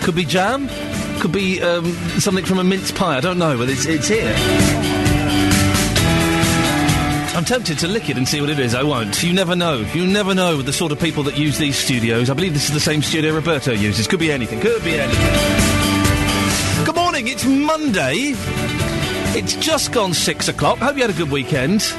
Could be jam. Could be something from a mince pie. I don't know, but it's here. I'm tempted to lick it and see what it is. I won't. You never know. You never know with the sort of people that use these studios. I believe this is the same studio Roberto uses. Could be anything. Could be anything. Good morning. It's Monday. It's just gone 6 o'clock. Hope you had a good weekend.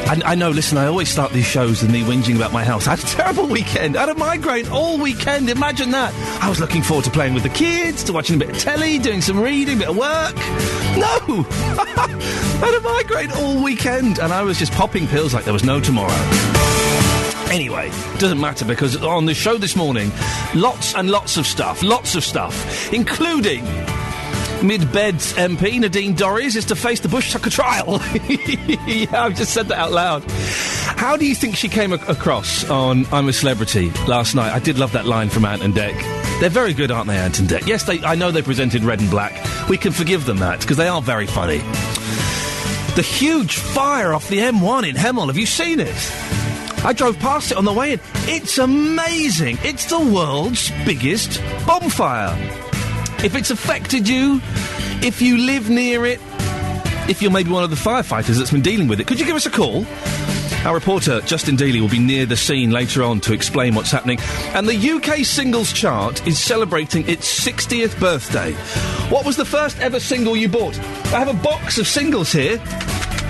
I know, listen, I always start these shows with me whinging about my house. I had a terrible weekend. I had a migraine all weekend. Imagine that. I was looking forward to playing with the kids, to watching a bit of telly, doing some reading, a bit of work. No! I had a migraine all weekend, and I was just popping pills like there was no tomorrow. Anyway, doesn't matter, because on the show this morning, lots and lots of stuff, including... Mid-Beds MP Nadine Dorries is to face the Bush Tucker trial. Yeah, I've just said that out loud. How do you think she came across on I'm a Celebrity last night? I did love that line from Ant and Dec. They're very good, aren't they, Ant and Dec? Yes, I know they presented Red and Black. We can forgive them that, because they are very funny. The huge fire off the M1 in Hemel, have you seen it? I drove past it on the way in. It's amazing. It's the world's biggest bonfire. If it's affected you, if you live near it, if you're maybe one of the firefighters that's been dealing with it, could you give us a call? Our reporter, Justin Dealey, will be near the scene later on to explain what's happening. And the UK singles chart is celebrating its 60th birthday. What was the first ever single you bought? I have a box of singles here.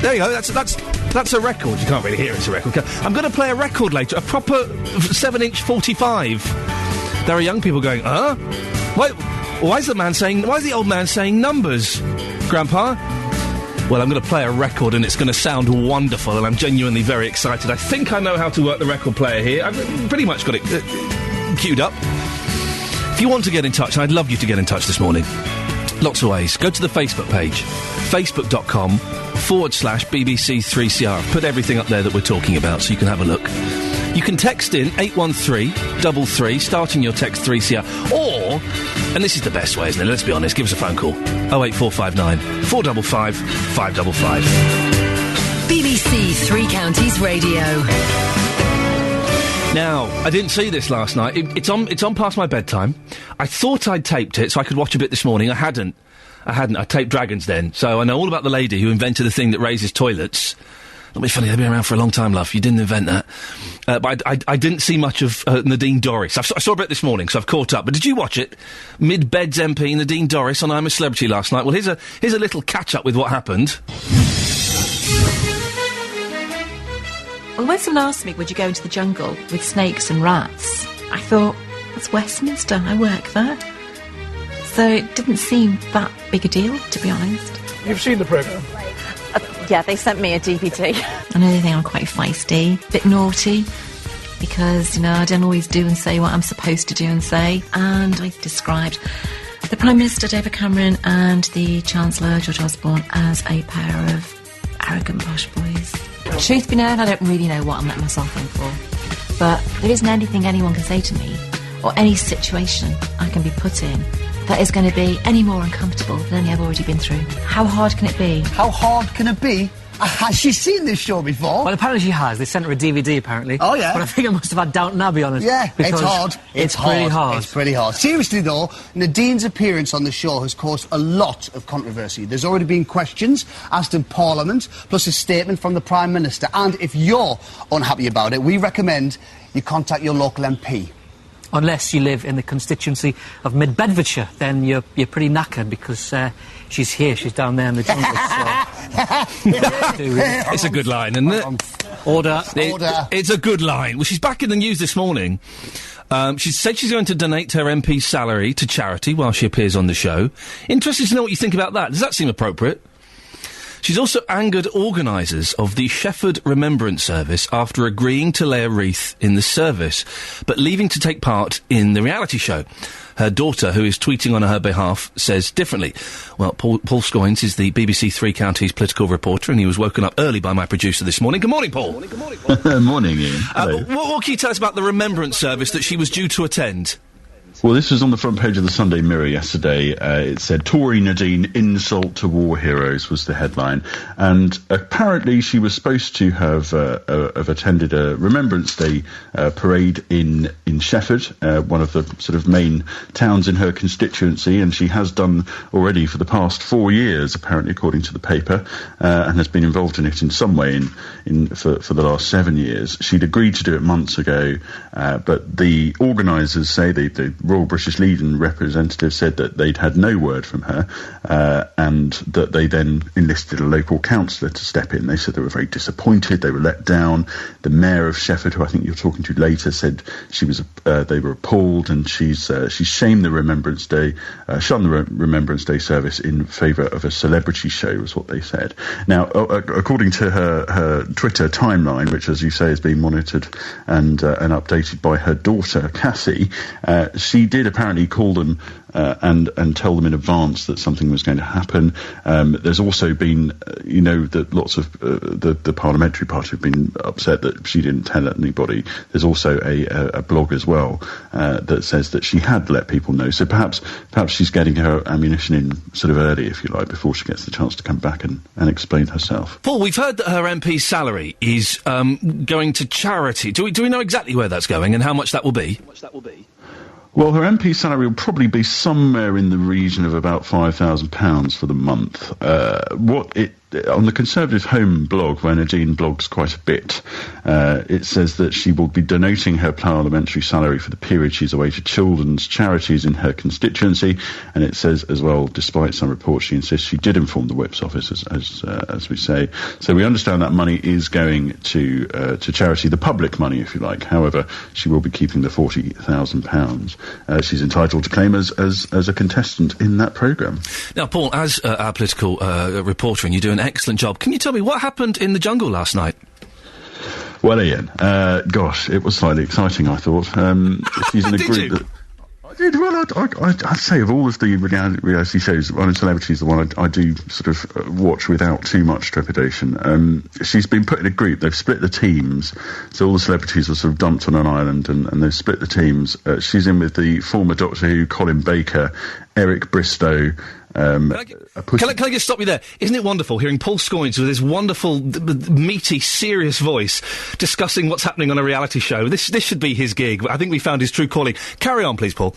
There you go, that's a record. You can't really hear it's a record. I'm going to play a record later, a proper 7-inch 45. There are young people going, huh? Why is the old man saying numbers, Grandpa? Well, I'm going to play a record and it's going to sound wonderful and I'm genuinely very excited. I think I know how to work the record player here. I've pretty much got it queued up. If you want to get in touch, I'd love you to get in touch this morning. Lots of ways. Go to the Facebook page, facebook.com/BBC3CR. I've put everything up there that we're talking about so you can have a look. You can text in 81333, starting your text 3CR, or, and this is the best way, isn't it? Let's be honest, give us a phone call. 08459 455 555. BBC Three Counties Radio. Now, I didn't see this last night. It's on past my bedtime. I thought I'd taped it so I could watch a bit this morning. I hadn't. I taped Dragon's Den, so I know all about the lady who invented the thing that raises toilets. Not be funny, they've been around for a long time, love. You didn't invent that. But I didn't see much of Nadine Dorries. I saw a bit this morning, so I've caught up. But did you watch it? Mid-Beds MP Nadine Dorries on I'm a Celebrity last night. Well, here's a little catch-up with what happened. Well, when someone asked me, would you go into the jungle with snakes and rats, I thought, that's Westminster, I work there. So it didn't seem that big a deal, to be honest. You've seen the programme? Yeah, they sent me a DVD. I know they think I'm quite feisty, a bit naughty, because, I don't always do and say what I'm supposed to do and say. And I described the Prime Minister, David Cameron, and the Chancellor, George Osborne, as a pair of arrogant posh boys. Truth be known, I don't really know what I'm letting myself in for. But there isn't anything anyone can say to me, or any situation I can be put in, that is going to be any more uncomfortable than any I've already been through. How hard can it be? How hard can it be? Has she seen this show before? Well, apparently she has. They sent her a DVD, apparently. Oh, yeah? But I think I must have had Downton Abbey on it. Yeah, it's hard. It's pretty hard. It's pretty hard. Seriously, though, Nadine's appearance on the show has caused a lot of controversy. There's already been questions asked in Parliament, plus a statement from the Prime Minister. And if you're unhappy about it, we recommend you contact your local MP. Unless you live in the constituency of Mid-Bedfordshire, then you're pretty knackered because she's here, she's down there in the jungle. It's a good line, isn't it? Order. It's a good line. Well, she's back in the news this morning. She said she's going to donate her MP salary to charity while she appears on the show. Interested to know what you think about that. Does that seem appropriate? She's also angered organisers of the Shefford Remembrance Service after agreeing to lay a wreath in the service, but leaving to take part in the reality show. Her daughter, who is tweeting on her behalf, says differently. Well, Paul Scoynes is the BBC Three Counties political reporter, and he was woken up early by my producer this morning. Good morning, Paul. Good morning, Iain. What can you tell us about the Remembrance Service that she was due to attend? Well, this was on the front page of the Sunday Mirror yesterday. It said, Tory Nadine, insult to war heroes, was the headline. And apparently she was supposed to have attended a Remembrance Day parade in Shefford, one of the sort of main towns in her constituency, and she has done already for the past 4 years, apparently, according to the paper, and has been involved in it in some way for the last 7 years. She'd agreed to do it months ago, but the organisers say, the Royal British Legion representative said that they'd had no word from her, and that they then enlisted a local councillor to step in. They said they were very disappointed, they were let down. The mayor of Shefford, who I think you're talking to later, said they were appalled, and she's shamed the Remembrance Day, shunned the Remembrance Day service in favour of a celebrity show, was what they said. Now, according to her Twitter timeline, which, as you say, is being monitored and updated by her daughter Cassie, she did apparently call them and tell them in advance that something was going to happen. There's also been, that lots of the parliamentary party have been upset that she didn't tell anybody. There's also a blog as well that says that she had let people know. So perhaps she's getting her ammunition in sort of early, if you like, before she gets the chance to come back and explain herself. Paul, we've heard that her MP's salary is going to charity. Do we know exactly where that's going and how much that will be? Well, her MP salary will probably be somewhere in the region of about £5,000 for the month. On the Conservative Home blog, where Nadine blogs quite a bit, it says that she will be donating her parliamentary salary for the period she's away to children's charities in her constituency. And it says as well, despite some reports, she insists she did inform the Whip's office, as we say. So we understand that money is going to charity, the public money, if you like. However, she will be keeping the £40,000 she's entitled to claim as a contestant in that programme. Now, Paul, as our political reporter, and you do an excellent job, can you tell me what happened in the jungle last night? Well, Iain, gosh, it was slightly exciting, I thought. She's in a group that... I did. Well, I'd say of all of the reality shows, One in Celebrity is the one I do sort of watch without too much trepidation. She's been put in a group. They've split the teams, so all the celebrities are sort of dumped on an island, and they've split the teams. She's in with the former Doctor Who, Colin Baker, Eric Bristow. Can I just stop you there? Isn't it wonderful hearing Paul Scoins with his wonderful, meaty, serious voice discussing what's happening on a reality show? This should be his gig. I think we found his true calling. Carry on, please, Paul.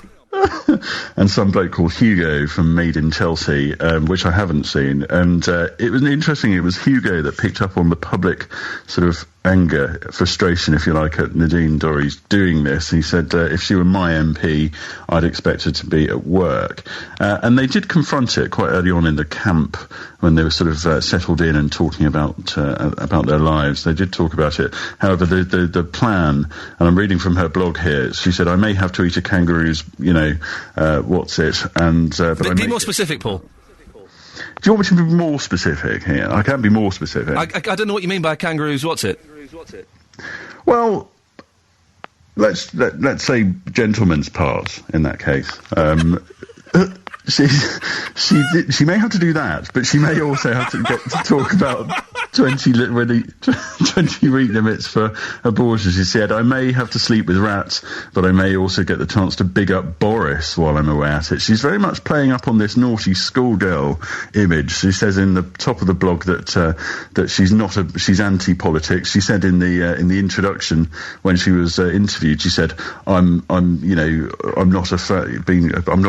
And some bloke called Hugo from Made in Chelsea, which I haven't seen. And it was interesting. It was Hugo that picked up on the public sort of anger, frustration, if you like, at Nadine Dorries doing this. He said, if she were my MP, I'd expect her to be at work. And they did confront it quite early on in the camp when they were sort of settled in and talking about their lives. They did talk about it. However, the plan, and I'm reading from her blog here, she said, I may have to eat a kangaroo's, what's it? And but be more specific, Paul. Do you want me to be more specific here? I can be more specific. I don't know what you mean by kangaroos. What's it? Well, let's say gentleman's parts in that case. She may have to do that, but she may also have to get to talk about 20 week limits for abortion. She said, I may have to sleep with rats, but I may also get the chance to big up Boris while I'm away at it. She's very much playing up on this naughty schoolgirl image. She says in the top of the blog that she's anti-politics. She said in the introduction when she was interviewed, she said, I'm not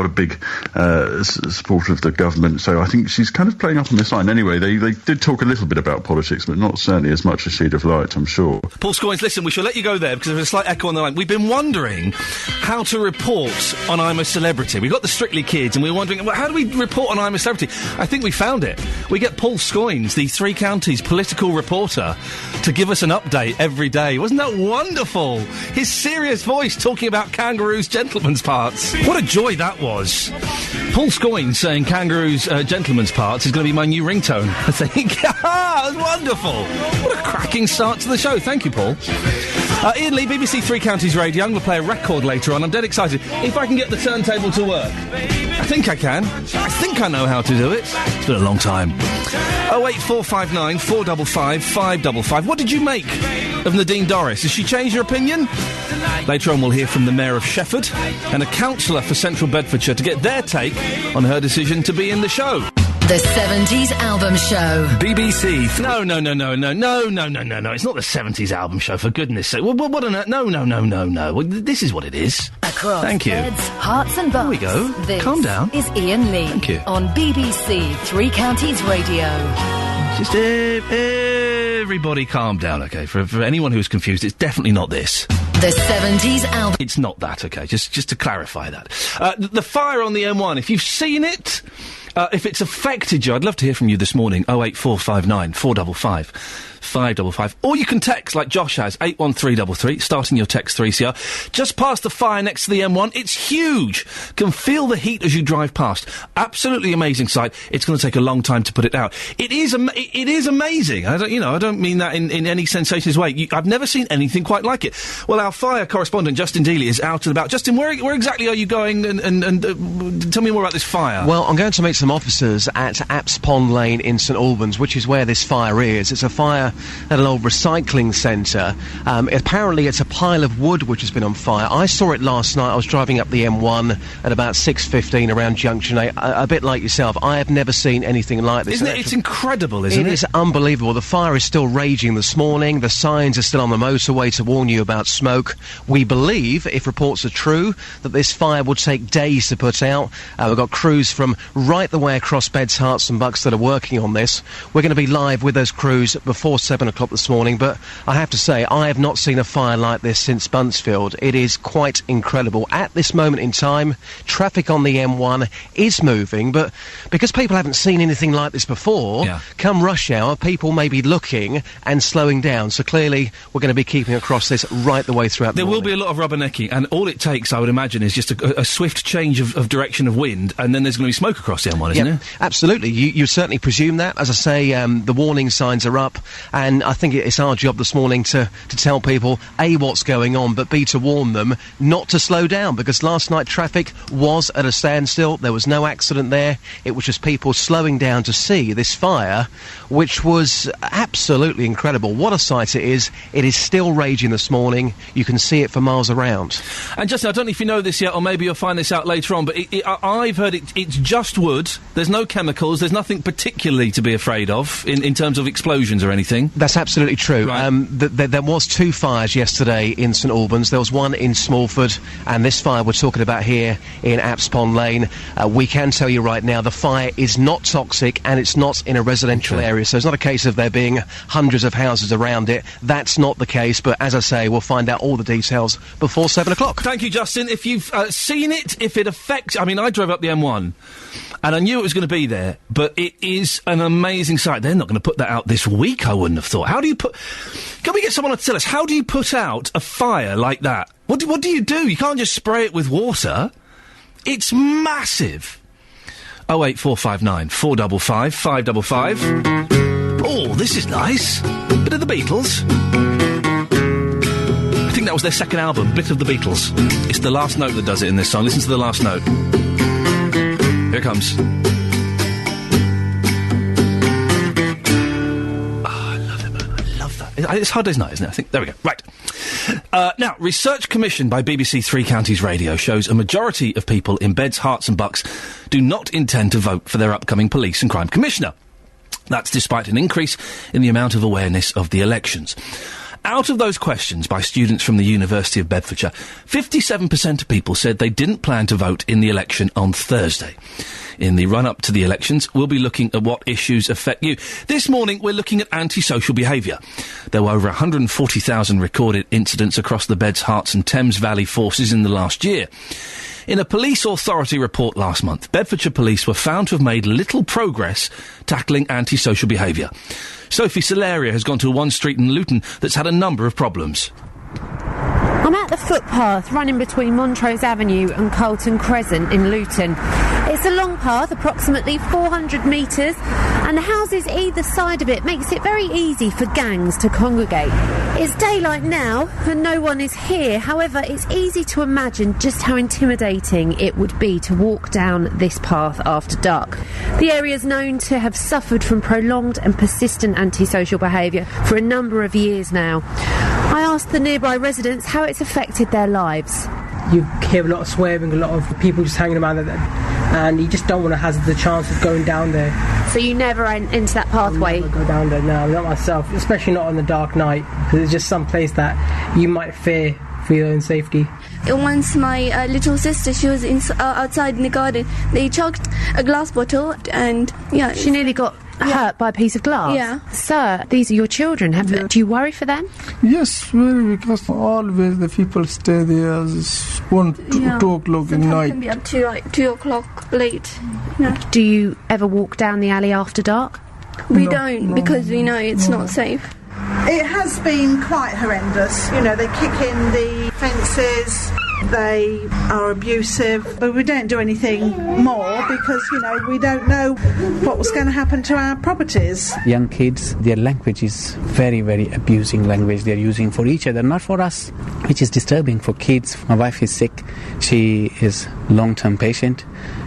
a big supporter of the government, so I think she's kind of playing up on this line. Anyway, they did talk a little bit about politics, but not certainly as much as she'd have liked, I'm sure. Paul Scoins, listen, we shall let you go there because there's a slight echo on the line. We've been wondering how to report on I'm a Celebrity. We've got the Strictly Kids, and we were wondering, well, how do we report on I'm a Celebrity? I think we found it. We get Paul Scoins, the Three Counties political reporter, to give us an update every day. Wasn't that wonderful? His serious voice talking about kangaroos' gentlemen's parts. What a joy that was. Paul Scoins saying kangaroos' gentlemen's parts is going to be my new ringtone, I think. That was wonderful. What a cracking start to the show. Thank you, Paul. Iain Lee, BBC Three Counties Radio. I'm going to play a record later on. I'm dead excited. If I can get the turntable to work. I think I can. I think I know how to do it. It's been a long time. 08459 455 555. What did you make of Nadine Dorries? Has she changed her opinion? Later on, we'll hear from the Mayor of Shefford and a councillor for Central Bedfordshire to get their take on her decision to be in the show. The 70s Album Show. BBC. No. It's not the 70s Album Show, for goodness sake. What on earth? No. Well, this is what it is. Across Thank you. Beds, Hearts and Bucks. There we go. This Calm down. is Iain Lee. Thank you. On BBC Three Counties Radio. Just everybody calm down, okay? For anyone who's confused, it's definitely not this. The 70s Album... It's not that, okay? Just to clarify that. The fire on the M1, if you've seen it... if it's affected you, I'd love to hear from you this morning. 08459 455 555. Or you can text, like Josh has, 81333, starting your text 3CR. Just past the fire next to the M1. It's huge. Can feel the heat as you drive past. Absolutely amazing sight. It's going to take a long time to put it out. It is amazing. I don't mean that in any sensationalist way. I've never seen anything quite like it. Well, our fire correspondent, Justin Dealey, is out and about. Justin, where exactly are you going? And tell me more about this fire. Well, I'm going to meet some officers at Apps Pond Lane in St Albans, which is where this fire is. It's a fire at an old recycling centre. Apparently it's a pile of wood which has been on fire. I saw it last night. I was driving up the M1 at about 6:15 around Junction 8. A bit like yourself, I have never seen anything like this. Isn't it? It's incredible, isn't it? It is unbelievable. The fire is still raging this morning. The signs are still on the motorway to warn you about smoke. We believe, if reports are true, that this fire will take days to put out. We've got crews from right the way across Beds, Hearts and Bucks that are working on this. We're going to be live with those crews before 7 o'clock this morning, but I have to say, I have not seen a fire like this since Buncefield. It is quite incredible. At this moment in time, traffic on the M1 is moving, but because people haven't seen anything like this before, come rush hour, people may be looking and slowing down. So clearly, we're going to be keeping across this right the way throughout the morning. There will be a lot of rubbernecking, and all it takes, I would imagine, is just a swift change of direction of wind, and then there's going to be smoke across the M1, isn't there? Absolutely. You certainly presume that. As I say, the warning signs are up, and I think it's our job this morning to tell people, A, what's going on, but B, to warn them not to slow down, because last night traffic was at a standstill. There was no accident there. It was just people slowing down to see this fire, which was absolutely incredible. What a sight it is. It is still raging this morning. You can see it for miles around. And Justin, I don't know if you know this yet, or maybe you'll find this out later on, but I've heard it's just wood. There's no chemicals. There's nothing particularly to be afraid of in terms of explosions or anything. That's absolutely true. Right. There was two fires yesterday in St Albans. There was one in Smallford, and this fire we're talking about here in Apps Pond Lane. We can tell you right now, the fire is not toxic, and it's not in a residential area, so it's not a case of there being hundreds of houses around it. That's not the case, but as I say, we'll find out all the details before 7 o'clock. Thank you, Justin. If you've seen it, if it affects... I mean, I drove up the M1, and I knew it was going to be there, but it is an amazing sight. They're not going to put that out this week, I wouldn't have thought. How do you put... Can we get someone to tell us, how do you put out a fire like that? What do you do? You can't just spray it with water. It's massive. 08459 455 555. Oh, this is nice. Bit of the Beatles. I think that was their second album, Bit of the Beatles. It's the last note that does it in this song. Listen to the last note. Here it comes. It's Hard Day's Night, isn't it? I think. There we go. Right. Now, research commissioned by BBC Three Counties Radio shows a majority of people in Beds, Hearts and Bucks do not intend to vote for their upcoming police and crime commissioner. That's despite an increase in the amount of awareness of the elections. Out of those questions by students from the University of Bedfordshire, 57% of people said they didn't plan to vote in the election on Thursday. In the run-up to the elections, we'll be looking at what issues affect you. This morning, we're looking at antisocial behaviour. There were over 140,000 recorded incidents across the Beds, Hearts and Thames Valley forces in the last year. In a police authority report last month, Bedfordshire Police were found to have made little progress tackling antisocial behaviour. Sophie Solaria has gone to one street in Luton that's had a number of problems. I'm at the footpath running between Montrose Avenue and Carlton Crescent in Luton. It's a long path, approximately 400 metres, and the houses either side of it makes it very easy for gangs to congregate. It's daylight now and no one is here. However, it's easy to imagine just how intimidating it would be to walk down this path after dark. The area is known to have suffered from prolonged and persistent antisocial behaviour for a number of years now. I asked the nearby residents how it's affected their lives. You hear a lot of swearing, a lot of people just hanging around there, and you just don't want to hazard the chance of going down there. So you never into that pathway? I never go down there, no, not myself, especially not on the dark night, because it's just some place that you might fear for your own safety. Once my little sister, she was outside in the garden, they chucked a glass bottle and, yeah. She nearly got hurt by a piece of glass? Yeah. Sir, these are your children. Do you worry for them? Yes, very, because always the people stay there 1, 2 o'clock at night. It can be up to like 2 o'clock late. Yeah. Do you ever walk down the alley after dark? We don't, because we know it's not safe. It has been quite horrendous. You know, they kick in the fences, they are abusive, but we don't do anything more because, you know, we don't know what was going to happen to our properties. Young kids, their language is very, very abusing language they're using for each other, not for us, which is disturbing for kids. My wife is sick. She is long-term patient.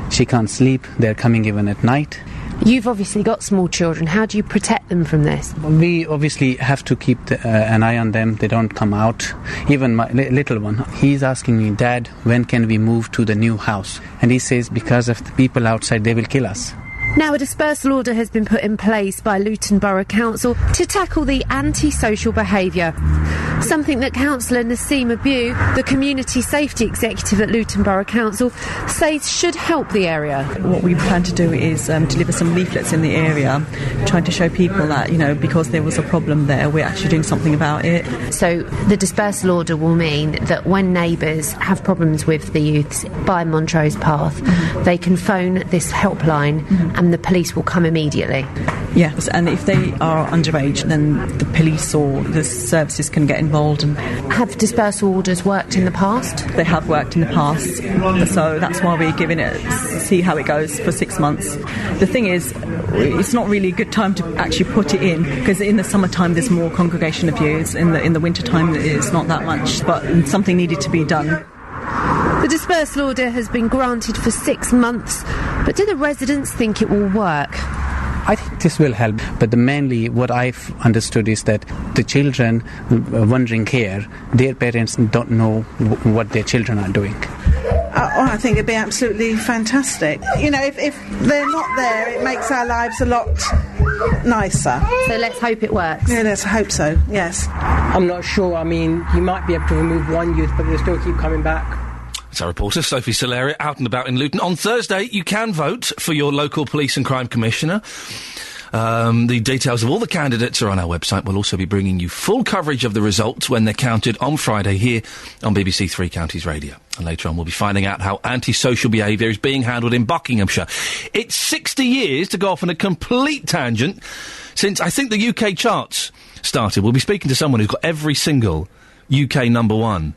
She can't sleep. They're coming even at night. You've obviously got small children. How do you protect them from this? We obviously have to keep an eye on them. They don't come out. Even my little one, he's asking me, Dad, when can we move to the new house? And he says, because of the people outside, they will kill us. Now, a dispersal order has been put in place by Luton Borough Council to tackle the antisocial behaviour. Something that Councillor Naseem Abu, the Community Safety Executive at Luton Borough Council, says should help the area. What we plan to do is deliver some leaflets in the area, trying to show people that, you know, because there was a problem there, we're actually doing something about it. So the dispersal order will mean that when neighbours have problems with the youths by Montrose Path, they can phone this helpline and the police will come immediately. Yes, and if they are underage, then the police or the services can get involved. And have dispersal orders worked in the past? They have worked in the past, so that's why we're giving it, see how it goes for 6 months. The thing is, it's not really a good time to actually put it in, because in the summertime there's more congregation abuse, in the winter time it's not that much, but something needed to be done. The dispersal order has been granted for 6 months, but do the residents think it will work? I think this will help, but mainly what I've understood is that the children wandering here, their parents don't know what their children are doing. I think it'd be absolutely fantastic. You know, if they're not there, it makes our lives a lot nicer. So let's hope it works. Yeah, let's hope so, yes. I'm not sure. I mean, you might be able to remove one youth, but they'll still keep coming back. It's our reporter, Sophie Solaria, out and about in Luton. On Thursday, you can vote for your local police and crime commissioner. The details of all the candidates are on our website. We'll also be bringing you full coverage of the results when they're counted on Friday here on BBC Three Counties Radio. And later on, we'll be finding out how antisocial behaviour is being handled in Buckinghamshire. It's 60 years, to go off on a complete tangent, since I think the UK charts started. We'll be speaking to someone who's got every single UK number one.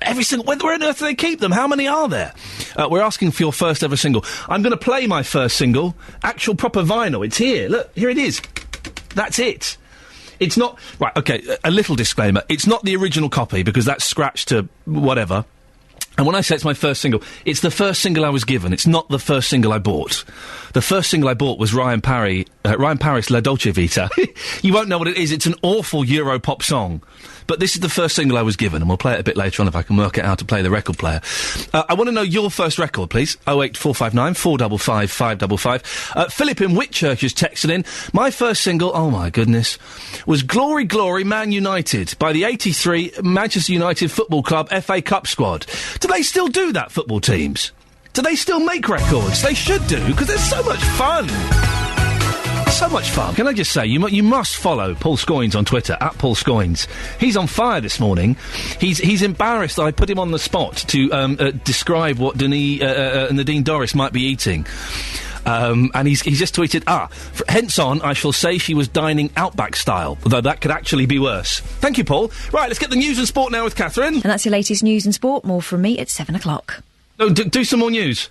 Every single... Where on earth do they keep them? How many are there? We're asking for your first ever single. I'm going to play my first single. Actual proper vinyl. It's here. Look, here it is. That's it. It's not... Right, OK, a little disclaimer. It's not the original copy, because that's scratched to whatever. And when I say it's my first single, it's the first single I was given. It's not the first single I bought. The first single I bought was Ryan Paris' La Dolce Vita. You won't know what it is. It's an awful Europop song. But this is the first single I was given, and we'll play it a bit later on if I can work it out to play the record player. I want to know your first record, please. 08459 455 555. Philip in Whitchurch has texted in. My first single, oh my goodness, was Glory Glory Man United by the 83 Manchester United Football Club FA Cup squad. Do they still do that, football teams? Do they still make records? They should do, because they're so much fun. So much fun. Can I just say, you must follow Paul Scoynes on Twitter, @Paul Scoynes. He's on fire this morning. He's embarrassed that I put him on the spot to describe what Nadine Dorris might be eating. And he's just tweeted, hence on, I shall say she was dining Outback style, although that could actually be worse. Thank you, Paul. Right, let's get the news and sport now with Catherine. And that's your latest news and sport. More from me at 7 o'clock. No, do some more news.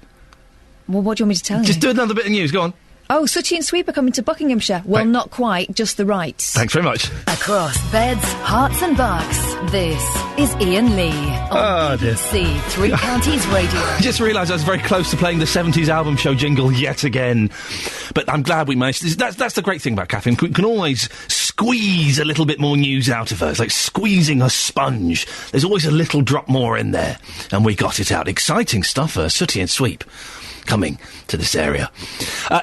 Well, what do you want me to tell you? Just do another bit of news, go on. Oh, Sooty and Sweep are coming to Buckinghamshire. Well, not quite, just the rights. Thanks very much. Across beds, hearts and bucks, this is Iain Lee on BBC Three Counties Radio. I just realised I was very close to playing the 70s album show jingle yet again. But I'm glad we managed. That's the great thing about Catherine. We can always squeeze a little bit more news out of her. It's like squeezing a sponge. There's always a little drop more in there. And we got it out. Exciting stuff for Sooty and Sweep coming to this area.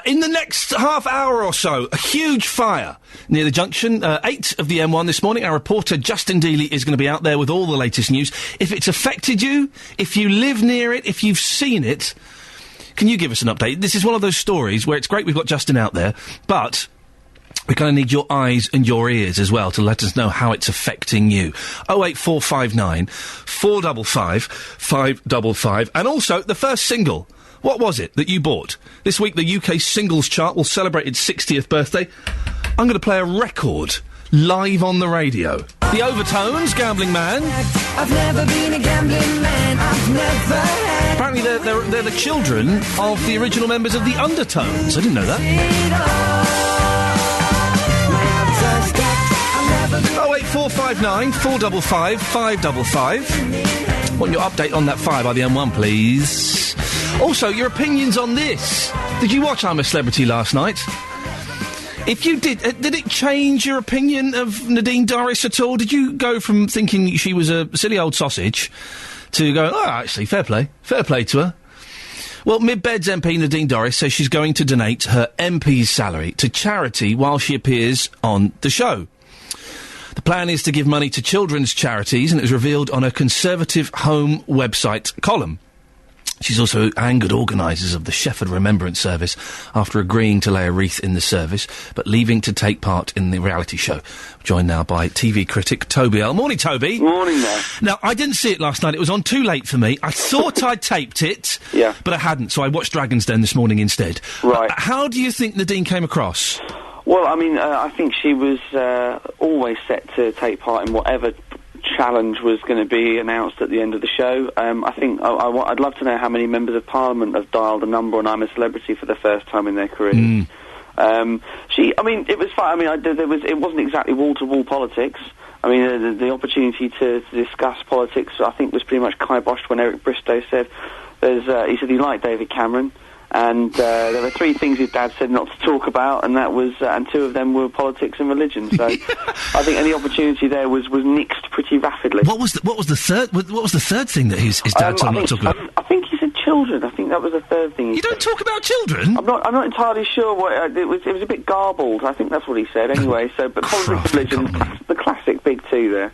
In the next half hour or so, a huge fire near the junction 8 of the M1 this morning. Our reporter Justin Dealey is going to be out there with all the latest news. If it's affected you, if you live near it, if you've seen it, can you give us an update? This is one of those stories where it's great we've got Justin out there, but we kind of need your eyes and your ears as well to let us know how it's affecting you. 08459 455 555. And also, the first single. What was it that you bought? This week, the UK singles chart will celebrate its 60th birthday. I'm going to play a record live on the radio. The Overtones, Gambling Man. I've never been a gambling man. I've never had... Apparently, they're the children of the original members of the Undertones. I didn't know that. 08459 455 555. Want your update on that fire by the M1, please? Also, your opinions on this. Did you watch I'm a Celebrity last night? If you did it change your opinion of Nadine Dorries at all? Did you go from thinking she was a silly old sausage to go, oh, actually, fair play to her? Well, Mid-Beds MP Nadine Dorries says she's going to donate her MP's salary to charity while she appears on the show. The plan is to give money to children's charities, and it was revealed on a Conservative Home website column. She's also angered organisers of the Shefford Remembrance Service after agreeing to lay a wreath in the service, but leaving to take part in the reality show. Joined now by TV critic Toby L. Morning, Toby. Morning there. Now, I didn't see it last night. It was on too late for me. I thought I'd taped it, but I hadn't, so I watched Dragon's Den this morning instead. Right. How do you think Nadine came across? Well, I mean, I think she was always set to take part in whatever challenge was going to be announced at the end of the show. I think I'd love to know how many members of Parliament have dialed a number on I'm a Celebrity for the first time in their careers. I mean, it was fun. I mean, it wasn't exactly wall-to-wall politics. I mean, the opportunity to discuss politics, I think, was pretty much kiboshed when Eric Bristow said, he said he liked David Cameron. And there were three things his dad said not to talk about, and that was, and two of them were politics and religion. So, I think any opportunity there was nixed pretty rapidly. What was the third thing that his dad told not to talk about? I think he said children. I think that was the third thing. You don't talk about children? I'm not entirely sure what it was. It was a bit garbled. I think that's what he said. Anyway, so but politics, religion, the classic big two there.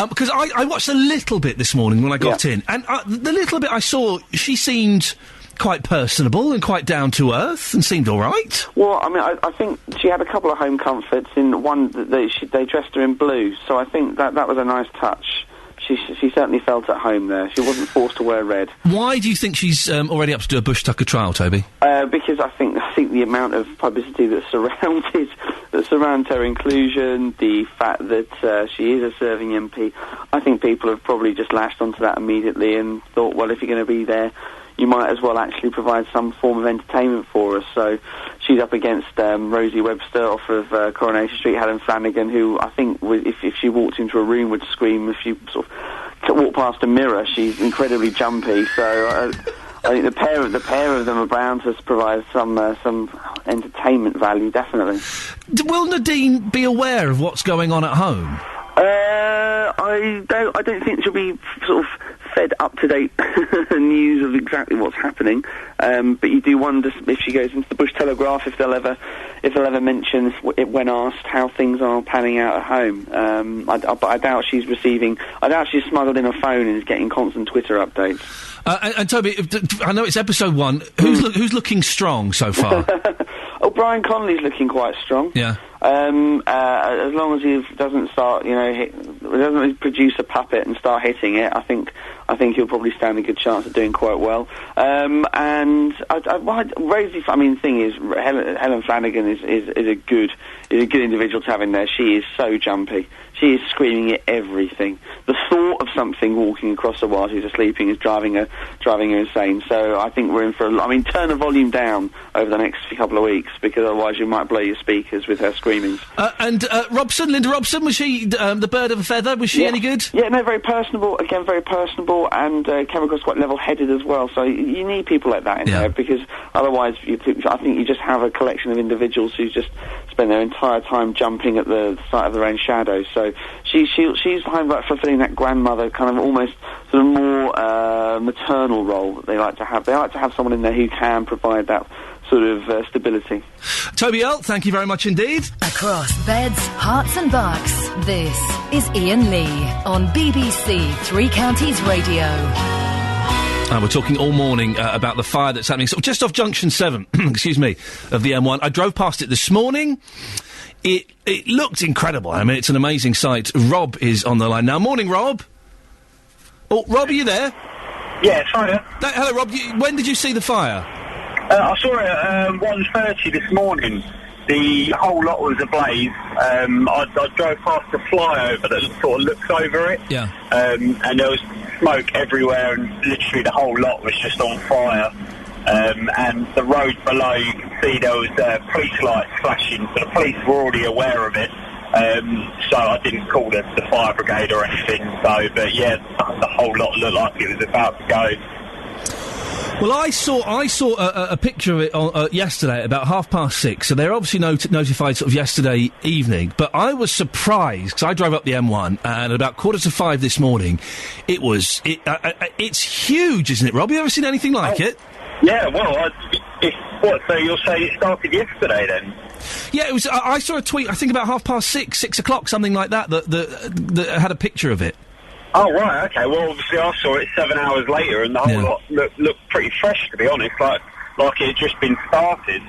Because I watched a little bit this morning when I got in, and the little bit I saw, she seemed quite personable and quite down to earth and seemed all right. Well, I mean, I think she had a couple of home comforts. In one, they dressed her in blue, so I think that was a nice touch. She certainly felt at home there. She wasn't forced to wear red. Why do you think she's already up to do a Bush Tucker trial, Toby? Because I think the amount of publicity that surrounds her inclusion, the fact that she is a serving MP, I think people have probably just lashed onto that immediately and thought, well, if you're going to be there, you might as well actually provide some form of entertainment for us. So she's up against Rosie Webster off of Coronation Street, Helen Flanagan, who I think if she walked into a room would scream. If she sort of walked past a mirror, she's incredibly jumpy. So I think the pair of them are bound to provide some entertainment value, definitely. Will Nadine be aware of what's going on at home? I don't think she'll be sort of fed up-to-date news of exactly what's happening, but you do wonder if she goes into the Bush Telegraph, if they'll ever mention it when asked how things are panning out at home. But I doubt she's smuggled in a phone and is getting constant Twitter updates. And Toby, I know it's episode 1. Who's looking strong so far? Oh, Brian Connolly's looking quite strong. Yeah. As long as he doesn't start, doesn't produce a puppet and start hitting it, I think I think he'll probably stand a good chance of doing quite well. And Rosie, I mean, the thing is, Helen Flanagan is a good individual to have in there. She is so jumpy. She is screaming at everything. The thought of something walking across her while she's asleep is driving her insane. So I think we're in for turn the volume down over the next couple of weeks, because otherwise you might blow your speakers with her screamings. And Linda Robson, was she the bird of a feather? Was she any good? Yeah, no, very personable. Again, very personable, and came across quite level-headed as well. So you need people like that in there, because otherwise I think you just have a collection of individuals who just spend their entire time jumping at the sight of their own shadows. So she's kind of fulfilling that grandmother kind of almost sort of more maternal role that they like to have. They like to have someone in there who can provide that sort of stability. Toby Earl, thank you very much indeed. Across beds, hearts and bucks, this is Iain Lee on BBC Three Counties Radio. We're talking all morning about the fire that's happening just off Junction 7, excuse me, of the M1. I drove past it this morning. It looked incredible. I mean, it's an amazing sight. Rob is on the line now. Morning, Rob. Oh, Rob, are you there? Yes, hi there. Hello, Rob. When did you see the fire? I saw it at 1:30 this morning. The whole lot was ablaze. I drove past the flyover that sort of looks over it. Yeah. And there was smoke everywhere, and literally the whole lot was just on fire. And the road below, you can see there was police lights flashing, so the police were already aware of it. So I didn't call the fire brigade or anything. So, but yeah, the whole lot looked like it was about to go. Well, I saw a picture of it yesterday at about 6:30, so they're obviously notified sort of yesterday evening, but I was surprised, because I drove up the M1, and at about 4:45 this morning, it's huge, isn't it, Rob? Have you ever seen anything like it? Yeah, well, so you're saying it started yesterday, then? Yeah, it was. I saw a tweet, I think about 6 o'clock, something like that had a picture of it. Oh, right, okay. Well, obviously I saw it 7 hours later, and the whole lot looked pretty fresh, to be honest, like it had just been started.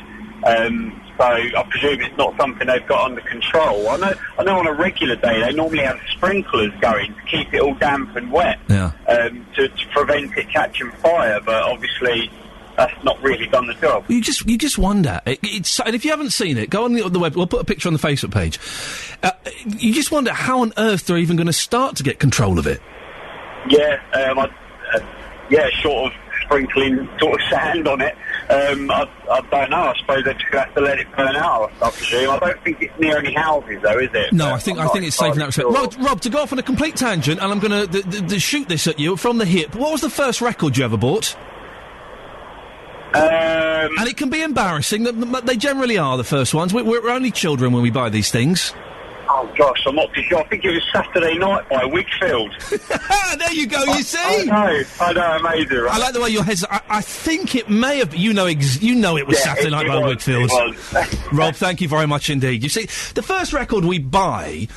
So I presume it's not something they've got under control. I know on a regular day they normally have sprinklers going to keep it all damp and wet, to prevent it catching fire, but obviously that's not really done the job. You just wonder. And if you haven't seen it, go on the web. We'll put a picture on the Facebook page. You just wonder how on earth they're even going to start to get control of it. Yeah, short of sprinkling sort of sand on it. I don't know. I suppose they're just going to have to let it burn out, I presume. I don't think it's near any houses, though, is it? No, I think it's safe in that respect. Sure. Rob, to go off on a complete tangent, and I'm going to shoot this at you from the hip. What was the first record you ever bought? And it can be embarrassing. They generally are, the first ones. We're only children when we buy these things. Oh, gosh, I'm not too sure. I think it was Saturday Night by Wakefield. There you go, you see? I know, amazing, right? I like the way your head's... I think it may have... You know it was Saturday Night by Wakefield. Rob, thank you very much indeed. You see, the first record we buy...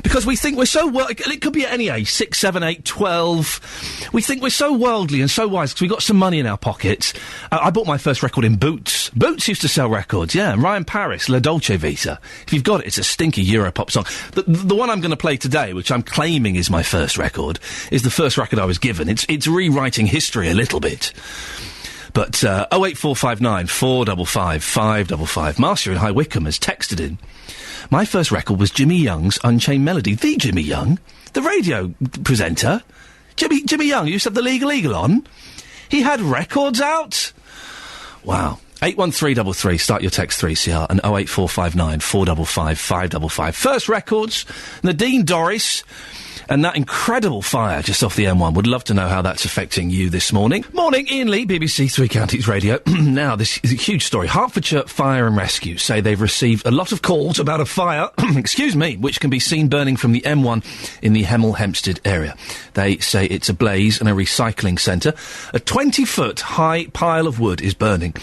Because we think we're so... it could be at any age, 6, 7, 8, 12. We think we're so worldly and so wise because we've got some money in our pockets. I bought my first record in Boots. Boots used to sell records, yeah. Ryan Paris, La Dolce Vita. If you've got it, it's a stinky Europop song. The one I'm going to play today, which I'm claiming is my first record, is the first record I was given. It's rewriting history a little bit. But 08459 455 555. Marcia in High Wycombe has texted in. My first record was Jimmy Young's Unchained Melody. The Jimmy Young, the radio presenter. Jimmy Young used to have the Legal Eagle on. He had records out. Wow. 81333, start your text 3CR, and 08459 455 555. First records, Nadine Dorris, and that incredible fire just off the M1. Would love to know how that's affecting you this morning. Morning, Iain Lee, BBC Three Counties Radio. Now, this is a huge story. Hertfordshire Fire and Rescue say they've received a lot of calls about a fire, excuse me, which can be seen burning from the M1 in the Hemel Hempstead area. They say it's a blaze and a recycling centre. A 20-foot high pile of wood is burning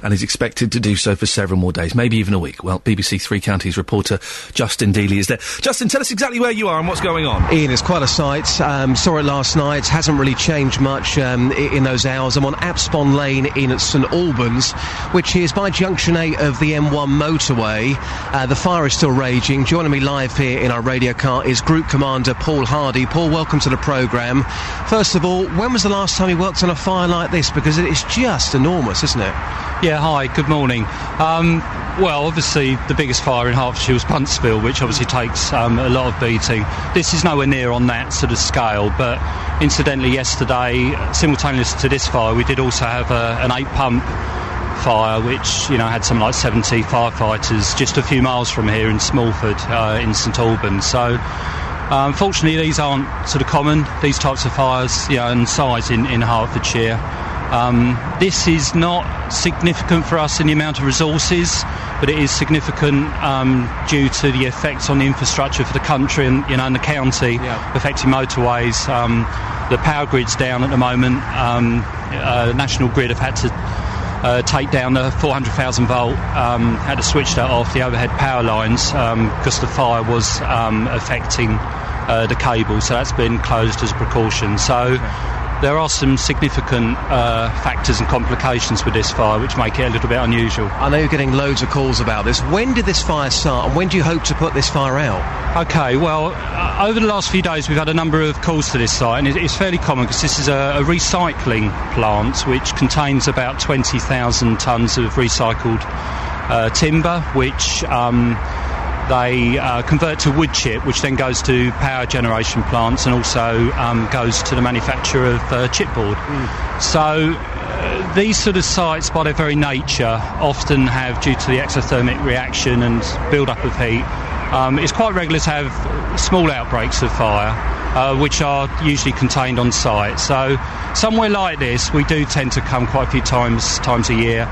and is expected to do so for several more days, maybe even a week. Well, BBC Three Counties reporter Justin Dealey is there. Justin, tell us exactly where you are and what's going on. Ian, it's quite a sight. Saw it last night. Hasn't really changed much in those hours. I'm on Abspon Lane in St Albans, which is by Junction 8 of the M1 motorway. The fire is still raging. Joining me live here in our radio car is Group Commander Paul Hardy. Paul, welcome to the programme. First of all, when was the last time you worked on a fire like this? Because it is just enormous, isn't it? Yeah, hi, good morning. Well, obviously the biggest fire in Hertfordshire was Buntsville, which obviously takes a lot of beating. This is nowhere near on that sort of scale, but incidentally yesterday, simultaneous to this fire, we did also have an 8-pump fire, which, you know, had something like 70 firefighters just a few miles from here in Smallford, in St Albans. So, unfortunately, these aren't sort of common, these types of fires, you know, and size in Hertfordshire. This is not significant for us in the amount of resources, but it is significant due to the effects on the infrastructure for the country and, you know, and the county, affecting motorways. The power grid's down at the moment. National Grid have had to take down the 400,000 volt, had to switch that off, the overhead power lines, because the fire was affecting the cable, so that's been closed as a precaution. So there are some significant factors and complications with this fire which make it a little bit unusual. I know you're getting loads of calls about this. When did this fire start and when do you hope to put this fire out? OK, well, over the last few days we've had a number of calls to this site, and it's fairly common because this is a recycling plant which contains about 20,000 tonnes of recycled timber, which they convert to wood chip, which then goes to power generation plants and also goes to the manufacture of chipboard. So these sort of sites, by their very nature, often have, due to the exothermic reaction and build-up of heat, it's quite regular to have small outbreaks of fire, which are usually contained on site. So somewhere like this, we do tend to come quite a few times a year.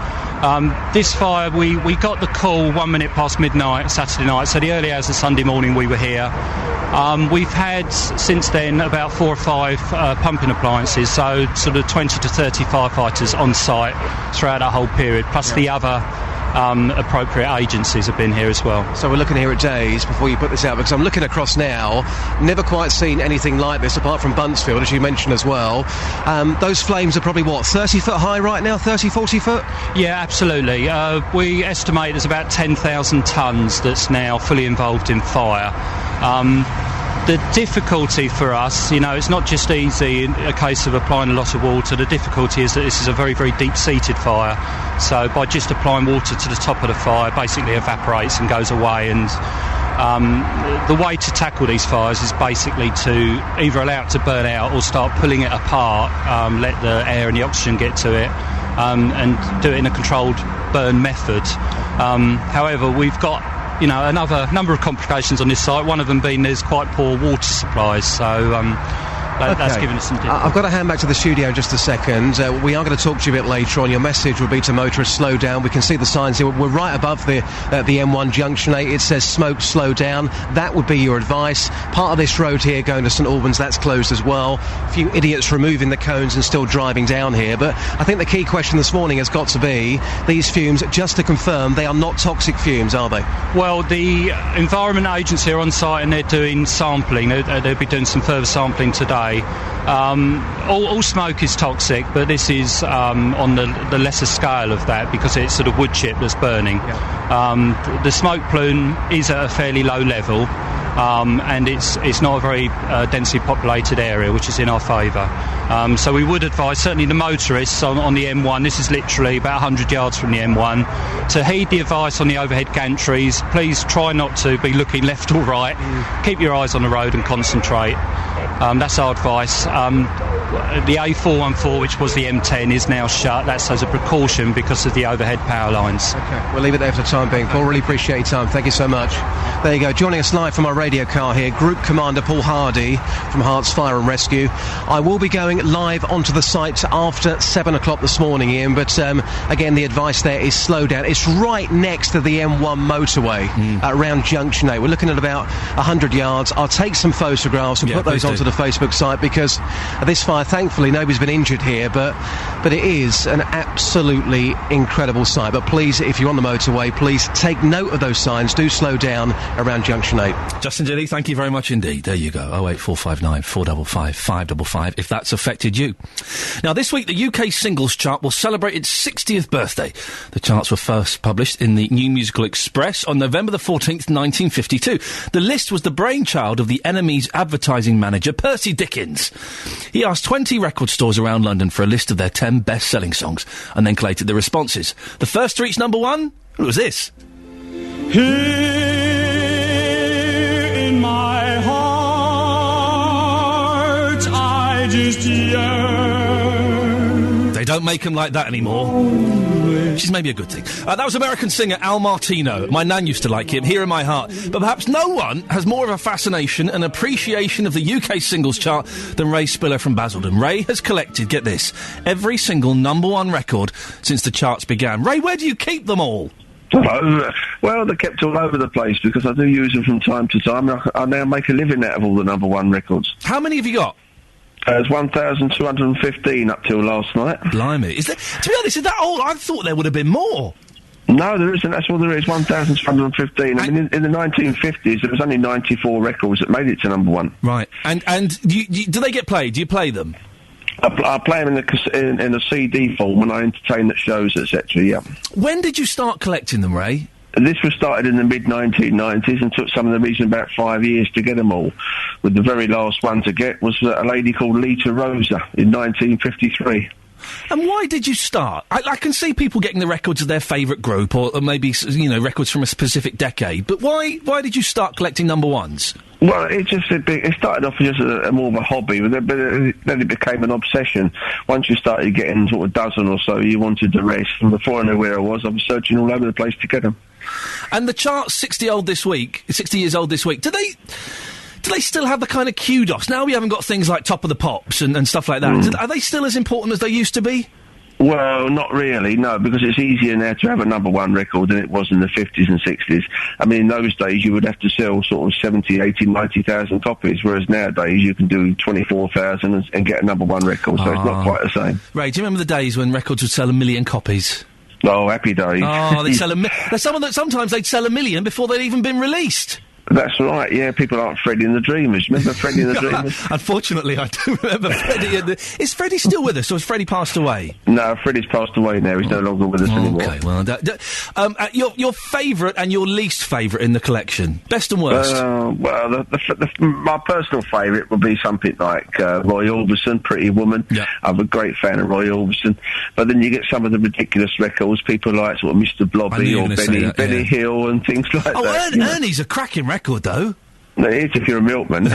This fire, we got the call 1 minute past midnight Saturday night, so the early hours of Sunday morning we were here. We've had since then about 4 or 5 pumping appliances, so sort of 20 to 30 firefighters on site throughout that whole period, plus the other appropriate agencies have been here as well. So we're looking here at days before you put this out, because I'm looking across now, never quite seen anything like this apart from Buntsville, as you mentioned as well. Those flames are probably, 30 foot high right now, 30, 40 foot? Yeah, absolutely. We estimate there's about 10,000 tonnes that's now fully involved in fire. The difficulty for us, you know, it's not just easy in a case of applying a lot of water. The difficulty is that this is a very, very deep-seated fire. So by just applying water to the top of the fire, basically evaporates and goes away. And the way to tackle these fires is basically to either allow it to burn out or start pulling it apart, let the air and the oxygen get to it, and do it in a controlled burn method. However, we've got, you know, another number of complications on this site, one of them being there's quite poor water supplies, so that's given us some difficulty. I've got to hand back to the studio in just a second. We are going to talk to you a bit later on. Your message will be to motorists, slow down. We can see the signs here. We're right above the M1 Junction 8. It says smoke, slow down. That would be your advice. Part of this road here going to St Albans, that's closed as well. A few idiots removing the cones and still driving down here. But I think the key question this morning has got to be, these fumes, just to confirm, they are not toxic fumes, are they? Well, the Environment Agency are on site and they're doing sampling. They'll be doing some further sampling today. All smoke is toxic, but this is on the lesser scale of that because it's sort of wood chip that's burning. The smoke plume is at a fairly low level, and it's not a very densely populated area, which is in our favour. So we would advise, certainly the motorists on the M1, this is literally about 100 yards from the M1, to heed the advice on the overhead gantries. Please try not to be looking left or right. Keep your eyes on the road and concentrate. That's our advice. The A414, which was the M10, is now shut. That's as a precaution because of the overhead power lines. OK, we'll leave it there for the time being. Paul, really appreciate your time. Thank you so much. There you go. Joining us live from our radio car here, Group Commander Paul Hardy from Herts Fire and Rescue. I will be going live onto the site after 7 o'clock this morning, Ian, but again, the advice there is slow down. It's right next to the M1 motorway around Junction 8. We're looking at about 100 yards. I'll take some photographs and put those onto the Facebook site, because this fire, thankfully, nobody's been injured here, but it is an absolutely incredible sight. But please, if you're on the motorway, please take note of those signs. Do slow down around Junction 8. Justin Gilly, thank you very much indeed. There you go, 08459 455 555, if that's affected you. Now, this week, the UK Singles Chart will celebrate its 60th birthday. The charts were first published in the New Musical Express on November the 14th, 1952. The list was the brainchild of the NME's advertising manager, Percy Dickens. He asked 20 record stores around London for a list of their 10 best-selling songs, and then collated the responses. The first to reach number one was this. Here in my heart, I just yearn. They don't make them like that anymore. Which is maybe a good thing. That was American singer Al Martino. My nan used to like him, Here in My Heart. But perhaps no one has more of a fascination and appreciation of the UK Singles Chart than Ray Spiller from Basildon. Ray has collected, get this, every single number one record since the charts began. Ray, where do you keep them all? Well, they're kept all over the place because I do use them from time to time. I now make a living out of all the number one records. How many have you got? There's 1,215 up till last night. Blimey. To be honest, is that all? I thought there would have been more. No, there isn't. That's all there is, 1,215. I mean, in the 1950s, there was only 94 records that made it to number one. Right. And do they get played? Do you play them? I play them in a CD form when I entertain at shows, etc., yeah. When did you start collecting them, Ray? This was started in the mid-1990s and took some of the reason about 5 years to get them all. With the very last one to get was a lady called Lita Rosa in 1953. And why did you start? I can see people getting the records of their favourite group or maybe, records from a specific decade, but why did you start collecting number ones? Well, it started off as just more of a hobby, but then it became an obsession. Once you started getting sort of a dozen or so, you wanted the rest. And before I knew where I was searching all over the place to get them. And the chart's 60 years old this week. Do they still have the kind of kudos? Now we haven't got things like Top of the Pops and stuff like that. Are they still as important as they used to be? Well, not really, no, because it's easier now to have a number one record than it was in the 50s and 60s. I mean, in those days, you would have to sell sort of 70, 80, 90,000 copies, whereas nowadays you can do 24,000 and get a number one record, so it's not quite the same. Ray, do you remember the days when records would sell 1 million copies? Oh, happy days. Oh, they'd sell sometimes they'd sell 1 million before they'd even been released. That's right, yeah, people like Freddie and the Dreamers. Remember Freddie and the Dreamers? Unfortunately, I do remember Freddie and the... Is Freddie still with us, or has Freddie passed away? No, Freddie's passed away now. He's no longer with us anymore. OK, well, your favourite and your least favourite in the collection? Best and worst? Well, my personal favourite would be something like Roy Orbison, Pretty Woman. Yeah. I'm a great fan of Roy Orbison. But then you get some of the ridiculous records, people like sort of Mr. Blobby or Benny Hill and things like that. Ernie's a cracking record, though. It is if you're a milkman.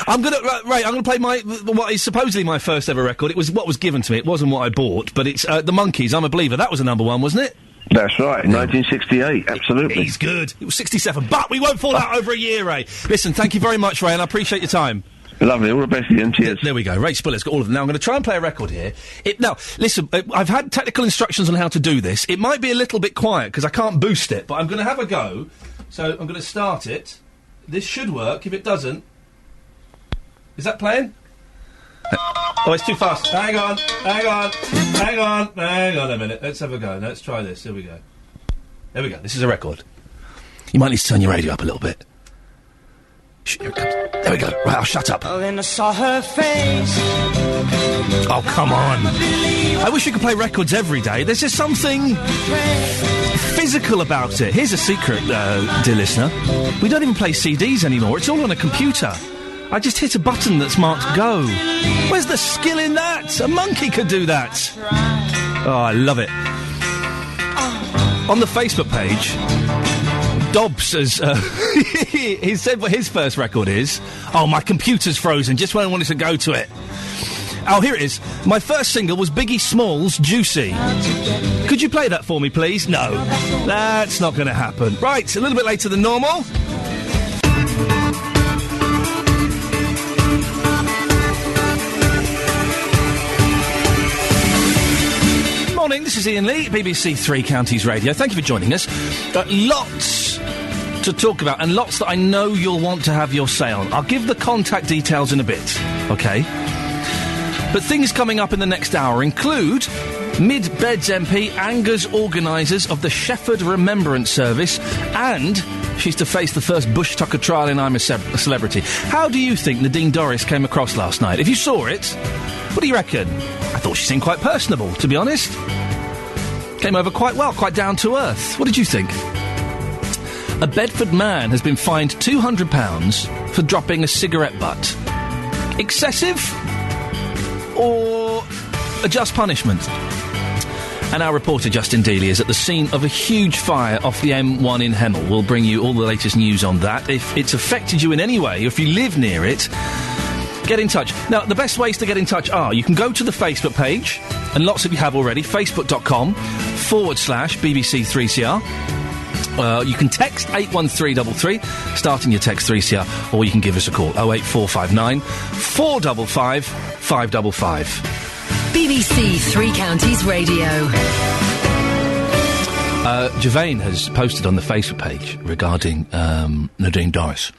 I'm gonna play what is supposedly my first ever record. It was what was given to me. It wasn't what I bought, but it's the Monkees. I'm a Believer. That was a number one, wasn't it? That's right, 1968, absolutely. He's good. It was 67, but we won't fall out over a year, Ray. Listen, thank you very much, Ray, and I appreciate your time. Lovely, all the best, Ian. Cheers. There we go. Ray Spiller's got all of them. Now, I'm going to try and play a record here. Now, listen, I've had technical instructions on how to do this. It might be a little bit quiet, because I can't boost it, but I'm going to have a go. So, I'm going to start it. This should work. If it doesn't... Is that playing? Oh, it's too fast. Hang on a minute. Let's have a go. Let's try this. Here we go. There we go. This is a record. You might need to turn your radio up a little bit. Here it comes. There we go. Right, I'll shut up. Oh, then I saw her face. Oh, come on. I wish we could play records every day. There's just something physical about it. Here's a secret, dear listener. We don't even play CDs anymore. It's all on a computer. I just hit a button that's marked go. Where's the skill in that? A monkey could do that. Oh, I love it. On the Facebook page, Dobbs has he said what his first record is. Oh, my computer's frozen just when I wanted to go to it. Oh, here it is. My first single was Biggie Smalls' Juicy. Could you play that for me, please? No. That's not going to happen. Right, a little bit later than normal. Morning, this is Iain Lee, BBC Three Counties Radio. Thank you for joining us. Lots to talk about and lots that I know you'll want to have your say on. I'll give the contact details in a bit, OK? But things coming up in the next hour include Mid-Beds MP angers organisers of the Shefford Remembrance Service and She's to face the first Bush Tucker trial in I'm a Celebrity. How do you think Nadine Dorries came across last night? If you saw it, what do you reckon? I thought she seemed quite personable, to be honest. Came over quite well, quite down to earth. What did you think? A Bedford man has been fined £200 for dropping a cigarette butt. Excessive? Or a just punishment? And our reporter, Justin Dealey, is at the scene of a huge fire off the M1 in Hemel. We'll bring you all the latest news on that. If it's affected you in any way, or if you live near it, get in touch. Now, the best ways to get in touch are you can go to the Facebook page, and lots of you have already, facebook.com/BBC3CR. You can text 81333, starting your text 3CR, or you can give us a call, 08459 455 555. BBC Three Counties Radio. Javain has posted on the Facebook page regarding Nadine Dorries.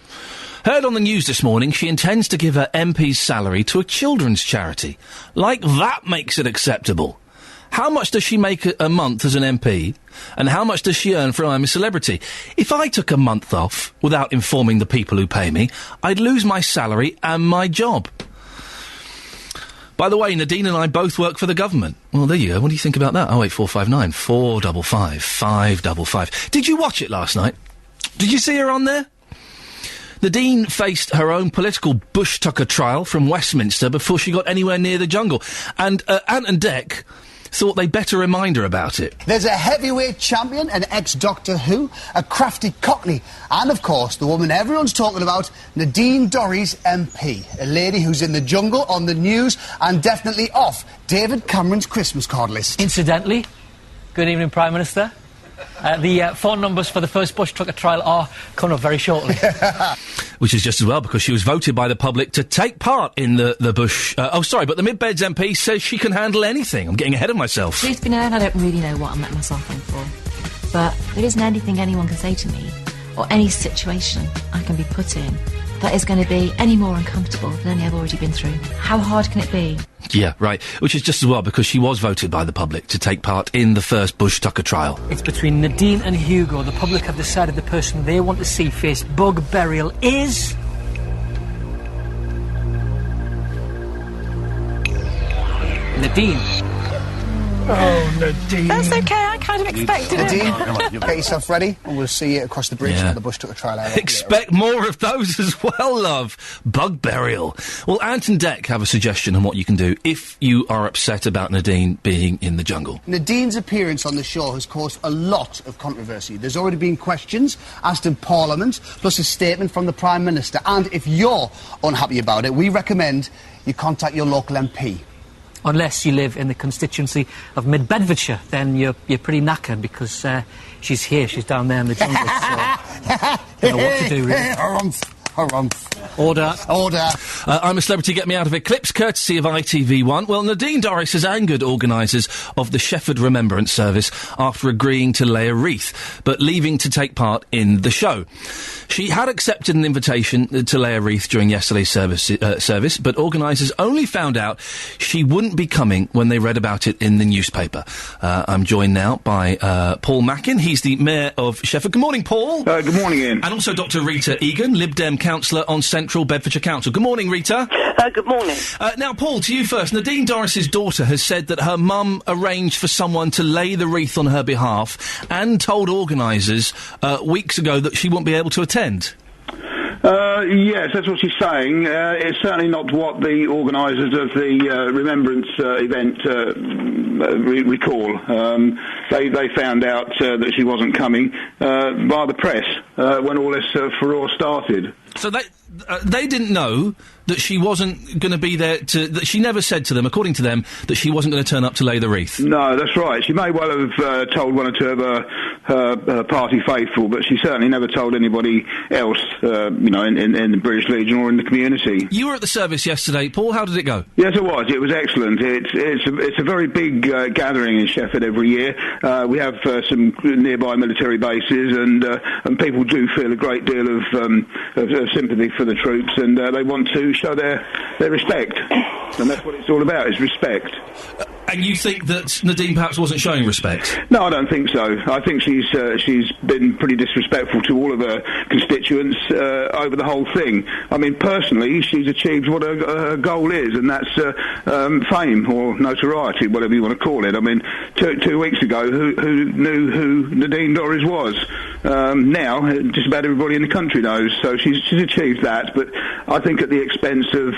Heard on the news this morning she intends to give her MP's salary to a children's charity. Like that makes it acceptable. How much does she make a month as an MP? And how much does she earn for I'm a Celebrity? If I took a month off without informing the people who pay me, I'd lose my salary and my job. By the way, Nadine and I both work for the government. Well, there you go. What do you think about that? 08459 455 555. Did you watch it last night? Did you see her on there? Nadine faced her own political Bush Tucker trial from Westminster before she got anywhere near the jungle. And Ant and Dec thought they'd better remind her about it. There's a heavyweight champion, an ex-Doctor Who, a crafty cockney, and, of course, the woman everyone's talking about, Nadine Dorries MP, a lady who's in the jungle, on the news, and definitely off David Cameron's Christmas card list. Incidentally, good evening, Prime Minister. The phone numbers for the first Bush Tucker trial are coming up very shortly. Which is just as well, because she was voted by the public to take part in the Bush... but the Mid-Beds MP says she can handle anything. I'm getting ahead of myself. Truth be known, I don't really know what I'm letting myself in for. But there isn't anything anyone can say to me, or any situation I can be put in, that is going to be any more uncomfortable than any I've already been through. How hard can it be? Yeah, right. Which is just as well, because she was voted by the public to take part in the first Bush Tucker trial. It's between Nadine and Hugo. The public have decided the person they want to see face bug burial is... Nadine. Oh, Nadine. That's okay, I kind of expected it. Nadine, get yourself ready, and we'll see you across the bridge at the Bush Tucker trial area. Expect more of those as well, love. Bug burial. Well, Ant and Dec have a suggestion on what you can do if you are upset about Nadine being in the jungle. Nadine's appearance on the show has caused a lot of controversy. There's already been questions asked in Parliament, plus a statement from the Prime Minister. And if you're unhappy about it, we recommend you contact your local MP. Unless you live in the constituency of Mid Bedfordshire, then you're pretty knackered, because she's here, she's down there in the jungle, so don't know what to do, really. Order. I'm a Celebrity, get me out of it. Clips courtesy of ITV1. Well, Nadine Dorries has angered organisers of the Shefford Remembrance Service after agreeing to lay a wreath, but leaving to take part in the show. She had accepted an invitation to lay a wreath during yesterday's service, but organisers only found out she wouldn't be coming when they read about it in the newspaper. I'm joined now by Paul Mackin. He's the Mayor of Shefford. Good morning, Paul. Good morning, Ian. And also Dr Rita Egan, Lib Dem Councillor on Central Bedfordshire Council. Good morning, Rita. Good morning. Now, Paul, to you first. Nadine Dorries' daughter has said that her mum arranged for someone to lay the wreath on her behalf and told organisers weeks ago that she won't be able to attend. Yes, that's what she's saying. It's certainly not what the organisers of the Remembrance event recall. They found out that she wasn't coming by the press when all this furore started. So they didn't know that she wasn't going to be there that she never said to them, according to them, that she wasn't going to turn up to lay the wreath? No, that's right. She may well have told one or two of her party faithful, but she certainly never told anybody else, in the British Legion or in the community. You were at the service yesterday, Paul. How did it go? Yes, it was. It was excellent. It's a very big gathering in Sheffield every year. We have some nearby military bases, and people do feel a great deal of sympathy for the troops, and they want to show their respect. And that's what it's all about, is respect. And you think that Nadine perhaps wasn't showing respect? No, I don't think so. I think she's been pretty disrespectful to all of her constituents over the whole thing. I mean, personally, she's achieved what her goal is, and that's fame or notoriety, whatever you want to call it. I mean, two weeks ago, who knew who Nadine Dorries was? Now, just about everybody in the country knows. So she's achieved that, but I think at the expense of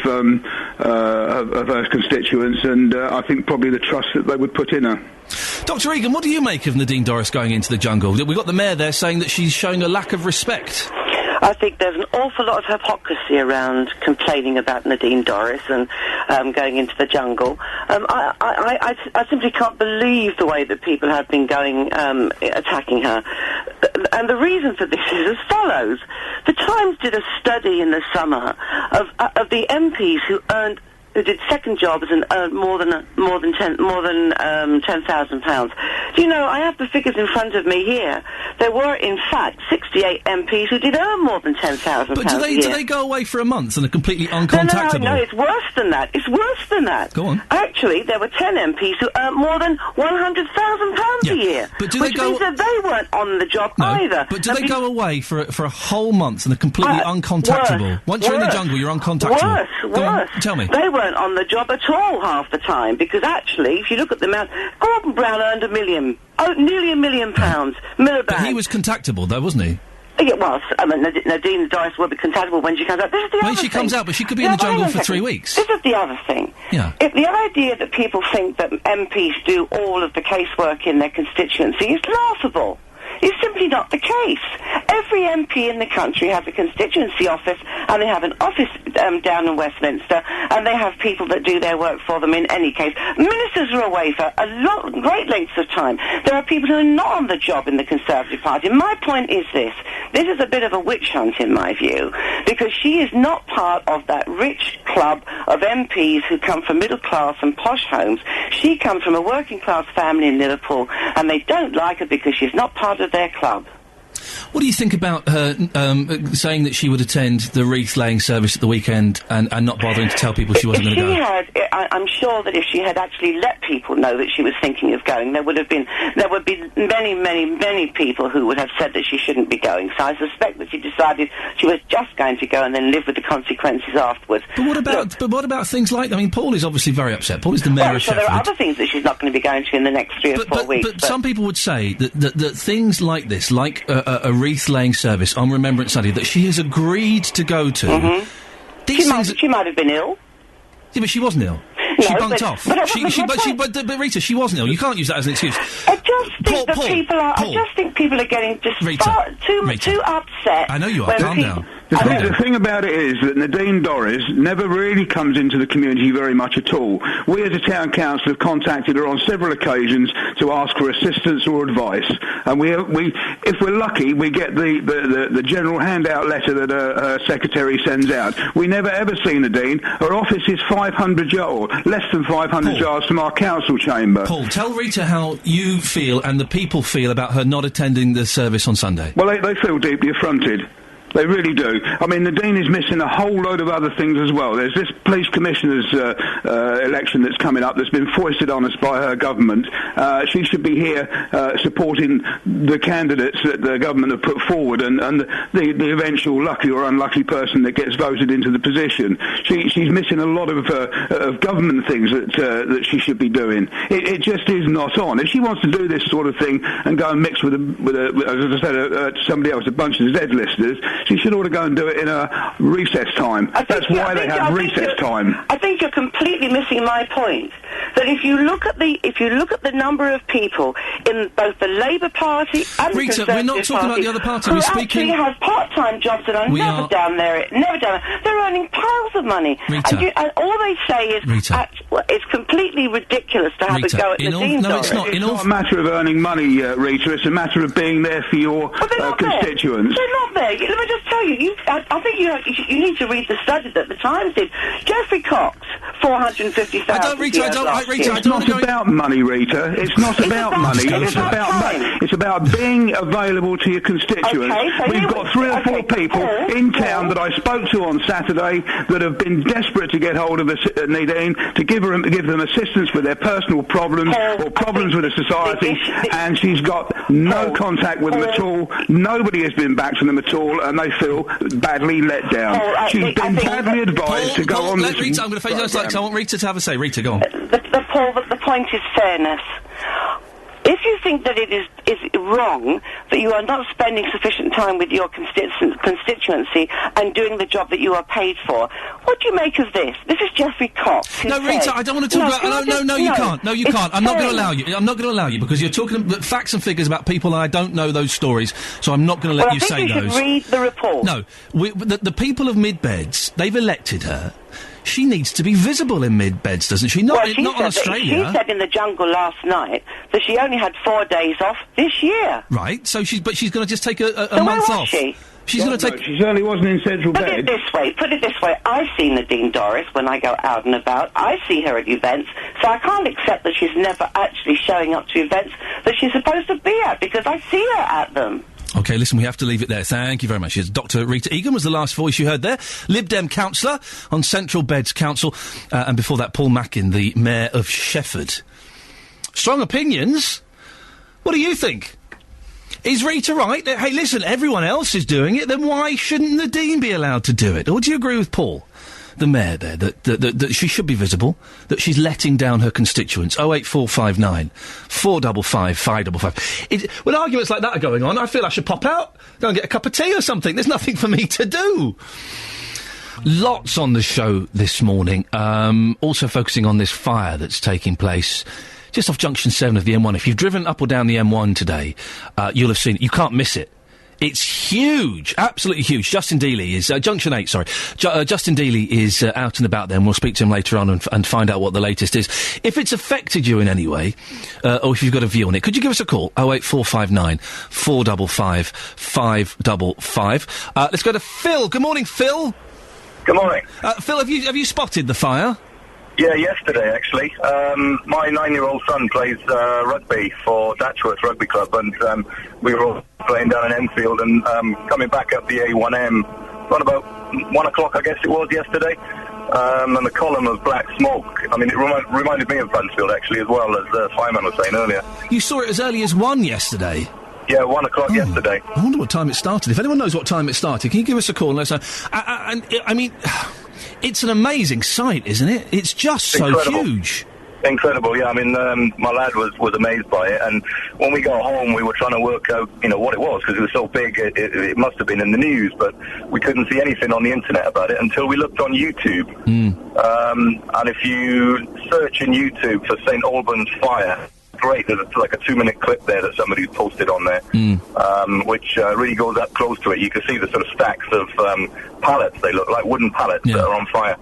her constituents, and I think probably the trust that they would put in her. Dr. Egan, what do you make of Nadine Dorries going into the jungle? We've got the mayor there saying that she's showing a lack of respect. I think there's an awful lot of hypocrisy around complaining about Nadine Dorries and going into the jungle. I simply can't believe the way that people have been going attacking her. And the reason for this is as follows. The Times did a study in the summer of the MPs who did second jobs and earned more than £10,000. Do you know, I have the figures in front of me here. There were, in fact, 68 MPs who did earn more than £10,000 But do they go away for a month and are completely uncontactable? No, it's worse than that. It's worse than that. Go on. Actually, there were 10 MPs who earned more than £100,000 a year. But do which they go... means that they weren't on the job either. But do they go away for a whole month and are completely uncontactable? Once you're in the jungle, you're uncontactable. Worse. Tell me. They weren't on the job at all half the time, because actually, if you look at the amount, Gordon Brown earned nearly £1 million. Miliband. But he was contactable, though, wasn't he? Yeah, well, I mean, Nadine Dorries will be contactable when she comes out. This is the other thing. When she comes out, but she could be in the jungle for 3 weeks. This is the other thing. Yeah. The idea that people think that MPs do all of the casework in their constituency is laughable. It's simply not the case. Every MP in the country has a constituency office, and they have an office down in Westminster, and they have people that do their work for them in any case. Ministers are away for great lengths of time. There are people who are not on the job in the Conservative Party. My point is this. This is a bit of a witch hunt, in my view, because she is not part of that rich club of MPs who come from middle-class and posh homes. She comes from a working-class family in Liverpool, and they don't like her because she's not part of their club. What do you think about her saying that she would attend the wreath-laying service at the weekend and not bothering to tell people she wasn't going to go? I'm sure that if she had actually let people know that she was thinking of going, there would be many people who would have said that she shouldn't be going. So I suspect that she decided she was just going to go and then live with the consequences afterwards. But what about things like... I mean, Paul is obviously very upset. Paul is the mayor of Sheffield. There are other things that she's not going to be going to in the next 3 or 4 weeks. But some people would say that things like this, like a wreath-laying service on Remembrance Sunday, that she has agreed to go to... Mm-hmm. She might have been ill. Yeah, but she wasn't ill. She bunked off. But Rita, she wasn't ill. You can't use that as an excuse. I just think people are getting just too upset. I know you are. Calm down. The thing about it is that Nadine Dorries never really comes into the community very much at all. We as a town council have contacted her on several occasions to ask for assistance or advice, and we if we're lucky, we get the general handout letter that her secretary sends out. We never ever see Nadine. Her office is 500 yards, less than 500 yards from our council chamber. Paul, tell Rita how you feel and the people feel about her not attending the service on Sunday. Well, they feel deeply affronted. They really do. I mean, Nadine is missing a whole load of other things as well. There's this police commissioner's election that's coming up that's been foisted on us by her government. She should be here supporting the candidates that the government have put forward and the eventual lucky or unlucky person that gets voted into the position. She's missing a lot of government things that she should be doing. It just is not on. If she wants to do this sort of thing and go and mix with as I said, somebody else, a bunch of Z-listers, she should ought to go and do it in a recess time. That's why they have recess time. I think you're completely missing my point. That if you look at the number of people in both the Labour Party and the Conservative we're not talking about the other party. We're speaking. Actually have part-time jobs that are never down there. They're earning piles of money. Rita. And all they say is it's completely ridiculous to have a go at Nadine Dorries. It's not a matter of earning money, Rita. It's a matter of being there for your constituents. They're not there. Let me just tell you. I think you need to read the study that the Times did. Geoffrey Cox, 450,000. I Rita, it's not about money, Rita. It's not about money. It's about being available to your constituents. We've got 3 or 4 people in town that I spoke to on Saturday that have been desperate to get hold of Nadine to give them assistance with their personal problems or problems with the society, and she's got no contact with them at all. Nobody has been back to them at all, and they feel badly let down. She's been badly advised to go on this. Rita, I'm going to phase this. I want Rita to have a say. Rita, go on. The point is fairness. If you think that it is wrong that you are not spending sufficient time with your constituency and doing the job that you are paid for, what do you make of this? This is Geoffrey Cox. No, Rita, I don't want to talk about... No, you can't. No, you can't. I'm not going to allow you. I'm not going to allow you because you're talking facts and figures about people and I don't know those stories, so I'm not going to let you say those. I think you should read the report. No. The people of Mid-Beds, they've elected her. She needs to be visible in Mid-Beds, doesn't she? Not in Australia. She said in the Jungle last night that she only had 4 days off this year. Right, so she's going to just take a month off. She's going to take... She certainly wasn't in central bed. Put it this way. I see Nadine Dorris when I go out and about. I see her at events, so I can't accept that she's never actually showing up to events that she's supposed to be at, because I see her at them. OK, listen, we have to leave it there. Thank you very much. Yes, Dr Rita Egan was the last voice you heard there. Lib Dem councillor on Central Beds Council. And before that, Paul Mackin, the Mayor of Shefford. Strong opinions? What do you think? Is Rita right? Hey, listen, everyone else is doing it, then why shouldn't Nadine be allowed to do it? Or do you agree with Paul, the Mayor there, that she should be visible, that she's letting down her constituents? 08459 455 555. When arguments like that are going on, I feel I should pop out, go and get a cup of tea or something. There's nothing for me to do. Lots on the show this morning, also focusing on this fire that's taking place just off Junction 7 of the M1. If you've driven up or down the M1 today, you'll have seen it. You can't miss it. It's huge, absolutely huge. Justin Dealey is, Junction 8, sorry. Justin Dealey is out and about there, and we'll speak to him later on and find out what the latest is. If it's affected you in any way, or if you've got a view on it, could you give us a call? 08459 455 555. Let's go to Phil. Good morning, Phil. Good morning. Phil, have you spotted the fire? Yeah, yesterday, actually. My 9-year-old son plays rugby for Datchworth Rugby Club, and we were all playing down in Enfield and coming back up the A1M around about 1 o'clock, I guess it was, yesterday. And the column of black smoke, I mean, it reminded me of Buncefield, actually, as well, as the fireman was saying earlier. You saw it as early as 1 yesterday? Yeah, 1 o'clock yesterday. I wonder what time it started. If anyone knows what time it started, can you give us a call and let us know? I mean... It's an amazing sight, isn't it? It's just so huge. Incredible, yeah. I mean, my lad was amazed by it, and when we got home, we were trying to work out, what it was, because it was so big. It must have been in the news, but we couldn't see anything on the internet about it until we looked on YouTube. And if you search in YouTube for St Albans fire, great. There's like a 2-minute clip there that somebody posted on there, which really goes up close to it. You can see the sort of stacks of pallets. They look like wooden pallets that are on fire.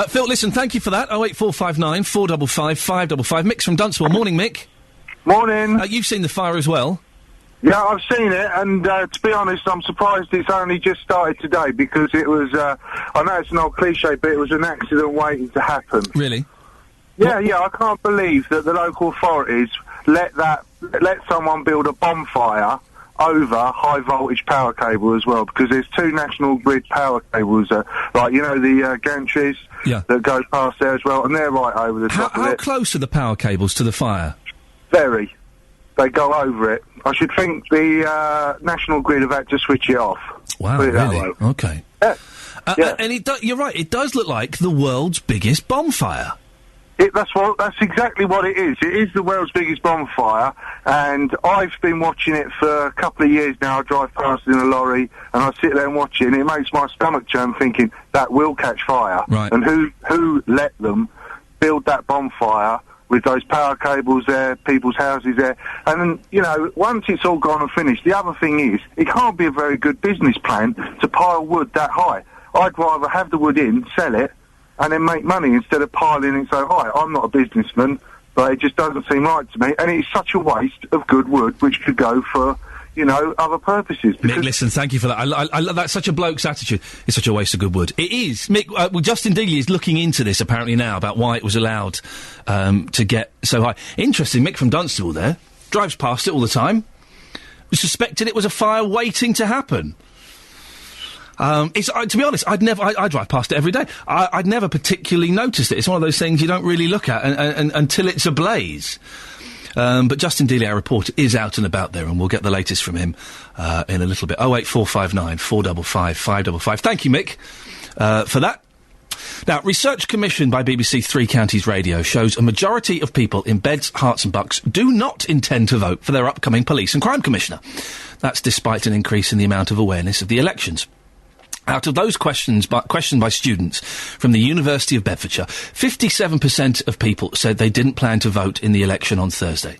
Phil, listen, thank you for that. 08459 455 555. Mick's from Dunstable. Morning, Mick. Morning. You've seen the fire as well? Yeah, I've seen it, and to be honest, I'm surprised it's only just started today, because it was, I know it's an old cliche, but it was an accident waiting to happen. Really? Yeah, I can't believe that the local authorities let someone build a bonfire over high voltage power cable as well, because there's 2 National Grid power cables, the gantries that go past there as well, and they're right over the top of it. How close are the power cables to the fire? Very. They go over it. I should think the National Grid have had to switch it off. Wow, really? OK. Yeah. And you're right, it does look like the world's biggest bonfire. That's exactly what it is. It is the world's biggest bonfire, and I've been watching it for a couple of years now. I drive past in a lorry, and I sit there and watch it, and it makes my stomach churn thinking that will catch fire. Right. And who let them build that bonfire with those power cables there, people's houses there? And then, once it's all gone and finished, the other thing is, it can't be a very good business plan to pile wood that high. I'd rather have the wood in, sell it, and then make money instead of piling it so high. I'm not a businessman, but it just doesn't seem right to me. And it's such a waste of good wood, which could go for, other purposes. Mick, listen, thank you for that. I love that's such a bloke's attitude. It's such a waste of good wood. It is. Mick, well, Justin Dealey is looking into this apparently now about why it was allowed to get so high. Interesting, Mick from Dunstable there drives past it all the time. Suspected it was a fire waiting to happen. To be honest, I drive past it every day. I'd never particularly noticed it. It's one of those things you don't really look at until it's ablaze. But Justin Dealey, our reporter, is out and about there, and we'll get the latest from him in a little bit. 08459 455 555. Thank you, Mick, for that. Now, research commissioned by BBC Three Counties Radio shows a majority of people in Beds, Herts and Bucks do not intend to vote for their upcoming police and crime commissioner. That's despite an increase in the amount of awareness of the elections. Out of those questioned by students from the University of Bedfordshire, 57% of people said they didn't plan to vote in the election on Thursday.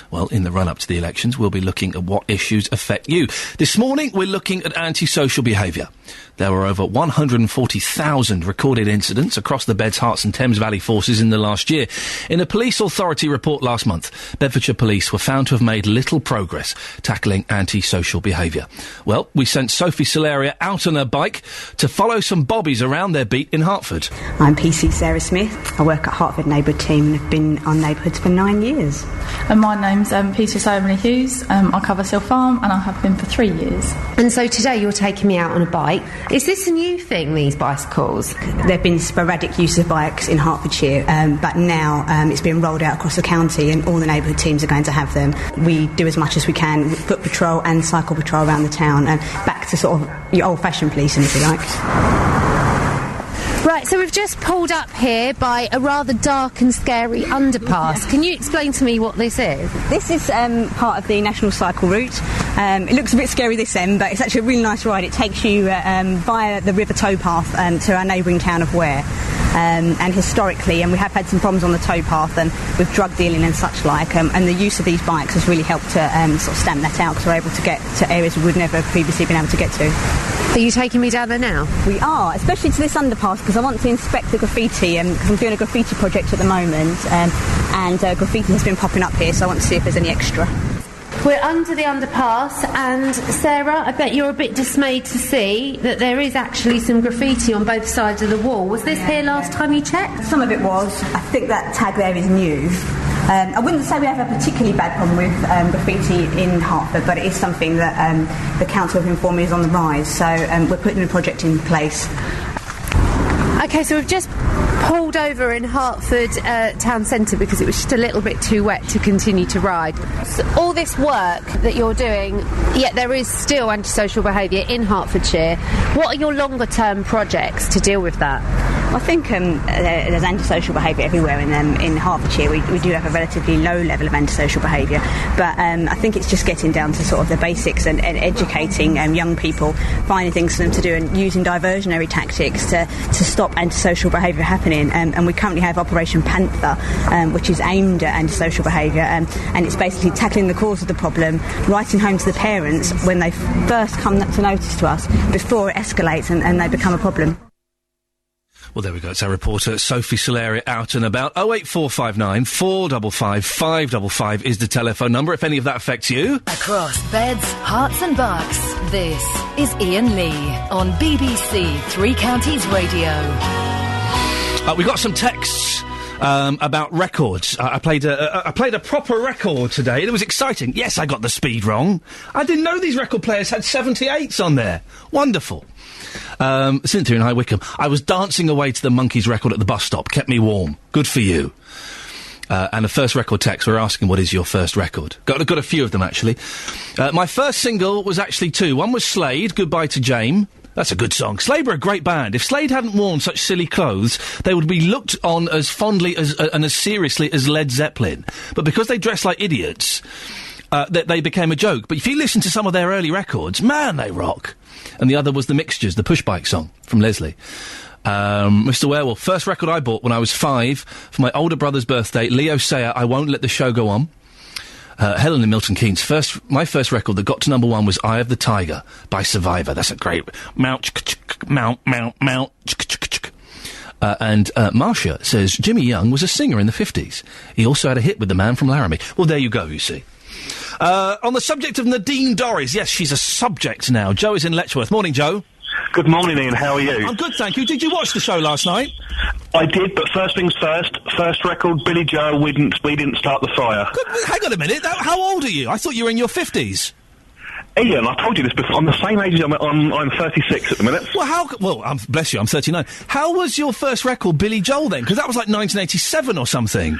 Well, in the run-up to the elections, we'll be looking at what issues affect you. This morning, we're looking at antisocial behaviour. There were over 140,000 recorded incidents across the Beds, Herts and Thames Valley forces in the last year. In a police authority report last month, Bedfordshire Police were found to have made little progress tackling antisocial behaviour. Well, we sent Sophie Solaria out on her bike to follow some bobbies around their beat in Hertford. I'm PC Sarah Smith. I work at Hertford Neighbourhood Team and have been on Neighbourhoods for 9 years. And my name's Peter Simon Hughes. I cover Sill Farm and I have been for 3 years. And so today you're taking me out on a bike. Is this a new thing, these bicycles? There have been sporadic use of bikes in Hertfordshire, but now it's been rolled out across the county and all the neighbourhood teams are going to have them. We do as much as we can, foot patrol and cycle patrol around the town, and back to sort of your old-fashioned policing, if you like. Right, so we've just pulled up here by a rather dark and scary underpass. Can you explain to me what this is? This is part of the National Cycle Route. It looks a bit scary this end, but it's actually a really nice ride. It takes you via the river towpath to our neighbouring town of Ware. And historically, and we have had some problems on the towpath and with drug dealing and such like, and the use of these bikes has really helped to sort of stamp that out, because we're able to get to areas we would never previously been able to get to. Are you taking me down there now? We are, especially to this underpass, because I want to inspect the graffiti, because I'm doing a graffiti project at the moment, and graffiti has been popping up here, so I want to see if there's any extra. We're under the underpass, and Sarah, I bet you're a bit dismayed to see that there is actually some graffiti on both sides of the wall. Was this here last time you checked? Some of it was. I think that tag there is new. I wouldn't say we have a particularly bad problem with graffiti in Hertford, but it is something that the council have informed me is on the rise, so we're putting a project in place. OK, so we've just pulled over in Hertford town centre because it was just a little bit too wet to continue to ride. So all this work that you're doing, yet there is still antisocial behaviour in Hertfordshire. What are your longer term projects to deal with that? I think there's antisocial behaviour everywhere in Hertfordshire. We do have a relatively low level of antisocial behaviour, but I think it's just getting down to sort of the basics and educating young people, finding things for them to do and using diversionary tactics to stop antisocial behaviour happening. And we currently have Operation Panther, which is aimed at antisocial behaviour, and it's basically tackling the cause of the problem, writing home to the parents when they first come to notice to us before it escalates and they become a problem. Well, there we go. It's our reporter, Sophie Solaria, out and about. 08459 455 555 is the telephone number, if any of that affects you. Across Beds, Herts and Bucks, this is Iain Lee on BBC Three Counties Radio. We got some texts about records. I played a proper record today. It was exciting. Yes, I got the speed wrong. I didn't know these record players had 78s on there. Wonderful. Cynthia in High Wycombe. I was dancing away to the Monkeys record at the bus stop. Kept me warm. Good for you. And the first record text, we're asking what is your first record. Got a few of them, actually. My first single was actually two. One was Slade, Goodbye to Jane. That's a good song. Slade were a great band. If Slade hadn't worn such silly clothes, they would be looked on as fondly and as seriously as Led Zeppelin. But because they dress like idiots, they became a joke. But if you listen to some of their early records, man, they rock. And the other was The Mixtures, the Push Bike song from Leslie. Mr. Werewolf, first record I bought when I was 5 for my older brother's birthday, Leo Sayer, I Won't Let the Show Go On. Helen and Milton Keynes, my first record that got to number 1 was Eye of the Tiger by Survivor. That's a great... And Marcia says Jimmy Young was a singer in the 50s. He also had a hit with The Man from Laramie. Well, there you go, you see. On the subject of Nadine Dorries, yes, she's a subject now. Joe is in Letchworth. Morning, Joe. Good morning, Ian. How are you? I'm good, thank you. Did you watch the show last night? I did, but first things first. First record, Billy Joe. We didn't start the fire. Good, hang on a minute. How old are you? I thought you were in your 50s. Ian, I told you this before. I'm the same age as I'm 36 at the minute. Well, bless you. I'm 39. How was your first record, Billy Joel, then? Because that was like 1987 or something.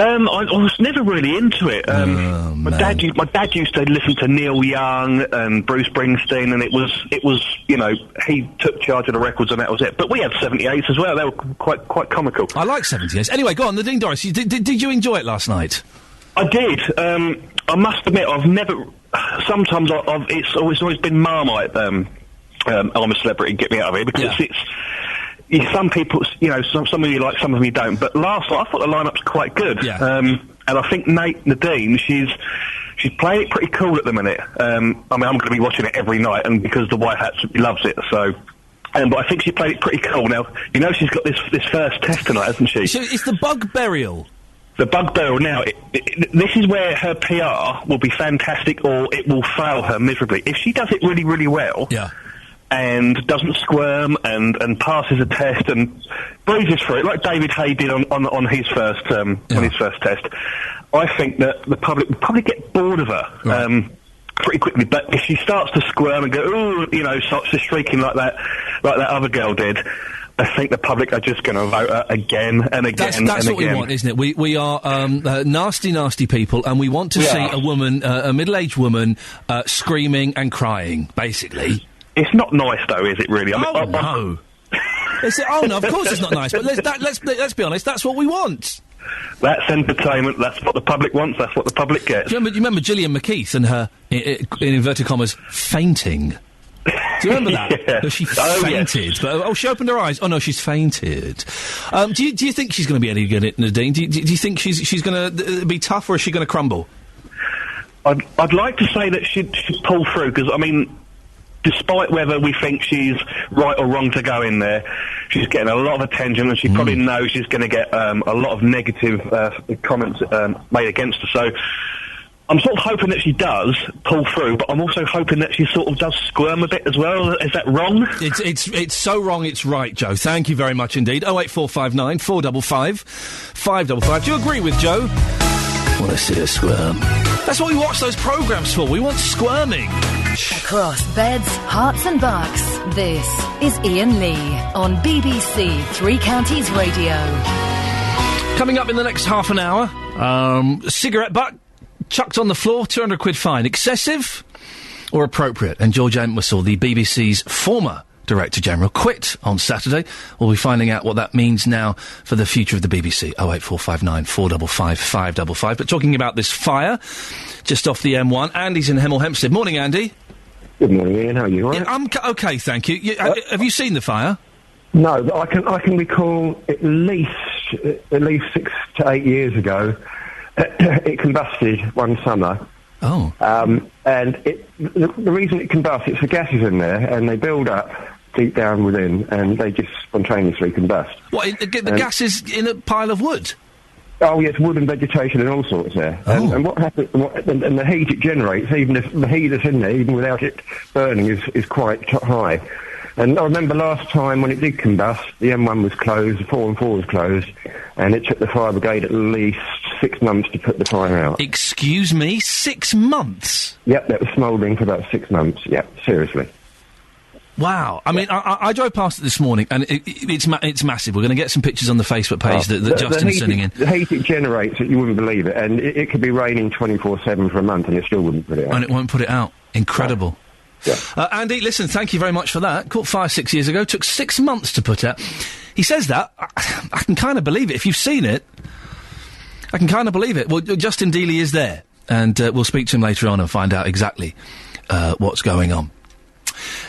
I was never really into it. My dad used to listen to Neil Young and Bruce Springsteen, and it was he took charge of the records and that was it. But we had 78s as well. They were quite comical. I like 78s. Anyway, go on, Nadine Dorries. Did you enjoy it last night? I did. I must admit, I've never. Sometimes it's always been Marmite. I'm a Celebrity. Get me out of here because some people, some of you like, some of you don't. But last night, I thought the lineup's quite good. Yeah. And I think Nadine, she's playing it pretty cool at the minute. I'm going to be watching it every night, and because the wife absolutely loves it, so. But I think she played it pretty cool. Now, she's got this first test tonight, hasn't she? So it's the bug burial. The bug burial. Now, this is where her PR will be fantastic, or it will fail her miserably. If she does it really, really well, and doesn't squirm and passes a test and breezes through it, like David Hay did on his first test, I think that the public will probably get bored of her pretty quickly. But if she starts to squirm and go, starts to shrieking like that other girl did, I think the public are just going to vote her again and again. That's what we want, isn't it? We are nasty, nasty people, and we want to see a woman, a middle-aged woman, screaming and crying, basically. It's not nice, though, is it? Really? No. No, of course it's not nice. But let's be honest. That's what we want. That's entertainment. That's what the public wants. That's what the public gets. Do you remember Gillian McKeith and her, in inverted commas, fainting? Do you remember that? Yeah. She fainted. Yes. But, she opened her eyes. Oh, no, she's fainted. Do you think she's going to be any good at Nadine? Do you think she's going to be tough, or is she going to crumble? I'd like to say that she'd pull through, because, despite whether we think she's right or wrong to go in there, she's getting a lot of attention, and she probably knows she's going to get a lot of negative comments made against her. So I'm sort of hoping that she does pull through, but I'm also hoping that she sort of does squirm a bit as well. Is that wrong? It's so wrong it's right, Joe. Thank you very much indeed. 08459 455 555. Do you agree with Joe? Want to see her squirm? That's what we watch those programmes for. We want squirming. Across beds, hearts and bucks, this is Iain Lee on BBC Three Counties Radio. Coming up in the next half an hour, cigarette butt chucked on the floor, £200 fine. Excessive or appropriate? And George Entwistle, the BBC's former Director General, quit on Saturday. We'll be finding out what that means now for the future of the BBC. 08459 455 555. But talking about this fire just off the M1, Andy's in Hemel Hempstead. Morning, Andy. Good morning, Ian. How are you? All right? Yeah, I'm OK, thank you. Have you seen the fire? No, but I can recall at least 6 to 8 years ago, it combusted one summer. Oh. And the reason it combusts, it's the gases in there, and they build up deep down within, and they just spontaneously combust. What, the gas is in a pile of wood? Oh, yes, wood and vegetation and all sorts there. Oh. And what happens, and the heat it generates, even if the heat that's in there, even without it burning, is quite high. And I remember last time when it did combust, the M1 was closed, the 4 and 4 was closed, and it took the fire brigade at least 6 months to put the fire out. Excuse me, 6 months? Yep, that was smouldering for about 6 months, yep, seriously. Wow. I mean, I drove past it this morning, and it's massive. We're going to get some pictures on the Facebook page that Justin's sending in. The heat it generates, you wouldn't believe it, and it could be raining 24/7 for a month, and it still wouldn't put it out. And it won't put it out. Incredible. Yeah. Andy, listen, thank you very much for that. Caught fire 6 years ago, took 6 months to put out. He says that. I can kind of believe it. If you've seen it, I can kind of believe it. Well, Justin Dealey is there, and we'll speak to him later on and find out exactly what's going on.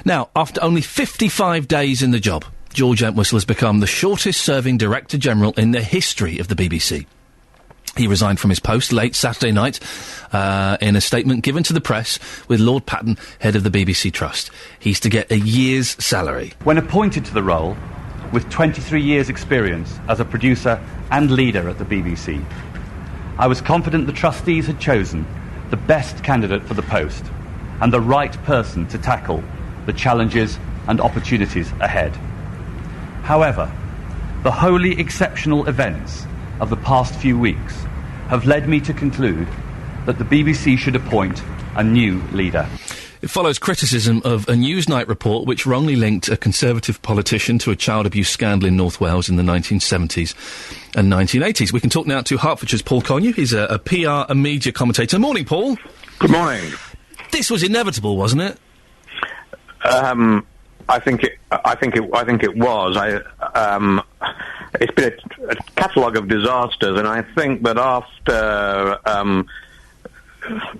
Now, after only 55 days in the job, George Entwistle has become the shortest-serving Director General in the history of the BBC. He resigned from his post late Saturday night in a statement given to the press with Lord Patton, head of the BBC Trust. He's to get a year's salary. When appointed to the role, with 23 years' experience as a producer and leader at the BBC, I was confident the trustees had chosen the best candidate for the post and the right person to tackle the challenges and opportunities ahead. However, the wholly exceptional events of the past few weeks have led me to conclude that the BBC should appoint a new leader. It follows criticism of a Newsnight report which wrongly linked a Conservative politician to a child abuse scandal in North Wales in the 1970s and 1980s. We can talk now to Hertfordshire's Paul Connew. He's a PR and media commentator. Morning, Paul. Good morning. This was inevitable, wasn't it? I think it was. It's been a catalogue of disasters, and I think that after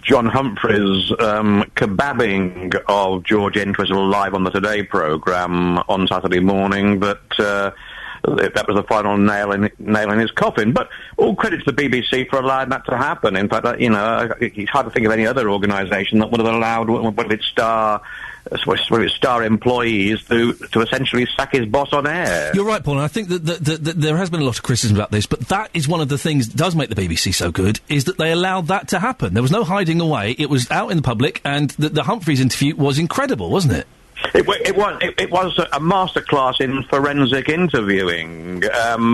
John Humphrey's kebabbing of George Entwistle live on the Today programme on Saturday morning, that was the final nail in his coffin. But all credit to the BBC for allowing that to happen. In fact, it's hard to think of any other organisation that would have allowed one of its star employees to essentially sack his boss on air. You're right, Paul, and I think that there has been a lot of criticism about this, but that is one of the things that does make the BBC so good, is that they allowed that to happen. There was no hiding away. It was out in the public, and the Humphreys interview was incredible, wasn't it? It was a masterclass in forensic interviewing, and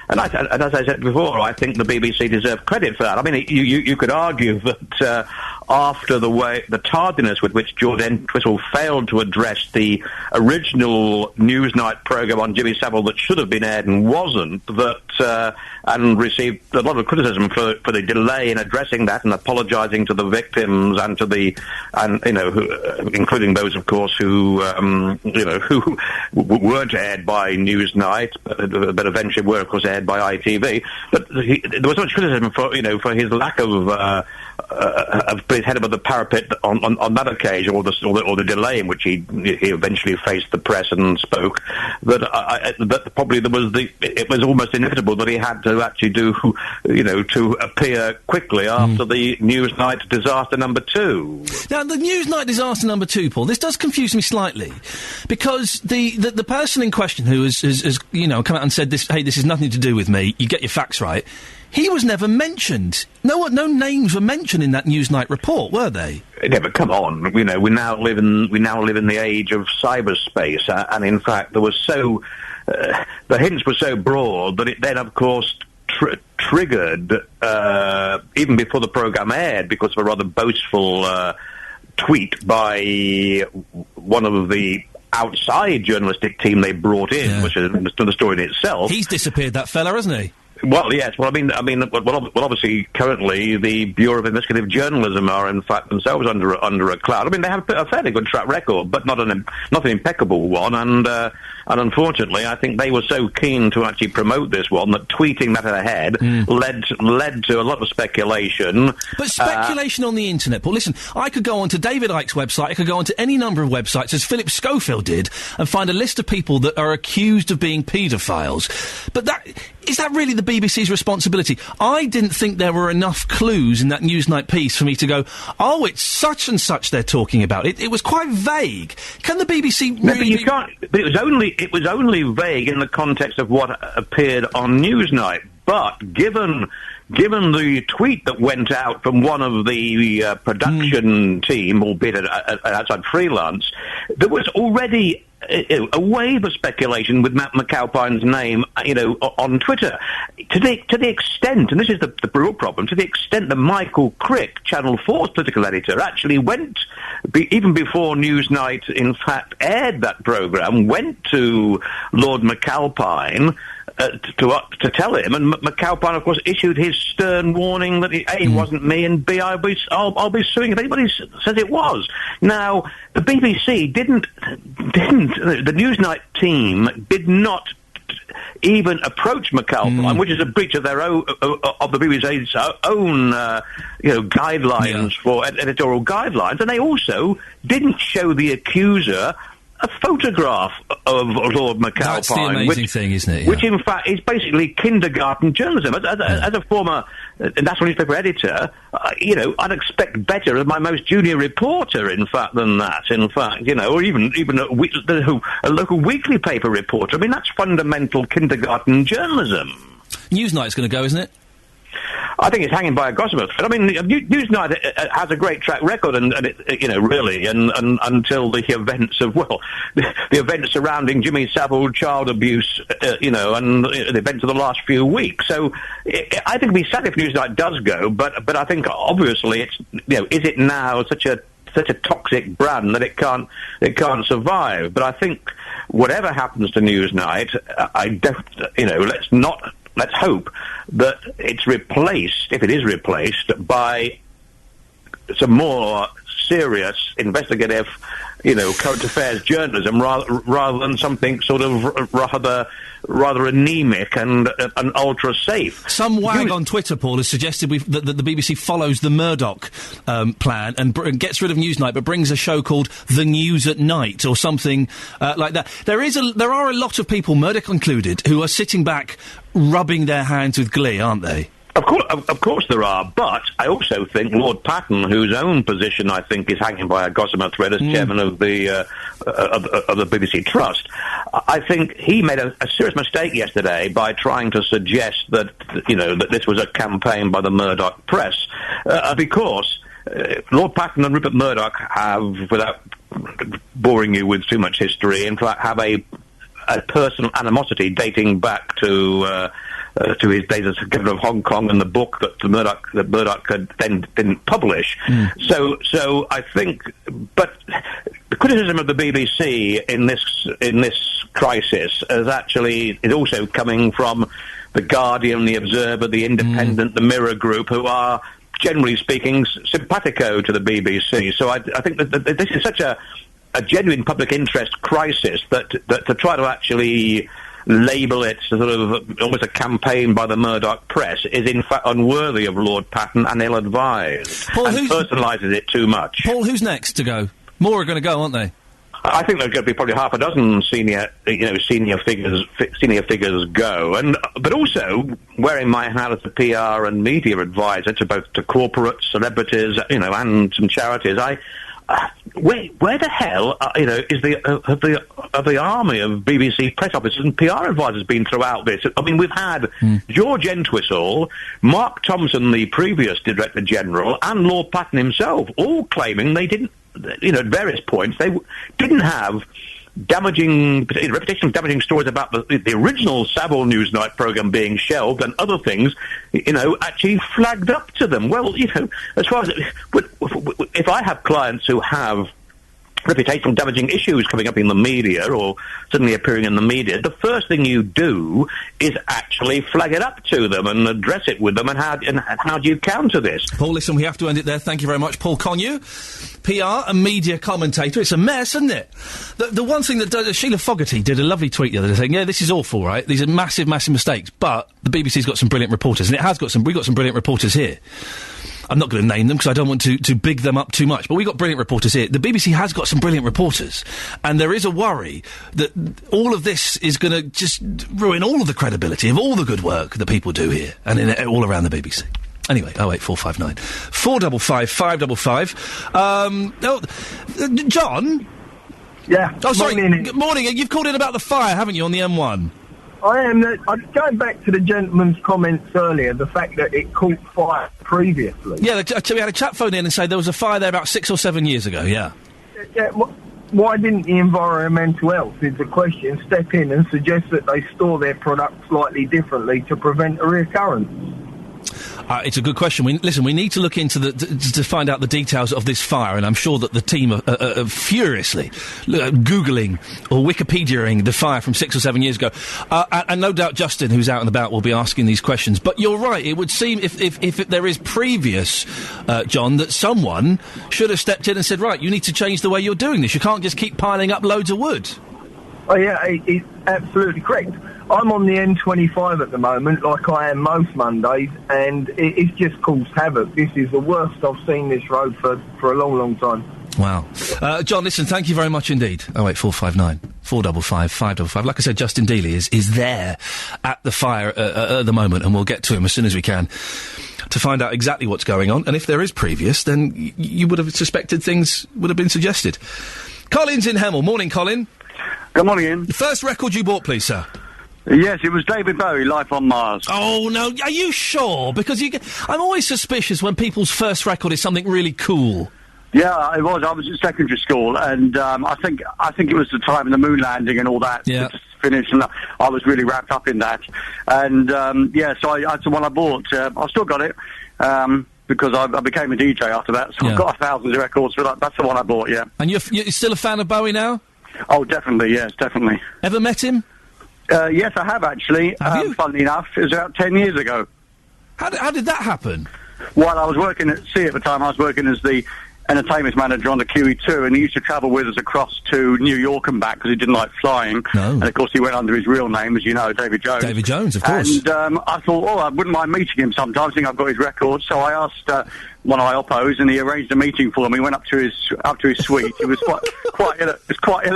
as I said before, I think the BBC deserve credit for that. I mean, you could argue that after the tardiness with which George Entwistle failed to address the original Newsnight programme on Jimmy Savile that should have been aired and wasn't, and received a lot of criticism for the delay in addressing that and apologising to the victims and including those, of course, who weren't aired by Newsnight, but eventually were, of course, aired by ITV. But there was much criticism for his lack of put his head above the parapet on that occasion, or the delay in which he eventually faced the press and spoke. That probably it was almost inevitable that he had to actually to appear quickly after the Newsnight disaster number 2. Now, the Newsnight disaster number 2, Paul, this does confuse me slightly, because the person in question who has come out and said this, hey, this has nothing to do with me, you get your facts right, he was never mentioned. No names were mentioned in that Newsnight report, were they? Yeah, but come on, we now live in the age of cyberspace, and in fact, there was the hints were so broad that it then, of course, triggered even before the programme aired, because of a rather boastful tweet by one of the outside journalistic team they brought in, which is the story in itself. He's disappeared, that fella, hasn't he? Well, yes. Well, obviously, currently the Bureau of Investigative Journalism are, in fact, themselves under a cloud. I mean, they have a fairly good track record, but not an impeccable one. And unfortunately, I think they were so keen to actually promote this one that tweeting that ahead led to a lot of speculation. But speculation on the internet, Paul. Listen, I could go onto David Icke's website, I could go onto any number of websites, as Philip Schofield did, and find a list of people that are accused of being paedophiles. But is that really the BBC's responsibility? I didn't think there were enough clues in that Newsnight piece for me to go, oh, it's such and such they're talking about. It was quite vague. Can the BBC really... No, but you can't... But it was only vague in the context of what appeared on Newsnight. But given the tweet that went out from one of the production team, albeit outside freelance, there was already a wave of speculation with Matt McAlpine's name, on Twitter, to the extent, and this is the real problem, to the extent that Michael Crick, Channel 4's political editor, actually went, even before Newsnight, in fact, aired that programme, went to Lord McAlpine to tell him, and McAlpine, of course, issued his stern warning that A, it wasn't me, and B, I'll be suing if anybody says it was. Now, the BBC the Newsnight team did not even approach McAlpine, which is a breach of their own of the BBC's own guidelines for editorial guidelines, and they also didn't show the accuser a photograph of Lord McAlpine. That's the amazing thing, isn't it? Yeah. Which, in fact, is basically kindergarten journalism. As a former national newspaper editor, I'd expect better of my most junior reporter, in fact, than that. In fact, or even a local weekly paper reporter. I mean, that's fundamental kindergarten journalism. Newsnight's going to go, isn't it? I think it's hanging by a gossamer thread. I mean, Newsnight has a great track record, and it, really, and until the events of, the events surrounding Jimmy Savile, child abuse, and the events of the last few weeks. So I think it'd be sad if Newsnight does go, but I think obviously it's, is it now such a toxic brand that it can't survive? But I think whatever happens to Newsnight, let's hope that it's replaced, if it is replaced, by some more serious investigative, current affairs journalism rather than something sort of rather anemic and ultra safe. Some wag on Twitter, Paul, has suggested that the BBC follows the Murdoch plan and gets rid of Newsnight, but brings a show called The News at Night or something like that. There are a lot of people, Murdoch included, who are sitting back, rubbing their hands with glee, aren't they? Of course there are, but I also think Lord Patton, whose own position I think is hanging by a gossamer thread as chairman of the BBC Trust, I think he made a serious mistake yesterday by trying to suggest that that this was a campaign by the Murdoch press, because Lord Patton and Rupert Murdoch have, without boring you with too much history, in fact have a personal animosity dating back to his days as governor of Hong Kong and the book that Murdoch didn't publish. So I think, but the criticism of the BBC in this crisis is also coming from the Guardian, the Observer, the Independent, the Mirror Group, who are generally speaking simpatico to the BBC. So I think that this is such a genuine public interest crisis that to try to actually label it sort of almost a campaign by the Murdoch press is in fact unworthy of Lord Patton and ill-advised, and personalises it too much. Paul, who's next to go? More are going to go, aren't they? I think there's going to be probably half a dozen senior figures go, but also wearing my hat as a PR and media advisor to both corporates, celebrities, and some charities. Where the hell, is the army of BBC press officers and PR advisors been throughout this? I mean, we've had George Entwistle, Mark Thompson, the previous Director General, and Lord Patton himself, all claiming they didn't, at various points, they didn't have reputation-damaging stories about the original Savile Newsnight programme being shelved and other things, actually flagged up to them. Well, as far as if I have clients who have reputational damaging issues coming up in the media or suddenly appearing in the media, the first thing you do is actually flag it up to them and address it with them. And how do you counter this? Paul, listen, we have to end it there. Thank you very much. Paul Connew, PR and media commentator. It's a mess, isn't it? The one thing that Sheila Fogarty did a lovely tweet the other day saying, yeah, this is awful, right? These are massive, massive mistakes, but the BBC's got some brilliant reporters, and we've got some brilliant reporters here. I'm not going to name them because I don't want to big them up too much, but we've got brilliant reporters here. The BBC has got some brilliant reporters, and there is a worry that all of this is going to just ruin all of the credibility of all the good work that people do here and all around the BBC. Anyway, 08459 455 555. John? Yeah. Oh, sorry. Good morning. You've called in about the fire, haven't you, on the M1? I am. Going back to the gentleman's comments earlier, the fact that it caught fire previously. Yeah, we had a chap phone in and say there was a fire there about 6 or 7 years ago, yeah. Yeah, why didn't the Environmental Health, is the question, step in and suggest that they store their products slightly differently to prevent a reoccurrence? It's a good question. We need to look into to find out the details of this fire, and I'm sure that the team are furiously Googling or Wikipediaing the fire from 6 or 7 years ago. And no doubt Justin, who's out and about, will be asking these questions. But you're right, it would seem if there is previous, John, that someone should have stepped in and said, right, you need to change the way you're doing this. You can't just keep piling up loads of wood. Oh, yeah, it's absolutely correct. I'm on the N25 at the moment, like I am most Mondays, and it's just caused havoc. This is the worst I've seen this road for a long, long time. Wow. John, listen, thank you very much indeed. 08459 455 555. Like I said, Justin Dealey is there at the fire at the moment, and we'll get to him as soon as we can to find out exactly what's going on. And if there is previous, then you would have suspected things would have been suggested. Colin's in Hemel. Morning, Colin. Good morning, Ian. The first record you bought, please, sir? Yes, it was David Bowie, Life on Mars. Oh, no, are you sure? Because I'm always suspicious when people's first record is something really cool. Yeah, it was. I was at secondary school, and I think it was the time of the moon landing and all that. Yeah. Just finished, and I was really wrapped up in that. And so that's the one I bought. I still got it because I became a DJ after that. So I've got 1,000 records, but that's the one I bought. Yeah. And you're still a fan of Bowie now? Oh, definitely. Yes, definitely. Ever met him? Yes, I have actually. Have you? Funnily enough, it was about 10 years ago. How did that happen? Well, I was working at sea at the time. I was working as the entertainment manager on the QE2, and he used to travel with us across to New York and back because he didn't like flying. No. And of course he went under his real name, as you know, David Jones. David Jones, of course. And I thought, I wouldn't mind meeting him sometime. I think I've got his record. So I asked one of my oppos, and he arranged a meeting for me. He went up to his suite. He was quite ill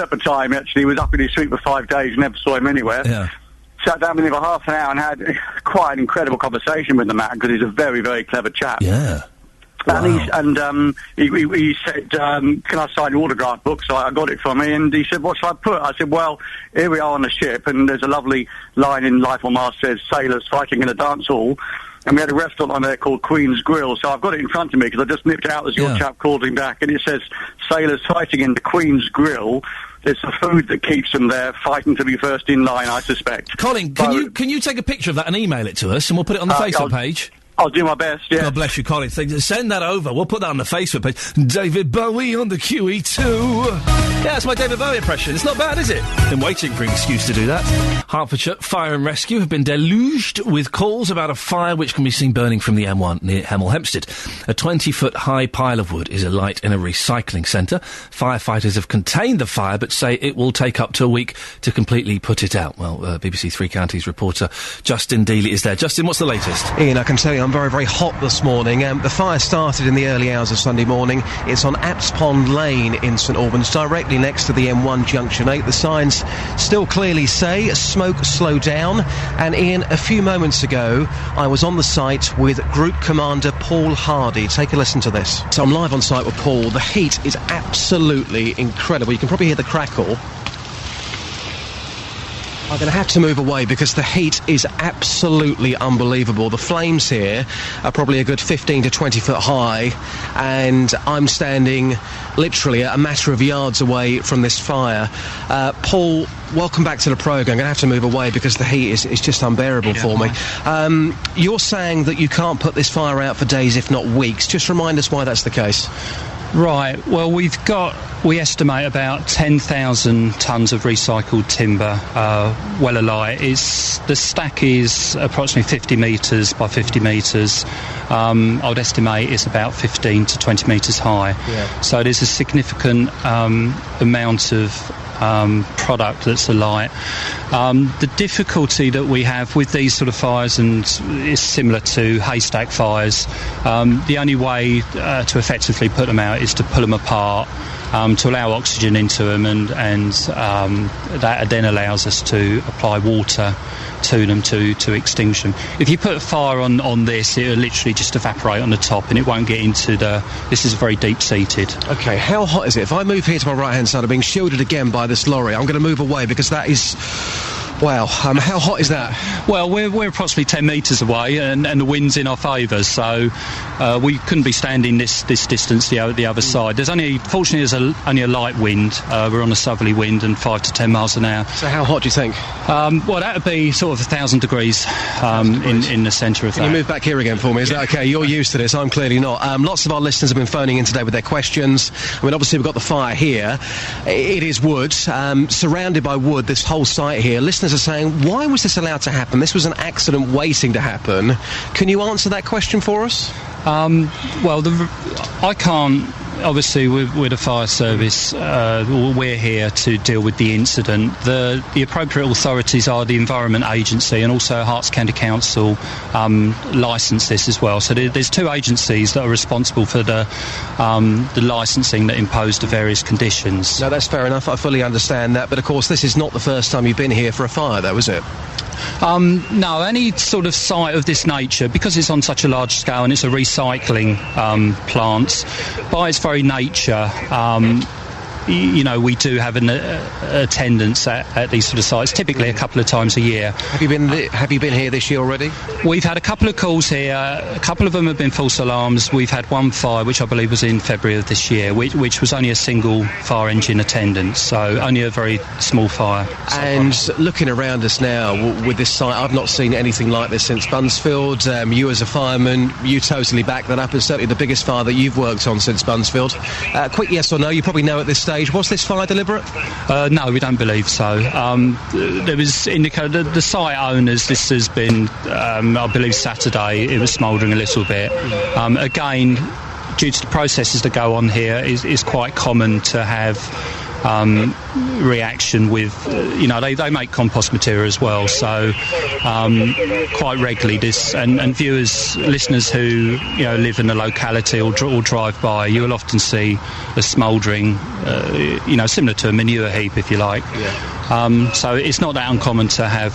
at the time. Actually, he was up in his suite for 5 days. Never saw him anywhere. Yeah. Sat down with him for half an hour and had quite an incredible conversation with the man because he's a very, very clever chap. Yeah. Wow. And he said, can I sign your autograph book? So I got it from me, and he said, what should I put? I said, well, here we are on the ship, and there's a lovely line in Life on Mars says, sailors fighting in a dance hall. And we had a restaurant on there called Queen's Grill, so I've got it in front of me because I just nipped out as your chap called him back, and it says, sailors fighting in the Queen's Grill. It's the food that keeps them there, fighting to be first in line, I suspect. Colin, can you take a picture of that and email it to us, and we'll put it on the Facebook page? I'll do my best, yeah. God bless you, Colin. Send that over. We'll put that on the Facebook page. David Bowie on the QE2. Yeah, that's my David Bowie impression. It's not bad, is it? Been waiting for an excuse to do that. Hertfordshire Fire and Rescue have been deluged with calls about a fire which can be seen burning from the M1 near Hemel Hempstead. A 20-foot high pile of wood is alight in a recycling centre. Firefighters have contained the fire but say it will take up to a week to completely put it out. Well, BBC Three Counties reporter Justin Dealey is there. Justin, what's the latest? Ian, I can tell you I'm very, very hot this morning. The fire started in the early hours of Sunday morning. It's on Apps Pond Lane in St Albans, directly next to the M1 Junction 8. The signs still clearly say smoke slow down. And Ian, a few moments ago, I was on the site with Group Commander Paul Hardy. Take a listen to this. So I'm live on site with Paul. The heat is absolutely incredible. You can probably hear the crackle. I'm going to have to move away because the heat is absolutely unbelievable. The flames here are probably a good 15 to 20 foot high, and I'm standing literally a matter of yards away from this fire. Paul, welcome back to the programme. I'm going to have to move away because the heat is just unbearable for me. You're saying that you can't put this fire out for days, if not weeks. Just remind us why that's the case. Right, well, we estimate about 10,000 tonnes of recycled timber well alight. The stack is approximately 50 metres by 50 metres. I would estimate it's about 15 to 20 metres high. Yeah. So it is a significant amount of product that's alight. The difficulty that we have with these sort of fires, and is similar to haystack fires, the only way to effectively put them out is to pull them apart, to allow oxygen into them, and that then allows us to apply water to them to extinguish them. If you put a fire on this, it'll literally just evaporate on the top and it won't get into this is very deep-seated. Okay, how hot is it? If I move here to my right-hand side, I'm being shielded again by this lorry. I'm going to move away because that is... Wow, how hot is that? Well, we're approximately 10 metres away, and the wind's in our favour, so we couldn't be standing this distance the other side. Fortunately, there's only a light wind. We're on a southerly wind and 5 to 10 miles an hour. So how hot do you think? Well, that would be sort of 1,000 degrees, in the centre of that. Can you move back here again for me? Is that okay? You're used to this. I'm clearly not. Lots of our listeners have been phoning in today with their questions. I mean, obviously, we've got the fire here. It is wood, surrounded by wood, this whole site here. Listeners are saying, why was this allowed to happen? This was an accident waiting to happen. Can you answer that question for us? Well, I can't. Obviously, we're the fire service. We're here to deal with the incident. The appropriate authorities are the Environment Agency, and also Herts County Council licence this as well. So there's two agencies that are responsible for the licensing that impose the various conditions. No, that's fair enough. I fully understand that. But of course, this is not the first time you've been here for a fire, though, is it? No, any sort of site of this nature, because it's on such a large scale and it's a recycling plant, by its very nature, we do have an attendance at these sort of sites, typically a couple of times a year. Have you been here this year already? We've had a couple of calls here. A couple of them have been false alarms. We've had one fire, which I believe was in February of this year, which was only a single fire engine attendance, so only a very small fire. And looking around us now with this site, I've not seen anything like this since Bunsfield. You as a fireman, you totally back that up. It's certainly the biggest fire that you've worked on since Bunsfield. Quick yes or no, you probably know at this stage. Was this fire deliberate? No, we don't believe so. There was indicated the site owners, this has been, I believe Saturday, it was smouldering a little bit. Again, due to the processes that go on here, is quite common to have reaction with, they make compost material as well, so quite regularly this, and viewers, listeners who live in a locality or drive by, you will often see a smouldering, similar to a manure heap, if you like. Yeah. So it's not that uncommon to have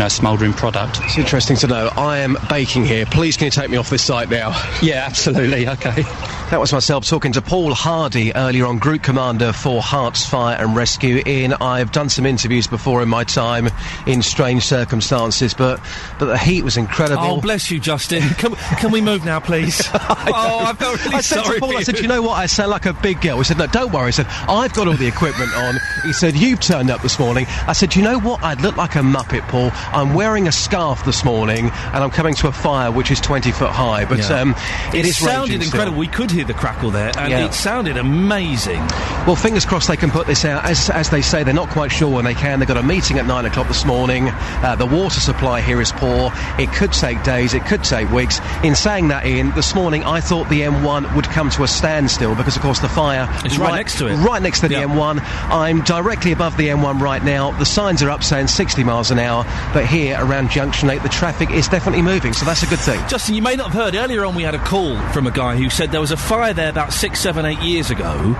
smouldering product. It's interesting to know. I am baking here. Please can you take me off this site now? Yeah, absolutely. Okay. That was myself talking to Paul Hardy earlier on, Group Commander for Hearts Fire and Rescue. Ian, I've done some interviews before in my time in strange circumstances, but the heat was incredible. Oh, bless you, Justin. Can we move now, please? I felt really sorry. sorry to Paul, for I said, you know what? I sound like a big girl. He said, no, don't worry. He said, I've got all the equipment on. He said, you've turned up this morning. I said, you know what? I'd look like a muppet, Paul. I'm wearing a scarf this morning, and I'm coming to a fire which is 20 foot high. But it sounded incredible. Still. We could hear the crackle there, and it sounded amazing. Well, fingers crossed they can put this out. As they say, they're not quite sure when they can. They've got a meeting at 9 o'clock this morning. The water supply here is poor. It could take days. It could take weeks. In saying that, Ian, this morning I thought the M1 would come to a standstill because, of course, the fire is right next to it. Right next to the M1. I'm directly above the M1 right now. The signs are up saying 60 miles an hour, but here around Junction 8, the traffic is definitely moving, so that's a good thing. Justin, you may not have heard, earlier on we had a call from a guy who said there was a fire there about 6, 7, 8 years ago,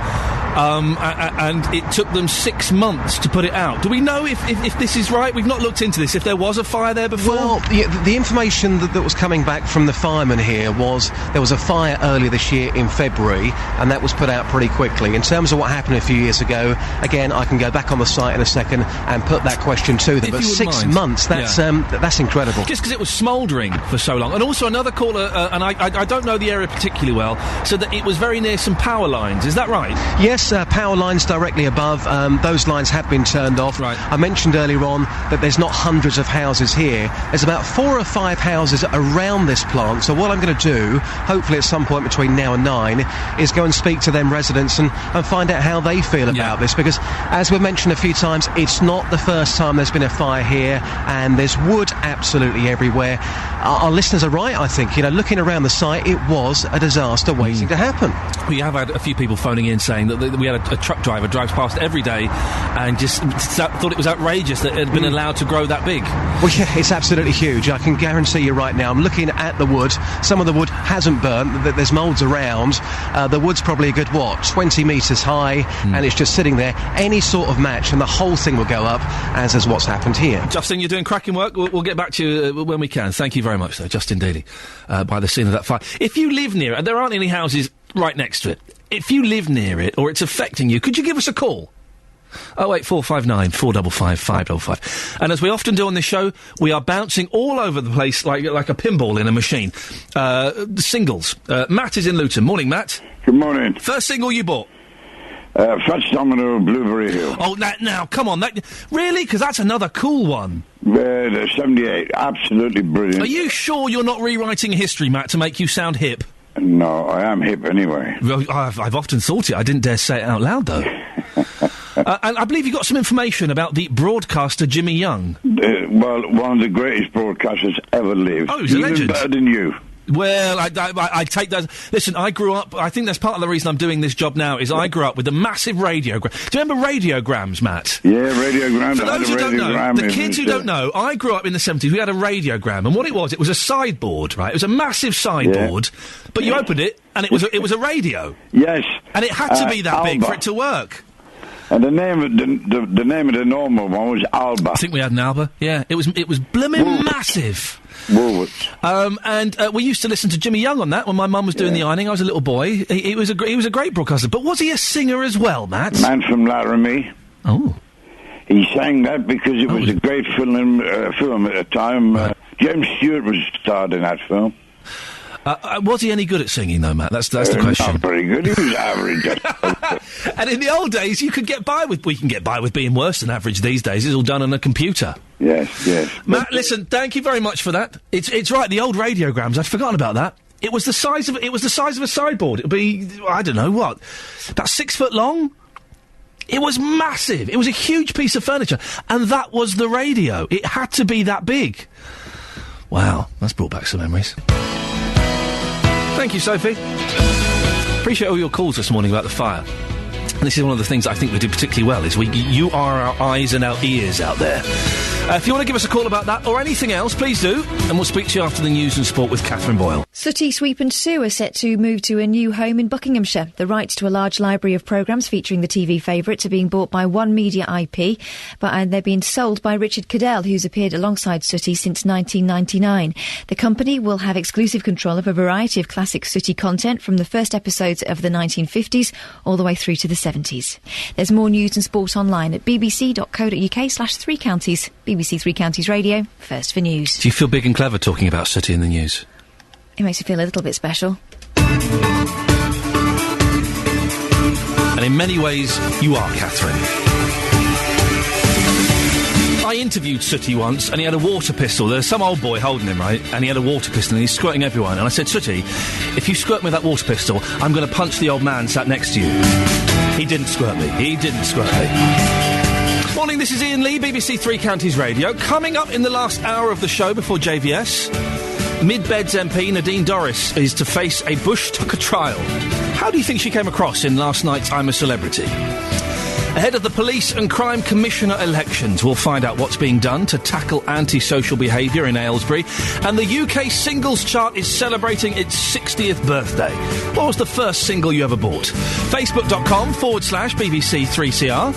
and it took them 6 months to put it out. Do we know if this is right? We've not looked into this, if there was a fire there before? Well, the information that was coming back from the firemen here was there was a fire earlier this year in February, and that was put out pretty quickly. In terms of what happened a few years ago, again, I can go back on the site in a second and put that question to them. But 6 months, that's incredible. Just because it was smouldering for so long. And also another caller, and I don't know the area particularly well, so that it was very near some power lines. Is that right? Yes, power lines directly above. Those lines have been turned off. Right. I mentioned earlier on that there's not hundreds of houses here. There's about 4 or 5 houses around this plant. So what I'm going to do, hopefully at some point between now and 9, is go and speak to them residents and find out how they feel about this. Because, as we've mentioned a few times, it's not the first time there's been a fire here, and there's wood absolutely everywhere. Our listeners are right, I think. Looking around the site, it was a disaster waiting to happen. We have had a few people phoning in saying that we had a truck driver drives past every day and just thought it was outrageous that it had been allowed to grow that big. Well, yeah, it's absolutely huge. I can guarantee you right now, I'm looking at the wood. Some of the wood hasn't burnt. There's moulds around. The wood's probably a good, 20 metres high, and it's just sitting there. Any sort of match, and the whole thing will go up, as is what's happened here. Justin, you're doing cracking work. We'll get back to you when we can. Thank you very much, though, Justin Daly, by the scene of that fire. If you live near it, there aren't any houses right next to it. If you live near it, or it's affecting you, could you give us a call? 08459 455 555. And as we often do on this show, we are bouncing all over the place like a pinball in a machine. Singles. Matt is in Luton. Morning, Matt. Good morning. First single you bought? Fats Domino, Blueberry Hill. Oh, now, come on. Really? Because that's another cool one. 78. Absolutely brilliant. Are you sure you're not rewriting history, Matt, to make you sound hip? No, I am hip anyway. Well, I've often thought it. I didn't dare say it out loud, though. And I believe you got some information about the broadcaster Jimmy Young. Well, one of the greatest broadcasters ever lived. Oh, he's a legend. Better than you. Well, I take that. Listen, I grew up. I think that's part of the reason I'm doing this job now. Is I grew up with a massive radiogram. Do you remember radiograms, Matt? Yeah, radiograms. For those who don't know, the kids who don't know, I grew up in the 70s. We had a radiogram, and what it was a sideboard, right? It was a massive sideboard, but you opened it, and it was a radio. Yes, and it had to be that big for it to work. And the name of the name of the normal one was Alba. I think we had an Alba. Yeah, it was blooming massive. Woolworths. And we used to listen to Jimmy Young on that when my mum was doing the ironing. I was a little boy. He was a great broadcaster. But was he a singer as well, Matt? Man from Laramie. Oh. He sang that because it was a great film at the time. James Stewart was starred in that film. Was he any good at singing, though, Matt? That's the question. Not very good. He was average. And in the old days, we can get by with being worse than average these days. It's all done on a computer. Yes. Matt, listen, thank you very much for that. It's right, the old radiograms, I'd forgotten about that. It was the size of a sideboard. It would be, I don't know what, about 6 foot long? It was massive. It was a huge piece of furniture. And that was the radio. It had to be that big. Wow, that's brought back some memories. Thank you, Sophie. Appreciate all your calls this morning about the fire. This is one of the things I think we did particularly well, is you are our eyes and our ears out there. If you want to give us a call about that or anything else, please do, and we'll speak to you after the news and sport with Catherine Boyle. Sooty, Sweep and Sue are set to move to a new home in Buckinghamshire. The rights to a large library of programmes featuring the TV favourites are being bought by One Media IP, but they're being sold by Richard Cadell, who's appeared alongside Sooty since 1999. The company will have exclusive control of a variety of classic Sooty content from the first episodes of the 1950s all the way through to the 70s. There's more news and sport online at bbc.co.uk/3 counties. BBC Three Counties Radio, first for news. Do you feel big and clever talking about Sooty in the news? It makes you feel a little bit special. And in many ways, you are, Catherine. I interviewed Sooty once, and he had a water pistol. There's some old boy holding him, right? And he had a water pistol, and he's squirting everyone. And I said, Sooty, if you squirt me with that water pistol, I'm going to punch the old man sat next to you. He didn't squirt me. Morning, this is Iain Lee, BBC Three Counties Radio. Coming up in the last hour of the show before JVS, Mid-Beds MP Nadine Dorries is to face a Bush-Tucker trial. How do you think she came across in last night's I'm a Celebrity? Ahead of the Police and Crime Commissioner elections, we'll find out what's being done to tackle antisocial behaviour in Aylesbury. And the UK singles chart is celebrating its 60th birthday. What was the first single you ever bought? Facebook.com/BBC3CR.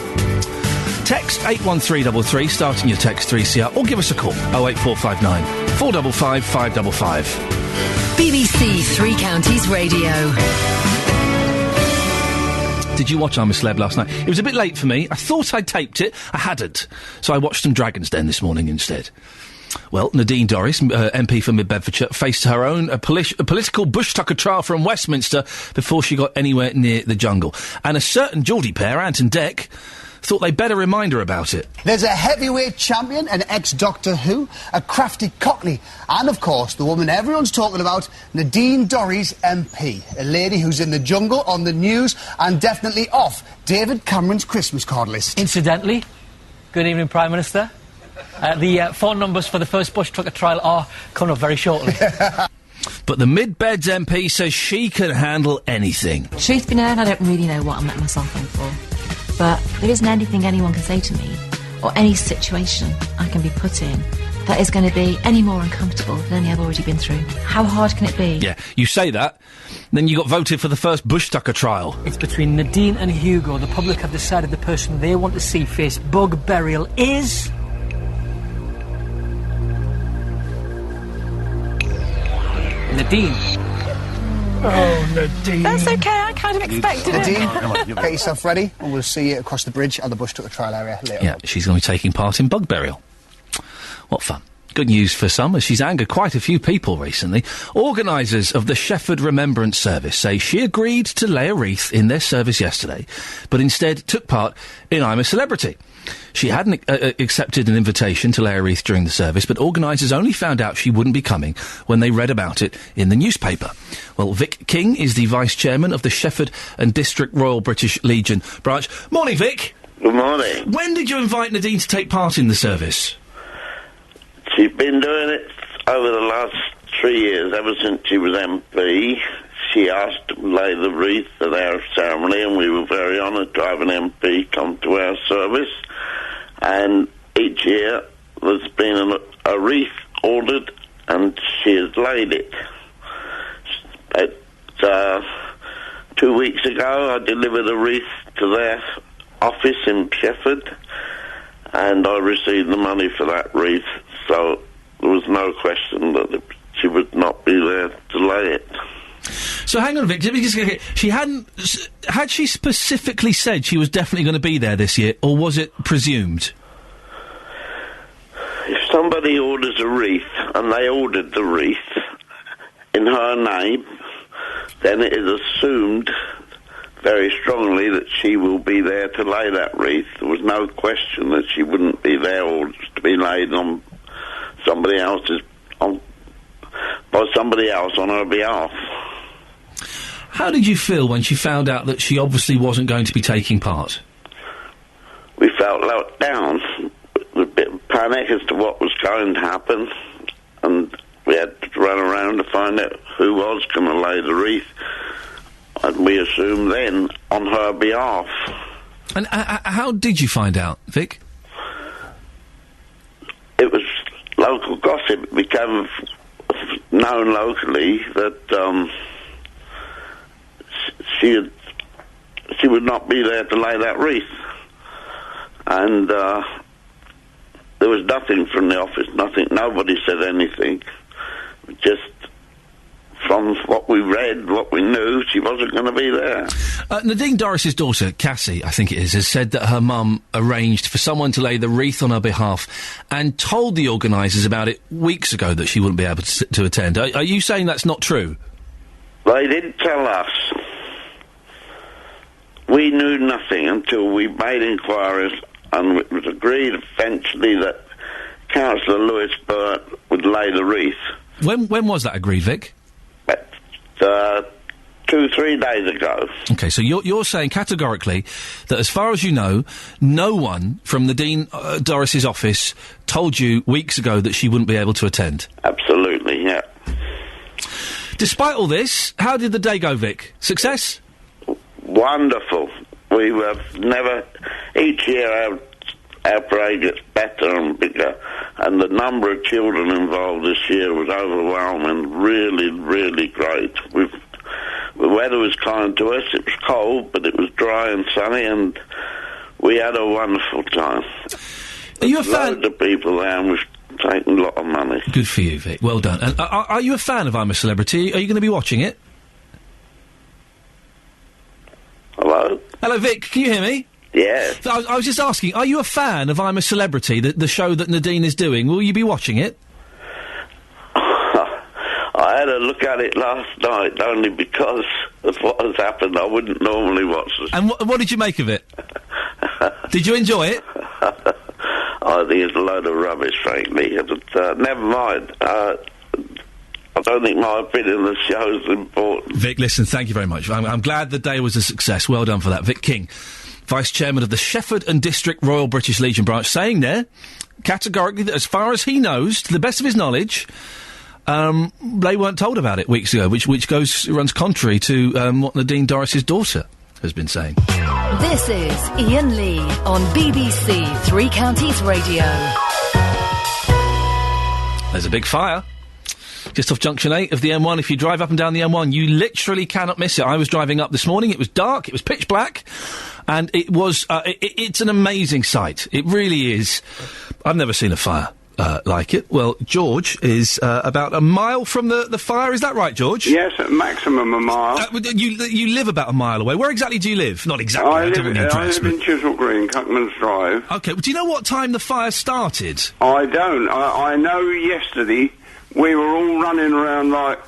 Text 81333, starting your text 3CR, or give us a call, 08459 455 555. BBC Three Counties Radio. Did you watch I'm a Celeb last night? It was a bit late for me. I thought I'd taped it. I hadn't. So I watched some Dragon's Den this morning instead. Well, Nadine Dorries, MP for Mid-Bedfordshire, faced her own political Bush-Tucker trial from Westminster before she got anywhere near the jungle. And a certain Geordie pair, Ant and Dec, thought they'd better remind her about it. There's a heavyweight champion, an ex-Doctor Who, a crafty Cockney, and, of course, the woman everyone's talking about, Nadine Dorries MP, a lady who's in the jungle, on the news, and definitely off David Cameron's Christmas card list. Incidentally, good evening, Prime Minister. The phone numbers for the first Bush-Tucker trial are coming up very shortly. But the Mid-Beds MP says she can handle anything. Truth be known, I don't really know what I'm letting myself in for. But there isn't anything anyone can say to me, or any situation I can be put in, that is going to be any more uncomfortable than any I've already been through. How hard can it be? Yeah, you say that, then you got voted for the first Bush-Tucker trial. It's between Nadine and Hugo. The public have decided the person they want to see face bug burial is... Nadine. Oh, Nadine. That's okay, I kind of expected it. Nadine, get yourself ready, and we'll see you across the bridge at the Bush-Tucker trial area later. Yeah, she's going to be taking part in bug burial. What fun. Good news for some, as she's angered quite a few people recently. Organisers of the Shefford Remembrance Service say she agreed to lay a wreath in their service yesterday, but instead took part in I'm a Celebrity. She hadn't accepted an invitation to lay a wreath during the service, but organisers only found out she wouldn't be coming when they read about it in the newspaper. Well, Vic King is the Vice-Chairman of the Shefford and District Royal British Legion branch. Morning, Vic. Good morning. When did you invite Nadine to take part in the service? She's been doing it over the last 3 years, ever since she was MP. She asked to lay the wreath at our ceremony, and we were very honoured to have an MP come to our service. And each year there's been a wreath ordered, and she has laid it. But 2 weeks ago I delivered a wreath to their office in Shefford, and I received the money for that wreath, so there was no question that she would not be there to lay it. So hang on, Vic. Had she specifically said she was definitely going to be there this year, or was it presumed? If somebody orders a wreath, and they ordered the wreath in her name, then it is assumed very strongly that she will be there to lay that wreath. There was no question that she wouldn't be there, or to be laid on somebody else's, by somebody else on her behalf. How did you feel when she found out that she obviously wasn't going to be taking part? We felt let down, a bit of panic as to what was going to happen, and we had to run around to find out who was going to lay the wreath, and we assumed then on her behalf. And how did you find out, Vic? It was local gossip. It became known locally that she would not be there to lay that wreath, and there was nothing from the office, nothing. Nobody said anything. Just from what we read, what we knew, she wasn't going to be there. Nadine Dorris's daughter, Cassie, I think it is, has said that her mum arranged for someone to lay the wreath on her behalf and told the organisers about it weeks ago that she wouldn't be able to attend. Are you saying that's not true? They didn't tell us. We knew nothing until we made inquiries, and it was agreed eventually that Councillor Lewis Burt would lay the wreath. When was that agreed, Vic? 2-3 days ago. Okay, so you're saying categorically that as far as you know, no one from Nadine Dorris's office told you weeks ago that she wouldn't be able to attend? Absolutely, yeah. Despite all this, how did the day go, Vic? Success? Wonderful. We have never... Each year our parade gets better and bigger, and the number of children involved this year was overwhelming. Really, really great. The weather was kind to us. It was cold, but it was dry and sunny, and we had a wonderful time. Are you a fan? Loads of people there, and we've taken a lot of money. Good for you, Vic. Well done. And are you a fan of I'm a Celebrity? Are you going to be watching it? Hello? Hello, Vic. Can you hear me? Yes. So I was just asking, are you a fan of I'm a Celebrity, the show that Nadine is doing? Will you be watching it? I had a look at it last night, only because of what has happened. I wouldn't normally watch this. And what did you make of it? Did you enjoy it? I think it's a load of rubbish, frankly. But never mind. I don't think my opinion of the show is important. Vic, listen, thank you very much. I'm glad the day was a success. Well done for that. Vic King, Vice Chairman of the Shefford and District Royal British Legion branch, saying there, categorically, that as far as he knows, to the best of his knowledge, they weren't told about it weeks ago, which runs contrary to what Nadine Dorris's daughter has been saying. This is Iain Lee on BBC Three Counties Radio. There's a big fire just off Junction 8 of the M1. If you drive up and down the M1, you literally cannot miss it. I was driving up this morning. It was dark. It was pitch black. And it was... it's an amazing sight. It really is. I've never seen a fire like it. Well, George is about a mile from the fire. Is that right, George? Yes, at maximum a mile. You live about a mile away. Where exactly do you live? Not exactly. I live in Chisel Green, Cuckman's Drive. OK, well, do you know what time the fire started? I don't. I know yesterday we were all running around like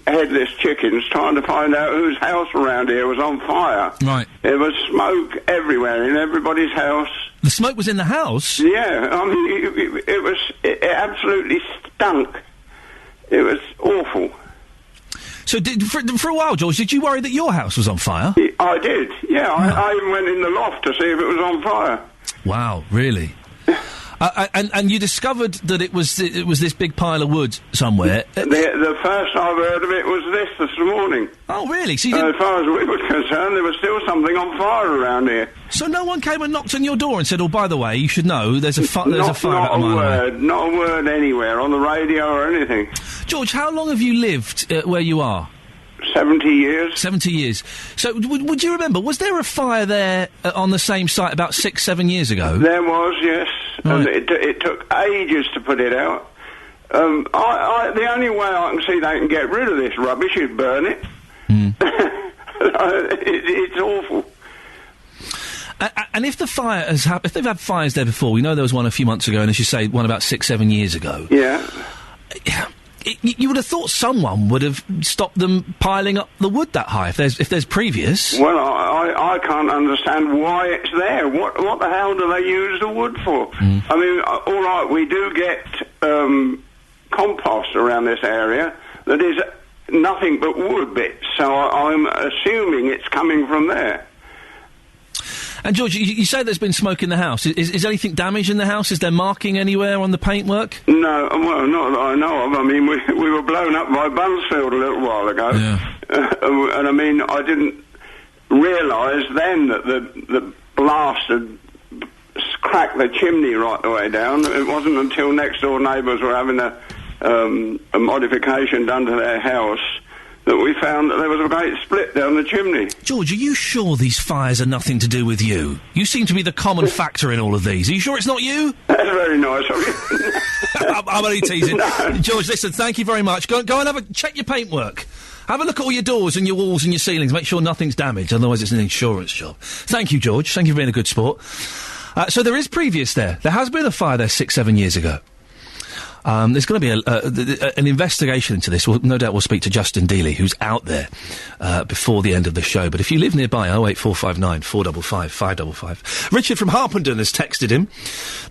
headless chickens trying to find out whose house around here was on fire. Right. There was smoke everywhere in everybody's house. The smoke was in the house? Yeah, I mean, it absolutely stunk. It was awful. So for a while, George, did you worry that your house was on fire? I did, yeah. I even went in the loft to see if it was on fire. Wow, really? And you discovered that it was this big pile of wood somewhere. The first I've heard of it was this morning. Oh, really? So as far as we were concerned, there was still something on fire around here. So no one came and knocked on your door and said, "Oh, by the way, you should know there's a fire about a mile away." Not a word anywhere on the radio or anything. George, how long have you lived where you are? 70 years. 70 years. So, would you remember, was there a fire there on the same site about 6-7 years ago? There was, yes. Right. And it took ages to put it out. The only way I can see they can get rid of this rubbish is burn it. It's awful. And if the fire has if they've had fires there before, we know there was one a few months ago, and as you say, one about 6-7 years ago. Yeah. You would have thought someone would have stopped them piling up the wood that high if there's previous. Well, I can't understand why it's there. What the hell do they use the wood for? I mean, all right, we do get compost around this area that is nothing but wood bits, so I'm assuming it's coming from there. And George, you say there's been smoke in the house. Is anything damaged in the house? Is there marking anywhere on the paintwork? No, well, not that I know of. I mean, we were blown up by Bunsfield a little while ago. Yeah. And I mean, I didn't realise then that the blast had cracked the chimney right the way down. It wasn't until next door neighbours were having a modification done to their house that we found that there was a great split down the chimney. George, are you sure these fires are nothing to do with you? You seem to be the common factor in all of these. Are you sure it's not you? That's very nice of you. I'm only teasing. No. George, listen, thank you very much. Go and check your paintwork. Have a look at all your doors and your walls and your ceilings. Make sure nothing's damaged, otherwise it's an insurance job. Thank you, George. Thank you for being a good sport. So there is previous there. There has been a fire there 6-7 years ago. There's going to be an investigation into this. No doubt we'll speak to Justin Dealey, who's out there before the end of the show. But if you live nearby, 08459 455 555. Richard from Harpenden has texted him.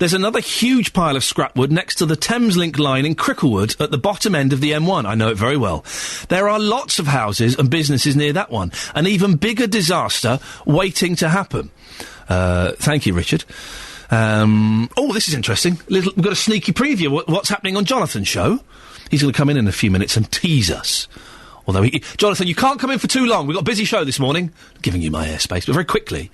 There's another huge pile of scrap wood next to the Thameslink line in Cricklewood at the bottom end of the M1. I know it very well. There are lots of houses and businesses near that one. An even bigger disaster waiting to happen. Thank you, Richard. This is interesting. We've got a sneaky preview of what's happening on Jonathan's show. He's going to come in a few minutes and tease us. Although, Jonathan, you can't come in for too long. We've got a busy show this morning. Giving you my airspace, but very quickly.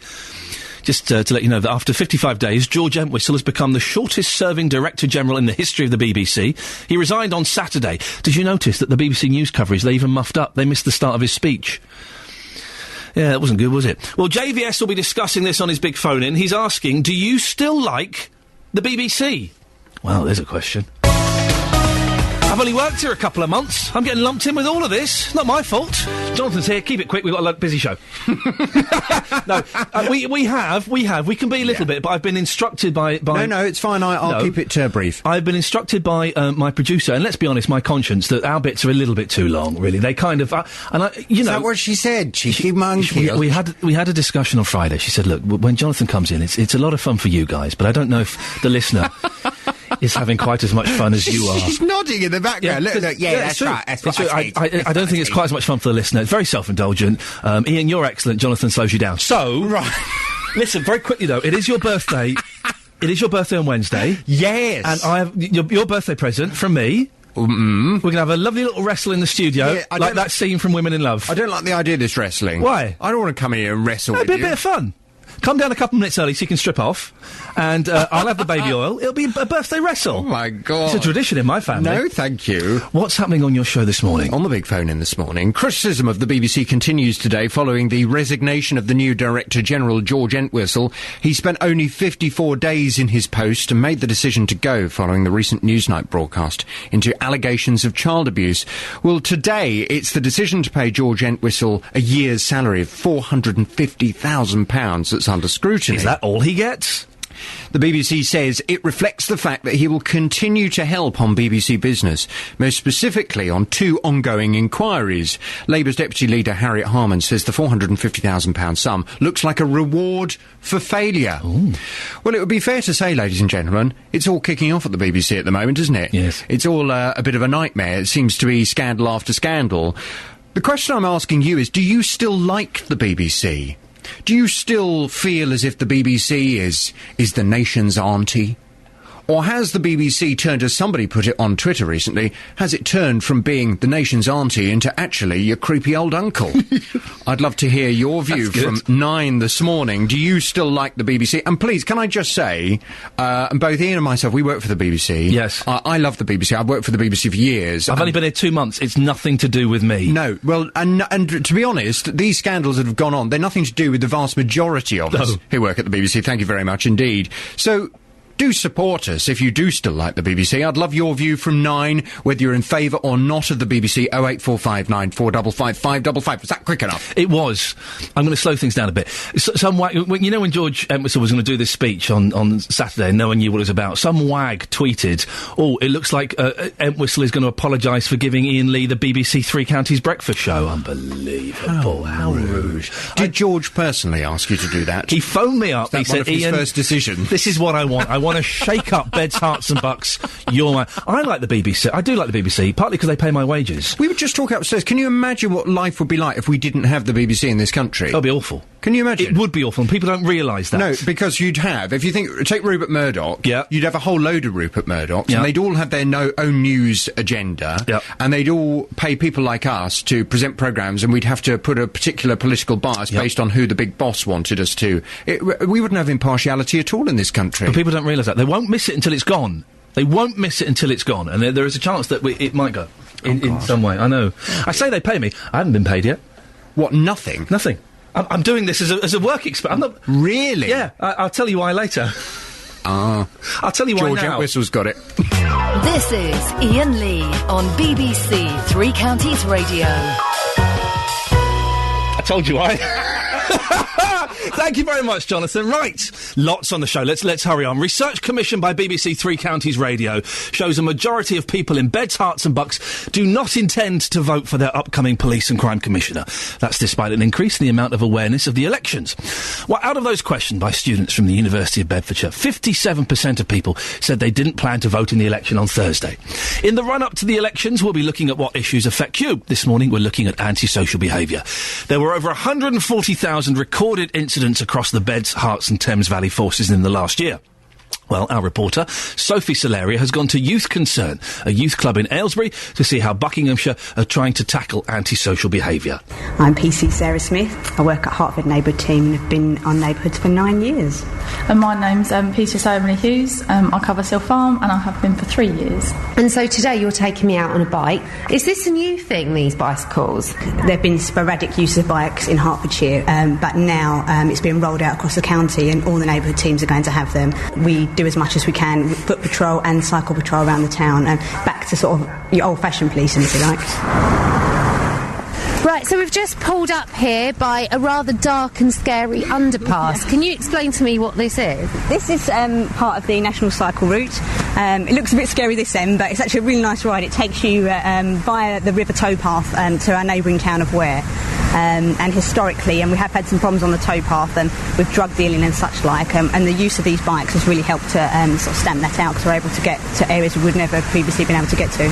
Just to let you know that after 55 days, George Entwistle has become the shortest-serving Director-General in the history of the BBC. He resigned on Saturday. Did you notice that the BBC News coverage, they even muffed up? They missed the start of his speech. Yeah, that wasn't good, was it? Well, JVS will be discussing this on his big phone-in. He's asking, do you still like the BBC? Well, there's a question. I've only worked here a couple of months. I'm getting lumped in with all of this. Not my fault. Jonathan's here. Keep it quick. We've got a busy show. No, we can be a little bit, but I've been instructed by... No, it's fine. I'll keep it brief. I've been instructed by my producer, and let's be honest, my conscience, that our bits are a little bit too long, really. They kind of... Is that what she said? Cheeky monkey. We had a discussion on Friday. She said, look, when Jonathan comes in, it's a lot of fun for you guys, but I don't know if the listener... is having quite as much fun as you are. She's nodding in the background. Look, that's right. That's what I don't think it's quite as much fun for the listener. It's very self-indulgent. Iain, you're excellent. Jonathan slows you down. So, right. Listen, very quickly though, it is your birthday. It is your birthday on Wednesday. Yes. And I have your birthday present from me. Mm-hmm. We're going to have a lovely little wrestle in the studio, like that scene from Women in Love. I don't like the idea of this wrestling. Why? I don't want to come here and wrestle with you. It'll be a bit of fun. Come down a couple of minutes early so you can strip off, and I'll have the baby oil. It'll be a birthday wrestle. Oh, my God. It's a tradition in my family. No, thank you. What's happening on your show this morning? On the big phone-in this morning, criticism of the BBC continues today following the resignation of the new Director-General, George Entwistle. He spent only 54 days in his post and made the decision to go following the recent Newsnight broadcast into allegations of child abuse. Well, today, it's the decision to pay George Entwistle a year's salary of £450,000 that's under scrutiny. Is that all he gets? The BBC says it reflects the fact that he will continue to help on BBC Business, most specifically on two ongoing inquiries. Labour's Deputy Leader Harriet Harman says the £450,000 sum looks like a reward for failure. Ooh. Well, it would be fair to say, ladies and gentlemen, it's all kicking off at the BBC at the moment, isn't it? Yes. It's all a bit of a nightmare. It seems to be scandal after scandal. The question I'm asking you is, do you still like the BBC? Do you still feel as if the BBC is the nation's auntie? Or has the BBC turned, as somebody put it on Twitter recently, has it turned from being the nation's auntie into actually your creepy old uncle? I'd love to hear your view from 9 this morning. Do you still like the BBC? And please, can I just say, and both Ian and myself, we work for the BBC. Yes. I love the BBC. I've worked for the BBC for years. I've only been here 2 months. It's nothing to do with me. No. Well, and to be honest, these scandals that have gone on, they're nothing to do with the vast majority of us who work at the BBC. Thank you very much indeed. So, do support us if you do still like the BBC. I'd love your view from 9, whether you're in favour or not of the BBC. 08459 455 555. Was that quick enough? It was. I'm going to slow things down a bit. Some wag, you know when George Entwistle was going to do this speech on Saturday and no one knew what it was about, some wag tweeted, "Oh, it looks like Entwistle is going to apologise for giving Iain Lee the BBC Three Counties breakfast show." Unbelievable. How rude. Did George personally ask you to do that? He phoned me up. He said, one of his "Ian, first decision? This is what I want. I want to shake up Beds, Hearts and Bucks. You're my..." I like the BBC. I do like the BBC, partly because they pay my wages. We were just talking upstairs. Can you imagine what life would be like if we didn't have the BBC in this country? It would be awful. Can you imagine? It would be awful, and people don't realise that. No, because you'd have, if you take Rupert Murdoch, you'd have a whole load of Rupert Murdochs, and they'd all have their own news agenda, and they'd all pay people like us to present programmes, and we'd have to put a particular political bias based on who the big boss wanted us to. We wouldn't have impartiality at all in this country. But people don't realise that. They won't miss it until it's gone. They won't miss it until it's gone, and there is a chance that it might go in some way. I know. I say they pay me. I haven't been paid yet. What? Nothing? Nothing. I'm doing this as a work experiment. I'm not... Really? Yeah. I'll tell you why later. I'll tell you why George now. Entwistle's got it. This is Iain Lee on BBC Three Counties Radio. I told you why. Thank you very much, Jonathan. Right, lots on the show. Let's hurry on. Research commissioned by BBC Three Counties Radio shows a majority of people in Beds, Hearts and Bucks do not intend to vote for their upcoming police and crime commissioner. That's despite an increase in the amount of awareness of the elections. Well, out of those questioned by students from the University of Bedfordshire, 57% of people said they didn't plan to vote in the election on Thursday. In the run-up to the elections, we'll be looking at what issues affect you. This morning, we're looking at antisocial behaviour. There were over 140,000 recorded incidents across the Beds, Hearts and Thames Valley forces in the last year. Well, our reporter, Sophie Solaria, has gone to Youth Concern, a youth club in Aylesbury, to see how Buckinghamshire are trying to tackle antisocial behaviour. I'm PC Sarah Smith. I work at Hertford Neighbourhood Team and have been on Neighbourhoods for 9 years. And my name's Peter Emily Hughes. I cover Self Farm and I have been for 3 years. And so today you're taking me out on a bike. Is this a new thing, these bicycles? There have been sporadic use of bikes in Hertfordshire, but now it's being rolled out across the county and all the neighbourhood teams are going to have them. We do as much as we can, foot patrol and cycle patrol around the town, and back to sort of your old-fashioned policing, if you like. Right, so we've just pulled up here by a rather dark and scary underpass. Can you explain to me what this is? This is part of the National Cycle Route. It looks a bit scary this end, but it's actually a really nice ride. It takes you via the river towpath to our neighbouring town of Ware. And historically, and we have had some problems on the towpath with drug dealing and such like, and the use of these bikes has really helped to sort of stamp that out, because we're able to get to areas we would never previously been able to get to.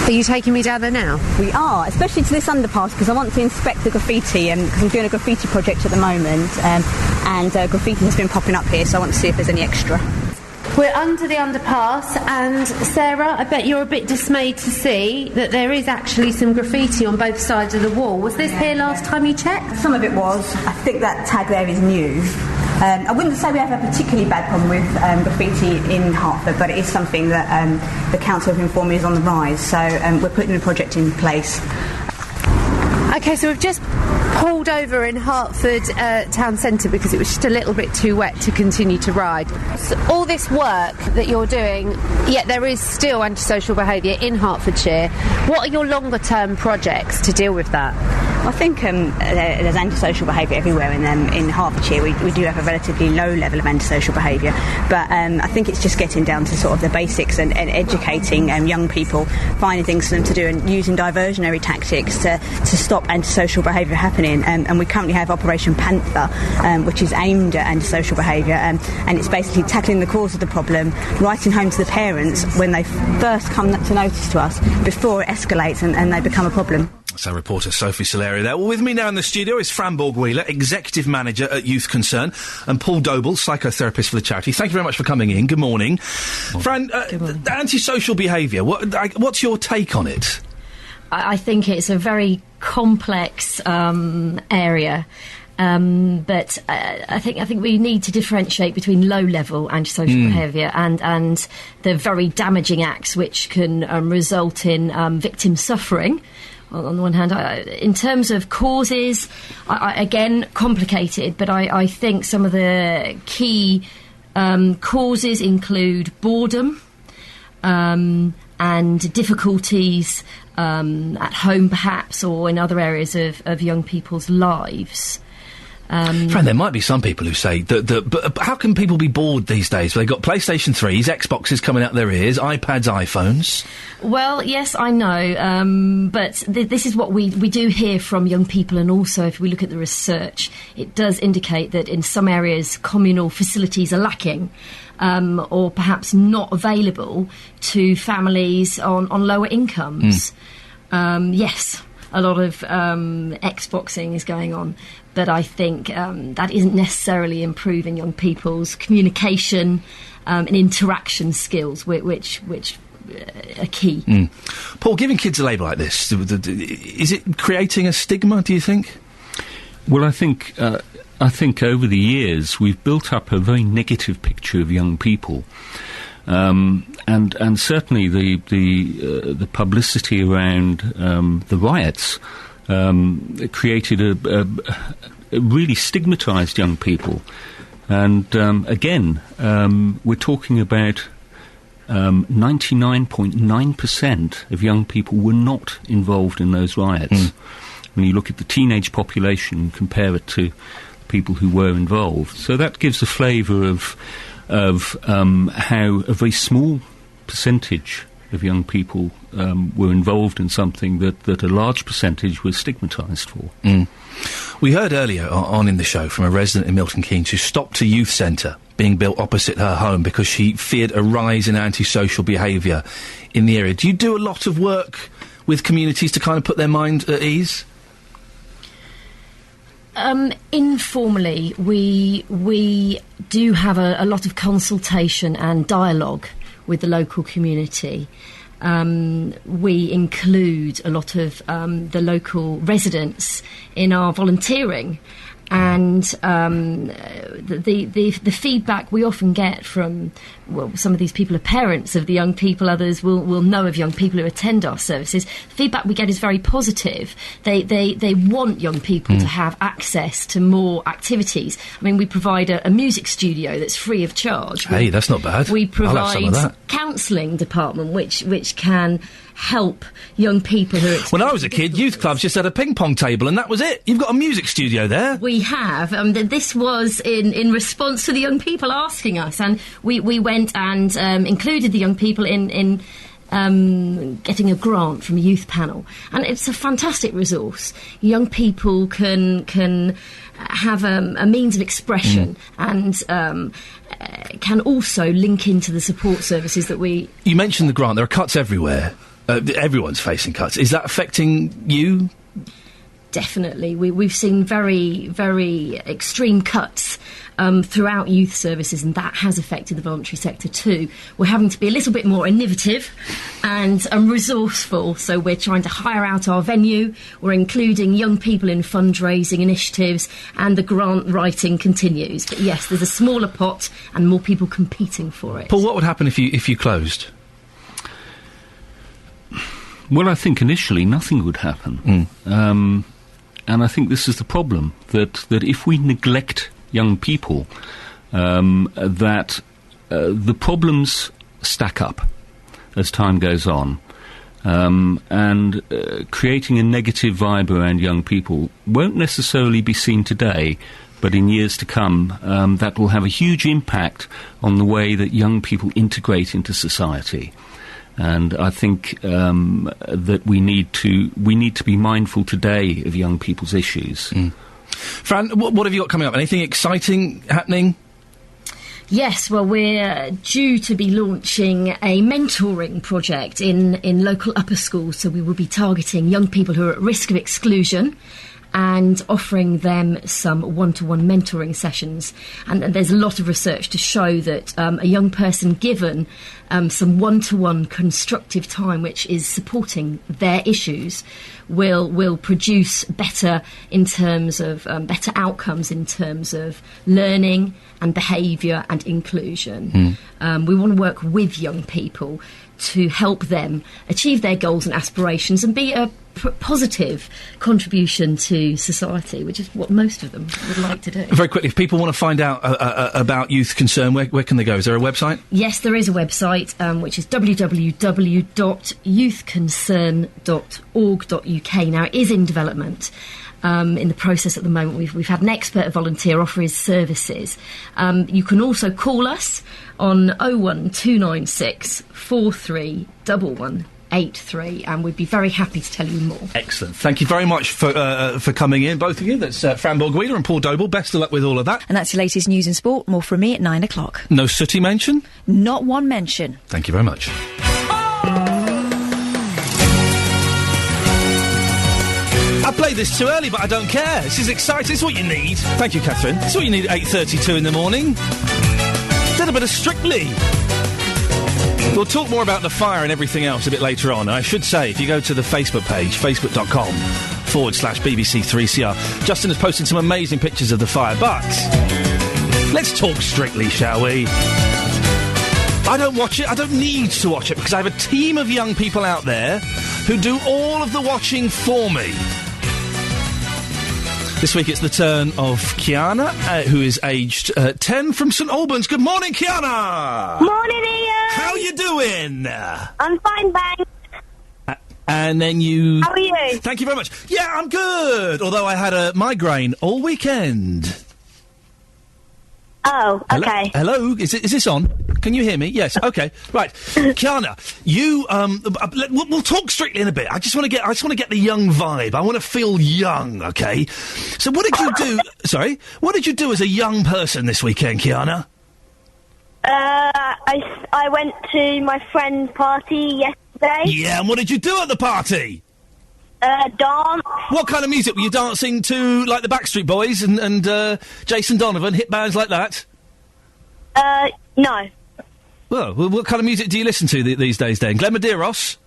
Are you taking me down there now? We are, especially to this underpass, because I want to inspect the graffiti, because I'm doing a graffiti project at the moment, and graffiti has been popping up here, so I want to see if there's any extra. We're under the underpass, and Sarah, I bet you're a bit dismayed to see that there is actually some graffiti on both sides of the wall. Was this here last time you checked? Some of it was. I think that tag there is new. I wouldn't say we have a particularly bad problem with graffiti in Hertford, but it is something that the council have informed me is on the rise, so we're putting a project in place. OK, so we've just pulled over in Hertford town centre because it was just a little bit too wet to continue to ride. So all this work that you're doing, yet there is still antisocial behaviour in Hertfordshire. What are your longer term projects to deal with that? I think there's antisocial behaviour everywhere in Hertfordshire. We do have a relatively low level of antisocial behaviour, but I think it's just getting down to sort of the basics and educating young people, finding things for them to do and using diversionary tactics to stop antisocial behaviour happening. And we currently have Operation Panther, which is aimed at antisocial behaviour, and it's basically tackling the cause of the problem, writing home to the parents when they first come to notice to us before it escalates and they become a problem. That's our reporter Sophie Solerio there. Well, with me now in the studio is Fran Borg-Wheeler, Executive Manager at Youth Concern, and Paul Doble, Psychotherapist for the charity. Thank you very much for coming in. Good morning. Fran, antisocial behaviour, what's your take on it? I think it's a very complex area. But I think we need to differentiate between low-level antisocial behaviour and the very damaging acts which can result in victim suffering. On the one hand, in terms of causes, again, complicated, but I think some of the key causes include boredom and difficulties at home, perhaps, or in other areas of young people's lives. Fran, there might be some people who say but how can people be bored these days? They've got PlayStation 3s, Xboxes coming out their ears, iPads, iPhones. Well, yes, I know, but this is what we do hear from young people, and also if we look at the research, it does indicate that in some areas communal facilities are lacking. Or perhaps not available to families on lower incomes. Yes, a lot of Xboxing is going on, but I think that isn't necessarily improving young people's communication and interaction skills, which are key. Paul, giving kids a label like this, is it creating a stigma, do you think? Well, I think over the years we've built up a very negative picture of young people, and certainly the publicity around the riots created a really stigmatised young people, and again we're talking about 99.9% of young people were not involved in those riots. When you look at the teenage population and compare it to people who were involved. So that gives a flavour of how a very small percentage of young people were involved in something that a large percentage was stigmatised for. We heard earlier on in the show from a resident in Milton Keynes who stopped a youth centre being built opposite her home because she feared a rise in antisocial behaviour in the area. Do you do a lot of work with communities to kind of put their mind at ease? Informally, we do have a lot of consultation and dialogue with the local community. We include a lot of the local residents in our volunteering, and the feedback we often get from, well, some of these people are parents of the young people, others will know of young people who attend our services. Feedback we get is very positive. They want young people to have access to more activities. I mean, we provide a music studio that's free of charge. Hey, that's not bad. We I'll have some of provide that. counselling department which can help young people who are... When I was a kid, youth clubs just had a ping-pong table and that was it. You've got a music studio there. We have. This was in response to the young people asking us, and we went and included the young people in getting a grant from a youth panel. And it's a fantastic resource. Young people can have a means of expression and can also link into the support services that we... You mentioned the grant. There are cuts everywhere. Everyone's facing cuts. Is that affecting you? Definitely. We've seen very, very extreme cuts throughout youth services, and that has affected the voluntary sector too. We're having to be a little bit more innovative and resourceful, so we're trying to hire out our venue. We're including young people in fundraising initiatives, and the grant writing continues. But yes, there's a smaller pot and more people competing for it. Paul, what would happen if you closed? Well, I think initially nothing would happen. And I think this is the problem, that if we neglect young people, that the problems stack up as time goes on. And creating a negative vibe around young people won't necessarily be seen today, but in years to come, that will have a huge impact on the way that young people integrate into society. And I think that we need to be mindful today of young people's issues. Fran, what have you got coming up? Anything exciting happening? Yes, well, we're due to be launching a mentoring project in local upper schools, so we will be targeting young people who are at risk of exclusion and offering them some one-to-one mentoring sessions. And there's a lot of research to show that a young person given some one-to-one constructive time, which is supporting their issues, will produce better in terms of better outcomes in terms of learning and behaviour and inclusion. We want to work with young people to help them achieve their goals and aspirations and be a positive contribution to society, which is what most of them would like to do. Very quickly, if people want to find out about Youth Concern, where can they go? Is there a website? Yes, there is a website, which is www.youthconcern.org.uk. Now, it is in development. In the process at the moment. We've had an expert volunteer offer his services. You can also call us on 01296 431183, and we'd be very happy to tell you more. Excellent. Thank you very much for coming in, both of you. That's Fran Borg-Wheeler and Paul Doble. Best of luck with all of that. And that's your latest news and sport. More from me at 9 o'clock. No sooty mention? Not one mention. Thank you very much. I played this too early, but I don't care. This is exciting. It's what you need. Thank you, Catherine. It's what you need at 8:32 in the morning. Then a bit of Strictly. We'll talk more about the fire and everything else a bit later on. I should say, if you go to the Facebook page, facebook.com/BBC3CR, Justin has posted some amazing pictures of the fire. But let's talk Strictly, shall we? I don't watch it. I don't need to watch it because I have a team of young people out there who do all of the watching for me. This week it's the turn of Kiana, who is aged 10 from St Albans. Good morning, Kiana! Morning, Ian! How you doing? I'm fine, thanks. And then you... How are you? Thank you very much. Yeah, I'm good, although I had a migraine all weekend. Oh, okay. Hello? Is this on? Can you hear me? Yes. Okay. Right. Kiana, you we'll talk Strictly in a bit. I just want to get the young vibe. I want to feel young, okay? So what did you do? Sorry? What did you do as a young person this weekend, Kiana? I went to my friend's party yesterday. Yeah, and what did you do at the party? Dance. What kind of music were you dancing to, like the Backstreet Boys and Jason Donovan, hit bands like that? No. Well, what kind of music do you listen to these days, then? Glenn Medeiros?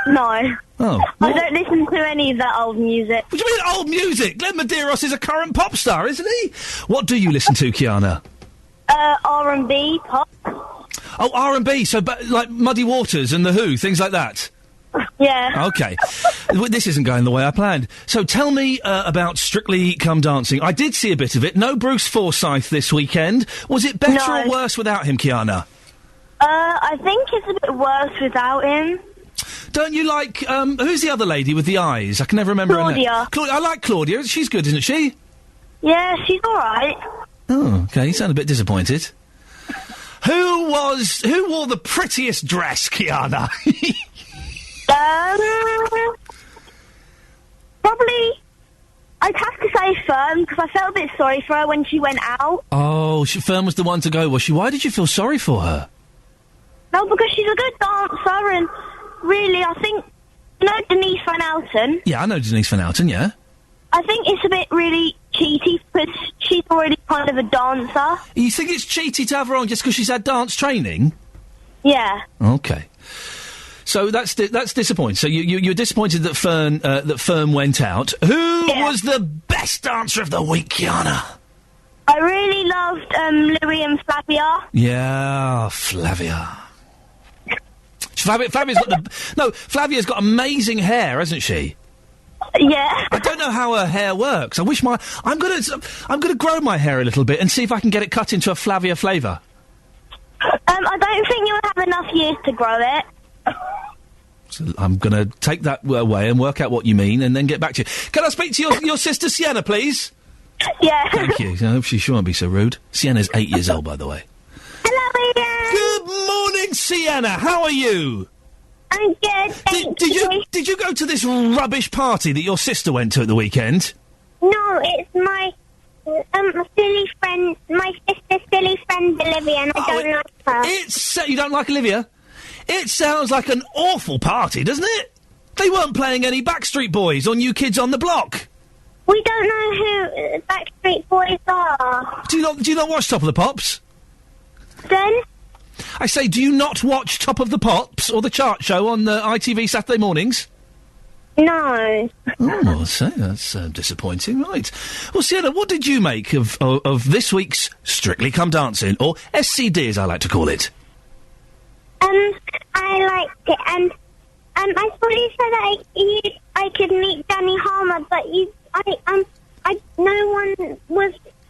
No. Oh. I don't listen to any of that old music. What do you mean old music? Glenn Medeiros is a current pop star, isn't he? What do you listen to, Kiana? R&B, pop. Oh, R&B, so like Muddy Waters and The Who, things like that? Yeah. Okay. This isn't going the way I planned. So tell me about Strictly Come Dancing. I did see a bit of it. No Bruce Forsyth this weekend. Was it better or worse without him, Kiana? I think it's a bit worse without him. Don't you like, who's the other lady with the eyes? I can never remember her name. Claudia. I like Claudia. She's good, isn't she? Yeah, she's alright. Oh, okay. You sound a bit disappointed. Who wore the prettiest dress, Kiana? Probably, I'd have to say Fern, because I felt a bit sorry for her when she went out. Oh, Fern was the one to go, was she? Why did you feel sorry for her? No, because she's a good dancer, and really, I think, you know Denise Van Outen? Yeah, I know Denise Van Outen, yeah. I think it's a bit really cheaty, because she's already kind of a dancer. You think it's cheaty to have her on just because she's had dance training? Yeah. Okay. So that's disappointing. So you're disappointed that Fern went out. Who was the best dancer of the week, Kiana? I really loved Louis and Flavia. Yeah, Flavia. Flavia's got amazing hair, hasn't she? Yeah. I don't know how her hair works. I wish I'm gonna grow my hair a little bit and see if I can get it cut into a Flavia flavour. I don't think you'll have enough years to grow it. So I'm going to take that away and work out what you mean and then get back to you. Can I speak to your sister Sienna, please? Yeah. Thank you. I hope she won't be so rude. Sienna's 8 years old, by the way. Hello, Ian. Good morning, Sienna. How are you? I'm good, thank you. Did you go to this rubbish party that your sister went to at the weekend? No, it's my silly friend, my sister's silly friend Olivia, and I don't like her. You don't like Olivia? It sounds like an awful party, doesn't it? They weren't playing any Backstreet Boys or New Kids on the Block. We don't know who Backstreet Boys are. Do you not watch Top of the Pops? Then? I say, do you not watch Top of the Pops or the Chart Show on ITV Saturday mornings? No. Oh, so that's disappointing, right? Well, Sienna, what did you make of this week's Strictly Come Dancing, or SCD as I like to call it? I liked it, and I thought you said that I could meet Danny Harmer, but no one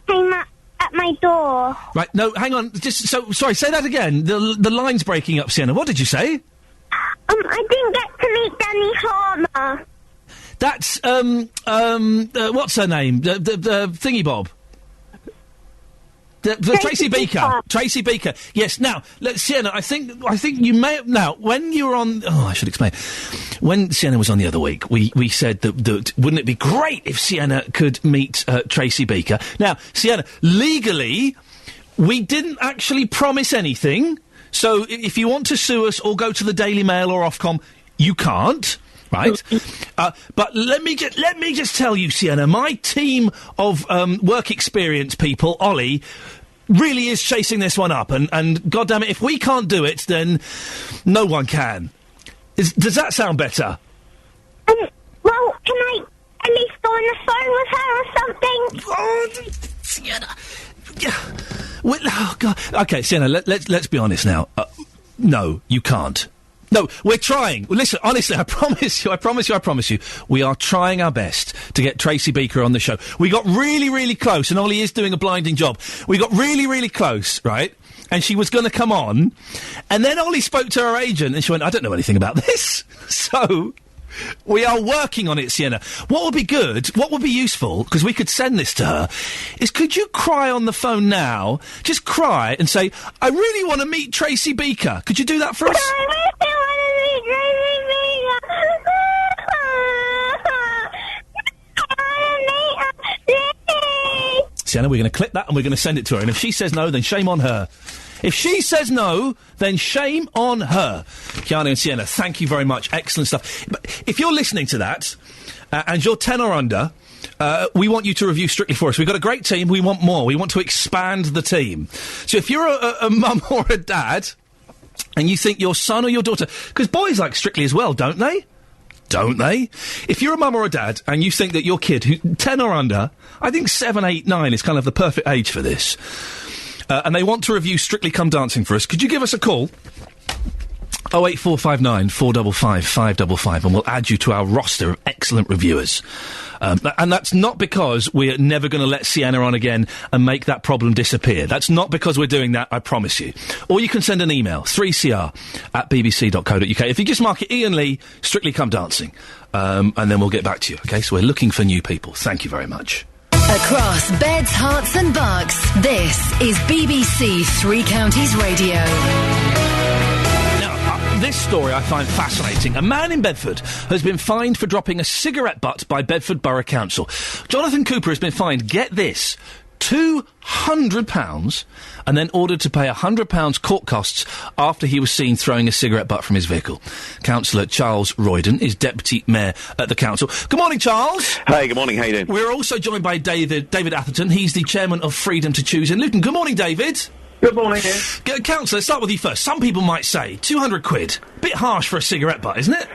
came at my door. Right, no, hang on, sorry, say that again. The line's breaking up, Sienna. What did you say? I didn't get to meet Danny Harmer. That's, what's her name? The thingy bob. Tracy Beaker. Tracy Beaker. Yes. Now, Sienna, I think you may have. Now, when you were on, I should explain. When Sienna was on the other week, we said that wouldn't it be great if Sienna could meet Tracy Beaker? Now, Sienna, legally, we didn't actually promise anything. So, if you want to sue us or go to the Daily Mail or Ofcom, you can't. Right, but let me just tell you, Sienna, my team of work experience people, Ollie, really is chasing this one up, and goddammit, if we can't do it, then no one can. Does that sound better? Well, can I at least go on the phone with her or something? Oh, Sienna. Yeah. Well, oh God. Okay, Sienna, let's be honest now. No, you can't. No, we're trying. Listen, honestly, I promise you, we are trying our best to get Tracy Beaker on the show. We got really, really close, and Ollie is doing a blinding job. We got really, really close, right? And she was going to come on, and then Ollie spoke to her agent, and she went, I don't know anything about this. So, we are working on it, Sienna. What would be good, what would be useful, because we could send this to her, is could you cry on the phone now, just cry and say, I really want to meet Tracy Beaker. Could you do that for us? I really want to meet Tracy Beaker. Sienna, we're going to clip that and we're going to send it to her, and if she says no, then shame on her. If she says no, then shame on her. Keanu and Sienna, thank you very much. Excellent stuff. But if you're listening to that, and you're 10 or under, we want you to review Strictly for us. We've got a great team. We want more. We want to expand the team. So if you're a mum or a dad, and you think your son or your daughter... Because boys like Strictly as well, don't they? Don't they? If you're a mum or a dad, and you think that your kid, 10 or under, I think 7, 8, 9 is kind of the perfect age for this... and they want to review Strictly Come Dancing for us, could you give us a call? 08459 455 555, and we'll add you to our roster of excellent reviewers. And that's not because we're never going to let Sienna on again and make that problem disappear. That's not because we're doing that, I promise you. Or you can send an email, 3cr@bbc.co.uk. If you just mark it Iain Lee, Strictly Come Dancing, and then we'll get back to you, OK? So we're looking for new people. Thank you very much. Across beds, hearts and bucks, this is BBC Three Counties Radio. Now, this story I find fascinating. A man in Bedford has been fined for dropping a cigarette butt by Bedford Borough Council. Jonathan Cooper has been fined, get this, £200 and then ordered to pay £100 court costs after he was seen throwing a cigarette butt from his vehicle. Councillor Charles Royden is Deputy Mayor at the council. Good morning, Charles. Hey, good morning. How you doing? We're also joined by David Atherton. He's the Chairman of Freedom to Choose in Luton. Good morning, David. Good morning, Ian. Councillor, let's start with you first. Some people might say £200. Bit harsh for a cigarette butt, isn't it?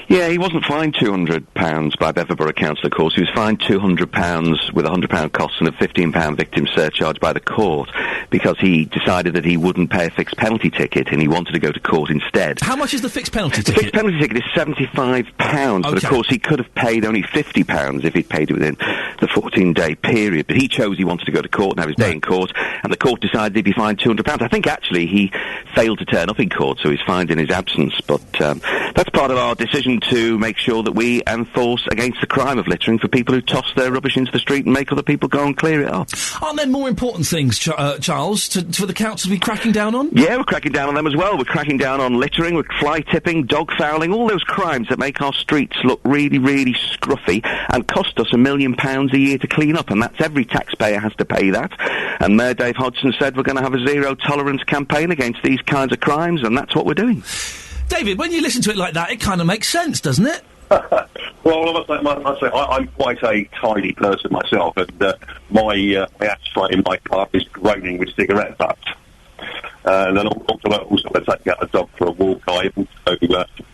Yeah, he wasn't fined £200 by Bedford Borough Council, of course. He was fined £200 with a £100 cost and a £15 victim surcharge by the court because he decided that he wouldn't pay a fixed penalty ticket and he wanted to go to court instead. How much is the fixed penalty ticket? The fixed penalty ticket is £75, but of course he could have paid only £50 if he'd paid it within the 14-day period. But he chose he wanted to go to court and have his day in court, and the court decided he'd be fined £200. I think actually he failed to turn up in court, so he's fined in his absence. But that's part of our decision to make sure that we enforce against the crime of littering for people who toss their rubbish into the street and make other people go and clear it up. Aren't there more important things, Charles, for the council to be cracking down on? Yeah, we're cracking down on them as well. We're cracking down on littering, we're fly tipping, dog fouling, all those crimes that make our streets look really, really scruffy and cost us £1 million a year to clean up, and that's every taxpayer has to pay that. And Mayor Dave Hodgson said we're going to have a zero-tolerance campaign against these kinds of crimes, and that's what we're doing. David, when you listen to it like that, it kind of makes sense, doesn't it? Well, I must say, I'm quite a tidy person myself, and my ashtray in my car is groaning with cigarette butts. And then also I take out a dog for a walk. I also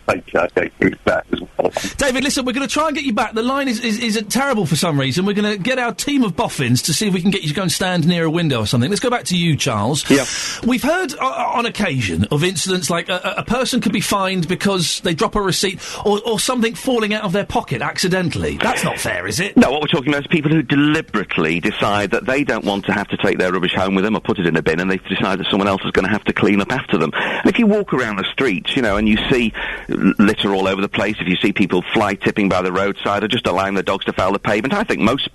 take food back as well. David, listen, we're going to try and get you back. The line is terrible for some reason. We're going to get our team of boffins to see if we can get you to go and stand near a window or something. Let's go back to you, Charles. Yeah. We've heard on occasion of incidents like a person could be fined because they drop a receipt or something falling out of their pocket accidentally. That's not fair, is it? No, what we're talking about is people who deliberately decide that they don't want to have to take their rubbish home with them or put it in a bin, and they decide that someone else is going to have to clean up after them. And if you walk around the streets, and you see litter all over the place, if you see people fly tipping by the roadside or just allowing their dogs to foul the pavement, I think most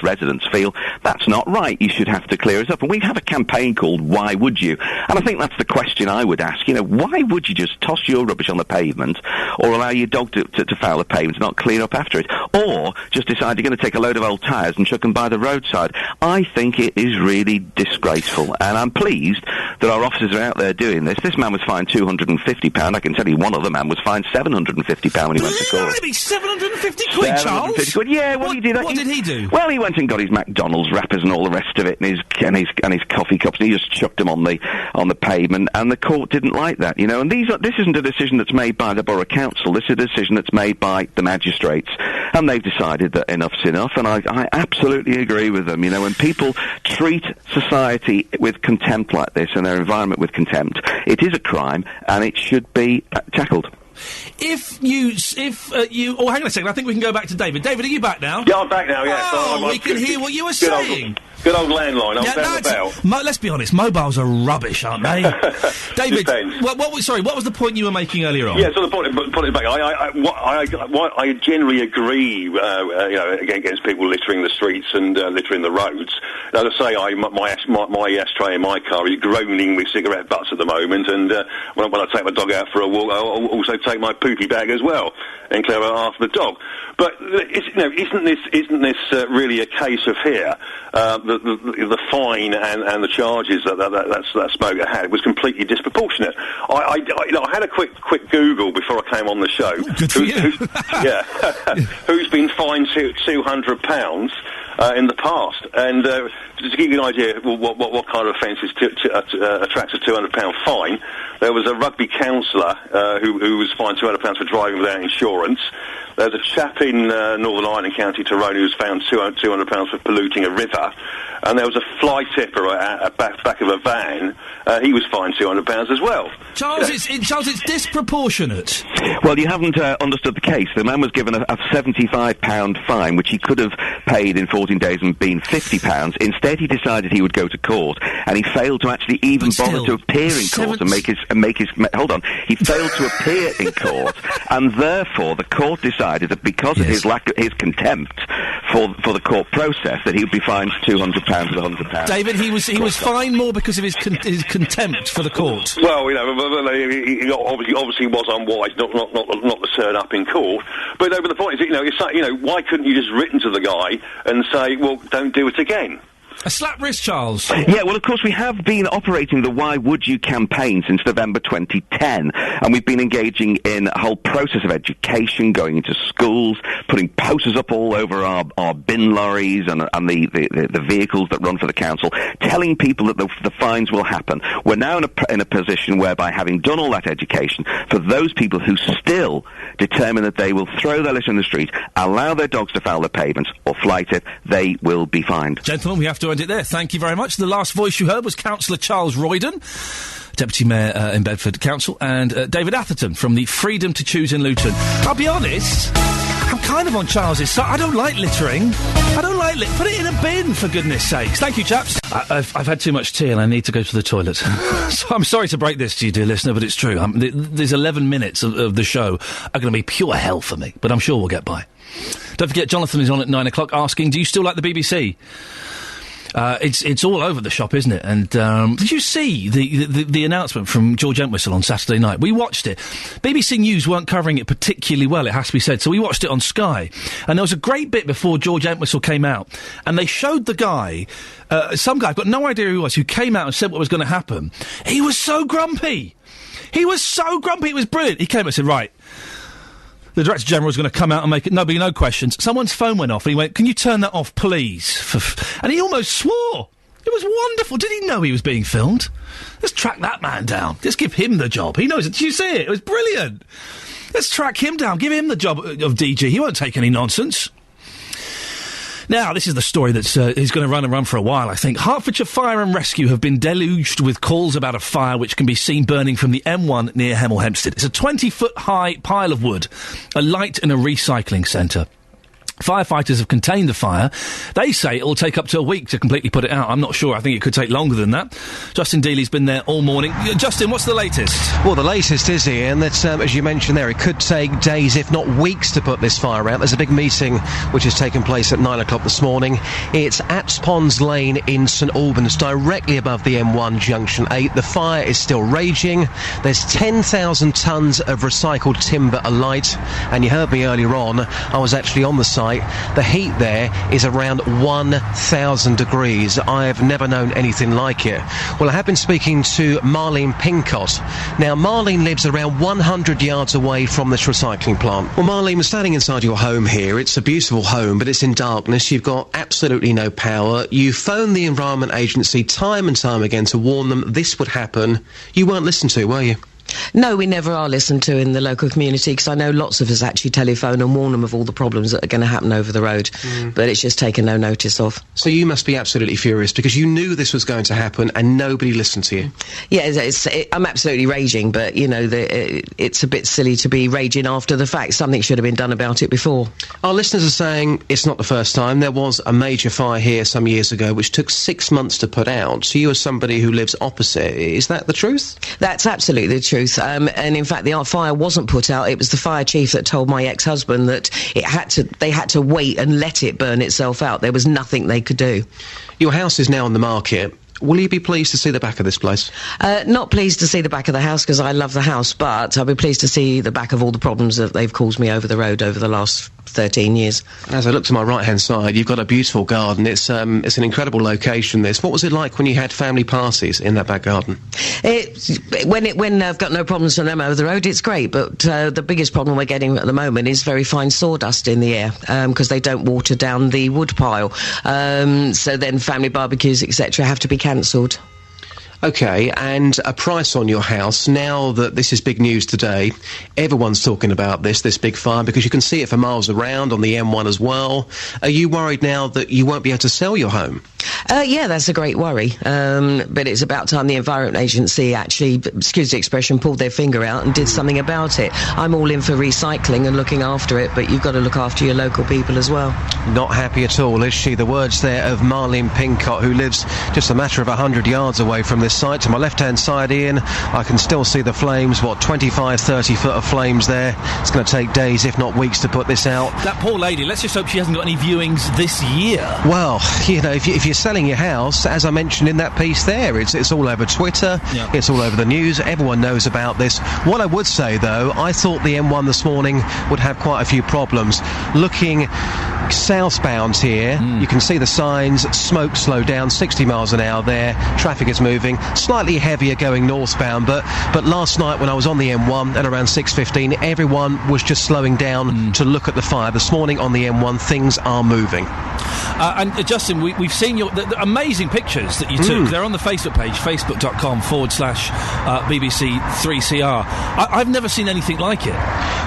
residents feel that's not right. You should have to clear it up. And we have a campaign called Why Would You? And I think that's the question I would ask. Why would you just toss your rubbish on the pavement or allow your dog to foul the pavement and not clean up after it? Or just decide you're going to take a load of old tyres and chuck them by the roadside? I think it is really disgraceful. And I'm pleased that our officers are out there doing this. This man was fined £250. I can tell you one other man was fined £750 when he went to court. Maybe 750 quid, Charles? 750 quid. Yeah, well, he did that. What did he do? Well, he went and got his McDonald's wrappers and all the rest of it, and his coffee cups, and he just chucked them on the pavement, and the court didn't like that, And this isn't a decision that's made by the Borough Council. This is a decision that's made by the magistrates, and they've decided that enough's enough, and I absolutely agree with them. When people treat society with contempt like this and their environment with contempt, it is a crime, and it should be tackled. If you, hang on a second, I think we can go back to David. David, are you back now? Yeah, I'm back now, yeah. Oh, we can hear what you were saying. Good old landline, I was down about. Let's be honest, mobiles are rubbish, aren't they? David, what was the point you were making earlier on? Yeah, so the point is back. I generally agree, against people littering the streets and littering the roads. As I say, my ashtray in my car is groaning with cigarette butts at the moment, and when I take my dog out for a walk, I'll also take my poopy bag as well and clear out after the dog. But isn't this really a case of here? The fine and the charges that smoker had was completely disproportionate. I had a quick Google before I came on the show. Good for you. Who's been fined £200 in the past? And to give you an idea of what kind of offences attracts a £200 fine, there was a rugby counsellor who was fined £200 for driving without insurance. There's a chap in Northern Ireland, County Tyrone, who was found £200 for polluting a river. And there was a fly tipper at back of a van. He was fined £200 as well. Charles, it's disproportionate. Well, you haven't understood the case. The man was given a £75 fine, which he could have paid in 14 days and been £50. Instead, he decided he would go to court, and he failed to actually even bother to appear in court and make his. Hold on, he failed to appear in court, and therefore the court decided that because of his contempt for the court process, that he would be fined £200 with £100. David, he was fined more because of his contempt for the court. Well, he obviously was unwise not to turn up in court. But the point is, why couldn't you just written to the guy and say, well, don't do it again? A slap wrist, Charles. Yeah, well, of course, we have been operating the Why Would You campaign since November 2010, and we've been engaging in a whole process of education, going into schools, putting posters up all over our bin lorries and the vehicles that run for the council, telling people that the fines will happen. We're now in a position whereby, having done all that education, for those people who still determine that they will throw their litter in the street, allow their dogs to foul the pavements, or fly tip, they will be fined. Gentlemen, we have to end it there. Thank you very much. The last voice you heard was Councillor Charles Royden, Deputy Mayor in Bedford Council, and David Atherton from the Freedom to Choose in Luton. I'll be honest, I'm kind of on Charles's side. I don't like littering. Put it in a bin, for goodness sakes. Thank you, chaps. I've had too much tea and I need to go to the toilet. So I'm sorry to break this to you, dear listener, but it's true. There's 11 minutes of the show are going to be pure hell for me, but I'm sure we'll get by. Don't forget, Jonathan is on at 9 o'clock asking, do you still like the BBC? It's all over the shop, isn't it? And did you see the announcement from George Entwistle on Saturday night? We watched it. BBC News weren't covering it particularly well, it has to be said, so we watched it on Sky. And there was a great bit before George Entwistle came out, and they showed the guy, some guy, I've got no idea who he was, who came out and said what was going to happen. He was so grumpy. He was so grumpy. It was brilliant. He came out and said, right, the Director General is going to come out and make it. No questions. Someone's phone went off and he went, can you turn that off, please? And he almost swore. It was wonderful. Did he know he was being filmed? Let's track that man down. Let's give him the job. He knows it. Did you see it? It was brilliant. Let's track him down. Give him the job of DG. He won't take any nonsense. Now, this is the story that's is going to run and run for a while, I think. Hertfordshire Fire and Rescue have been deluged with calls about a fire which can be seen burning from the M1 near Hemel Hempstead. It's a 20-foot-high pile of wood, a light and a recycling centre. Firefighters have contained the fire. They say it'll take up to a week to completely put it out. I'm not sure. I think it could take longer than that. Justin Dealey's been there all morning. Justin, what's the latest? Well, the latest is, Ian, that, as you mentioned there, it could take days, if not weeks, to put this fire out. There's a big meeting which has taken place at 9 o'clock this morning. It's at Ponds Lane in St Albans, directly above the M1 Junction 8. The fire is still raging. There's 10,000 tonnes of recycled timber alight. And you heard me earlier on, I was actually on the site. The heat there is around 1,000 degrees. I've never known anything like it. Well, I have been speaking to Marlene Pincott. Now, Marlene lives around 100 yards away from this recycling plant. Well, Marlene, we're standing inside your home here. It's a beautiful home, but it's in darkness. You've got absolutely no power. You phoned the Environment Agency time and time again to warn them this would happen. You weren't listened to, were you? No, we never are listened to in the local community, because I know lots of us actually telephone and warn them of all the problems that are going to happen over the road, but it's just taken no notice of. So you must be absolutely furious, because you knew this was going to happen and nobody listened to you. Yeah, I'm absolutely raging, but, you know, it's a bit silly to be raging after the fact. Something should have been done about it before. Our listeners are saying it's not the first time. There was a major fire here some years ago which took 6 months to put out. So you, as somebody who lives opposite, is that the truth? That's absolutely the truth. And in fact, the fire wasn't put out. It was the fire chief that told my ex-husband that they had to wait and let it burn itself out. There was nothing they could do. Your house is now on the market. Will you be pleased to see the back of this place? Not pleased to see the back of the house, because I love the house, but I'll be pleased to see the back of all the problems that they've caused me over the road over the last 13 years. As I look to my right-hand side, you've got a beautiful garden. It's an incredible location, this. What was it like when you had family parties in that back garden? When I've got no problems from them over the road, it's great, but the biggest problem we're getting at the moment is very fine sawdust in the air, because they don't water down the wood pile. So then family barbecues, etc., have to be cancelled. OK, and a price on your house. Now that this is big news today, everyone's talking about this big fire, because you can see it for miles around on the M1 as well. Are you worried now that you won't be able to sell your home? Yeah, that's a great worry. But it's about time the Environment Agency actually, excuse the expression, pulled their finger out and did something about it. I'm all in for recycling and looking after it, but you've got to look after your local people as well. Not happy at all, is she? The words there of Marlene Pincott, who lives just a matter of 100 yards away from this site. To my left-hand side, Ian, I can still see the flames, 25, 30 foot of flames there. It's going to take days, if not weeks, to put this out. That poor lady, let's just hope she hasn't got any viewings this year. Well, you know, if you're selling your house, as I mentioned in that piece there, it's all over Twitter, it's all over the news, everyone knows about this. What I would say, though, I thought the M1 this morning would have quite a few problems. Looking southbound here, you can see the signs, smoke slowed down, 60 miles an hour there, traffic is moving, slightly heavier going northbound, but last night when I was on the M1 at around 6:15, everyone was just slowing down to look at the fire. This morning on the M1, things are moving. And Justin, we've seen the amazing pictures that you took. They're on the Facebook page, facebook.com/BBC3CR. I've never seen anything like it.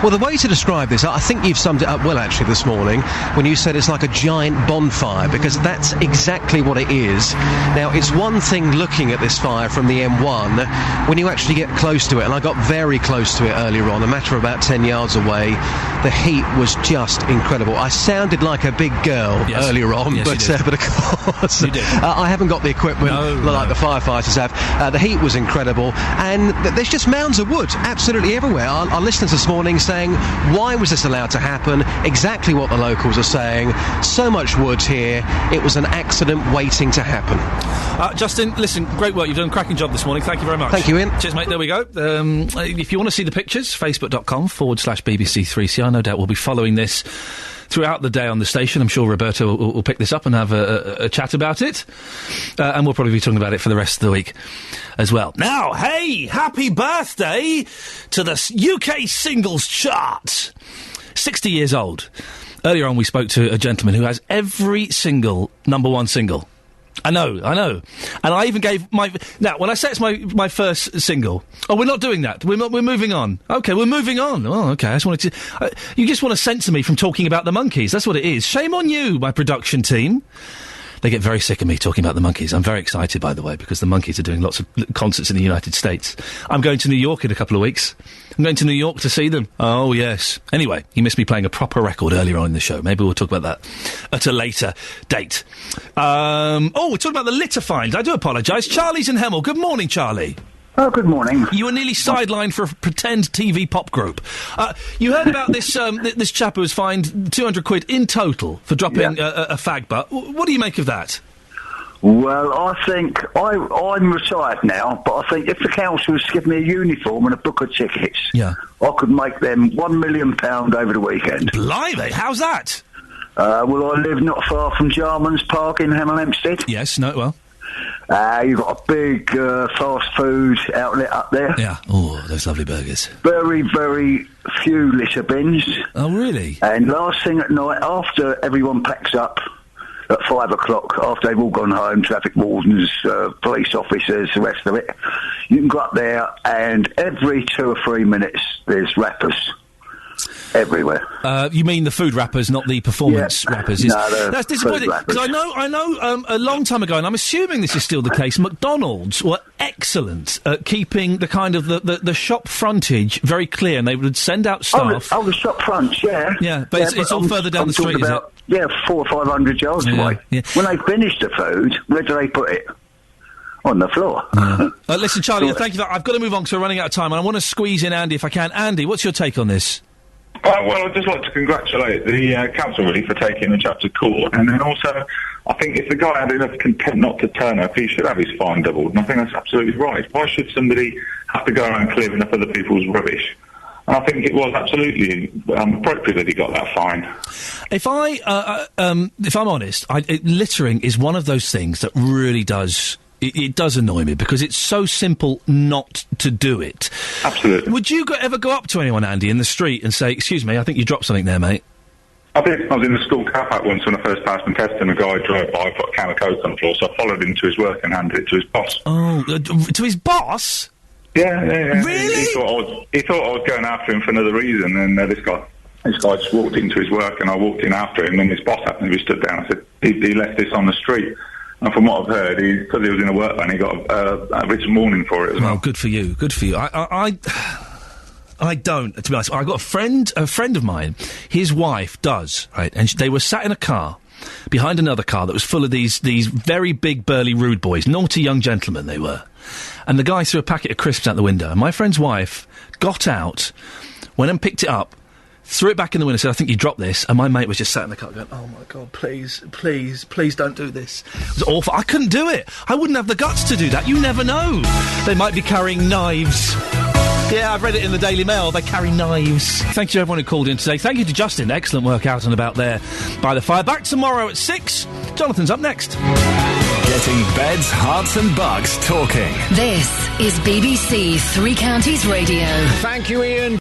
Well, the way to describe this, I think you've summed it up well, actually, this morning, when you said it's like a giant bonfire, because that's exactly what it is. Now, it's one thing looking at this fire from the M1, when you actually get close to it, and I got very close to it earlier on, a matter of about 10 yards away, the heat was just incredible. I sounded like a big girl earlier on, Yes, but of course, you did. I haven't got the equipment like the firefighters have. The heat was incredible, and there's just mounds of wood absolutely everywhere. Our listeners this morning saying, why was this allowed to happen? Exactly what the locals are saying. So much wood here. It was an accident waiting to happen. Justin, listen, great work. You've done a cracking job this morning. Thank you very much. Thank you, Ian. Cheers, mate. There we go. If you want to see the pictures, facebook.com/BBC3CR. No doubt we'll be following this throughout the day on the station. I'm sure Roberto will pick this up and have a chat about it. And we'll probably be talking about it for the rest of the week as well. Now, hey, happy birthday to the UK singles chart. 60 years old. Earlier on we spoke to a gentleman who has every single number one single. I know. And I even gave my... Now, when I say it's my first single... Oh, we're not doing that. We're moving on. OK, we're moving on. Oh, OK, I just wanted to... you just want to censor me from talking about the Monkees. That's what it is. Shame on you, my production team. They get very sick of me talking about the Monkees. I'm very excited, by the way, because the Monkees are doing lots of concerts in the United States. I'm going to New York in a couple of weeks. I'm going to New York to see them. Oh, yes. Anyway, you missed me playing a proper record earlier on in the show. Maybe we'll talk about that at a later date. We're talking about the litter find. I do apologise. Charlie's in Hemel. Good morning, Charlie. Oh, good morning. You were nearly sidelined for a pretend TV pop group. You heard about this this chap who was fined 200 quid in total for dropping a fag butt. What do you make of that? Well, I think I'm retired now, but I think if the council was to give me a uniform and a book of tickets, I could make them £1 million over the weekend. Blimey, how's that? Well, I live not far from Jarman's Park in Hemel Hempstead. Yes, no, well. You've got a big fast food outlet up there. Yeah. Oh, those lovely burgers. Very, very few litter bins. Oh, really? And last thing at night, after everyone packs up at 5 o'clock, after they've all gone home, traffic wardens, police officers, the rest of it, you can go up there and every 2 or 3 minutes there's rappers. Everywhere. You mean the food rappers, not the performance rappers? No, that's disappointing, because I know a long time ago, and I'm assuming this is still the case, McDonald's were excellent at keeping the kind of the shop frontage very clear, and they would send out staff... Oh, the shop fronts, yeah. Yeah, but it's all further down the street, is it? Yeah, 400 or 500 yards away. Yeah. When they finish the food, where do they put it? On the floor. Listen, Charlie, thank you. I've got to move on because we're running out of time, and I want to squeeze in Andy if I can. Andy, what's your take on this? Well, I'd just like to congratulate the council, really, for taking the chap to court. And then also, I think if the guy had enough contempt not to turn up, he should have his fine doubled. And I think that's absolutely right. Why should somebody have to go around clearing up other people's rubbish? And I think it was absolutely appropriate that he got that fine. If I'm honest, littering is one of those things that really does... It does annoy me because it's so simple not to do it. Absolutely. Would you ever go up to anyone, Andy, in the street and say, "Excuse me, I think you dropped something there, mate"? I did. I was in the school car park once when I first passed my test, and a guy drove by, put a can of Coke on the floor, so I followed him to his work and handed it to his boss. Oh, to his boss? Yeah. Really? He thought I was going after him for another reason, and this guy just walked into his work, and I walked in after him, and his boss happened to be stood down. I said, he left this on the street. And from what I've heard, because he was in a work van, he got a written warning for it as well. Oh, good for you. Good for you. I don't, to be honest. I got a friend of mine, his wife does, right? And they were sat in a car behind another car that was full of these very big, burly, rude boys, naughty young gentlemen they were. And the guy threw a packet of crisps out the window. And my friend's wife got out, went and picked it up, threw it back in the window, said, "I think you dropped this." And my mate was just sat in the car going, "Oh my God, please don't do this." It was awful. I couldn't do it. I wouldn't have the guts to do that. You never know. They might be carrying knives. Yeah, I've read it in the Daily Mail. They carry knives. Thank you to everyone who called in today. Thank you to Justin. Excellent work out and about there by the fire. Back tomorrow at 6. Jonathan's up next. Getting beds, hearts and bugs talking. This is BBC Three Counties Radio. Thank you, Ian.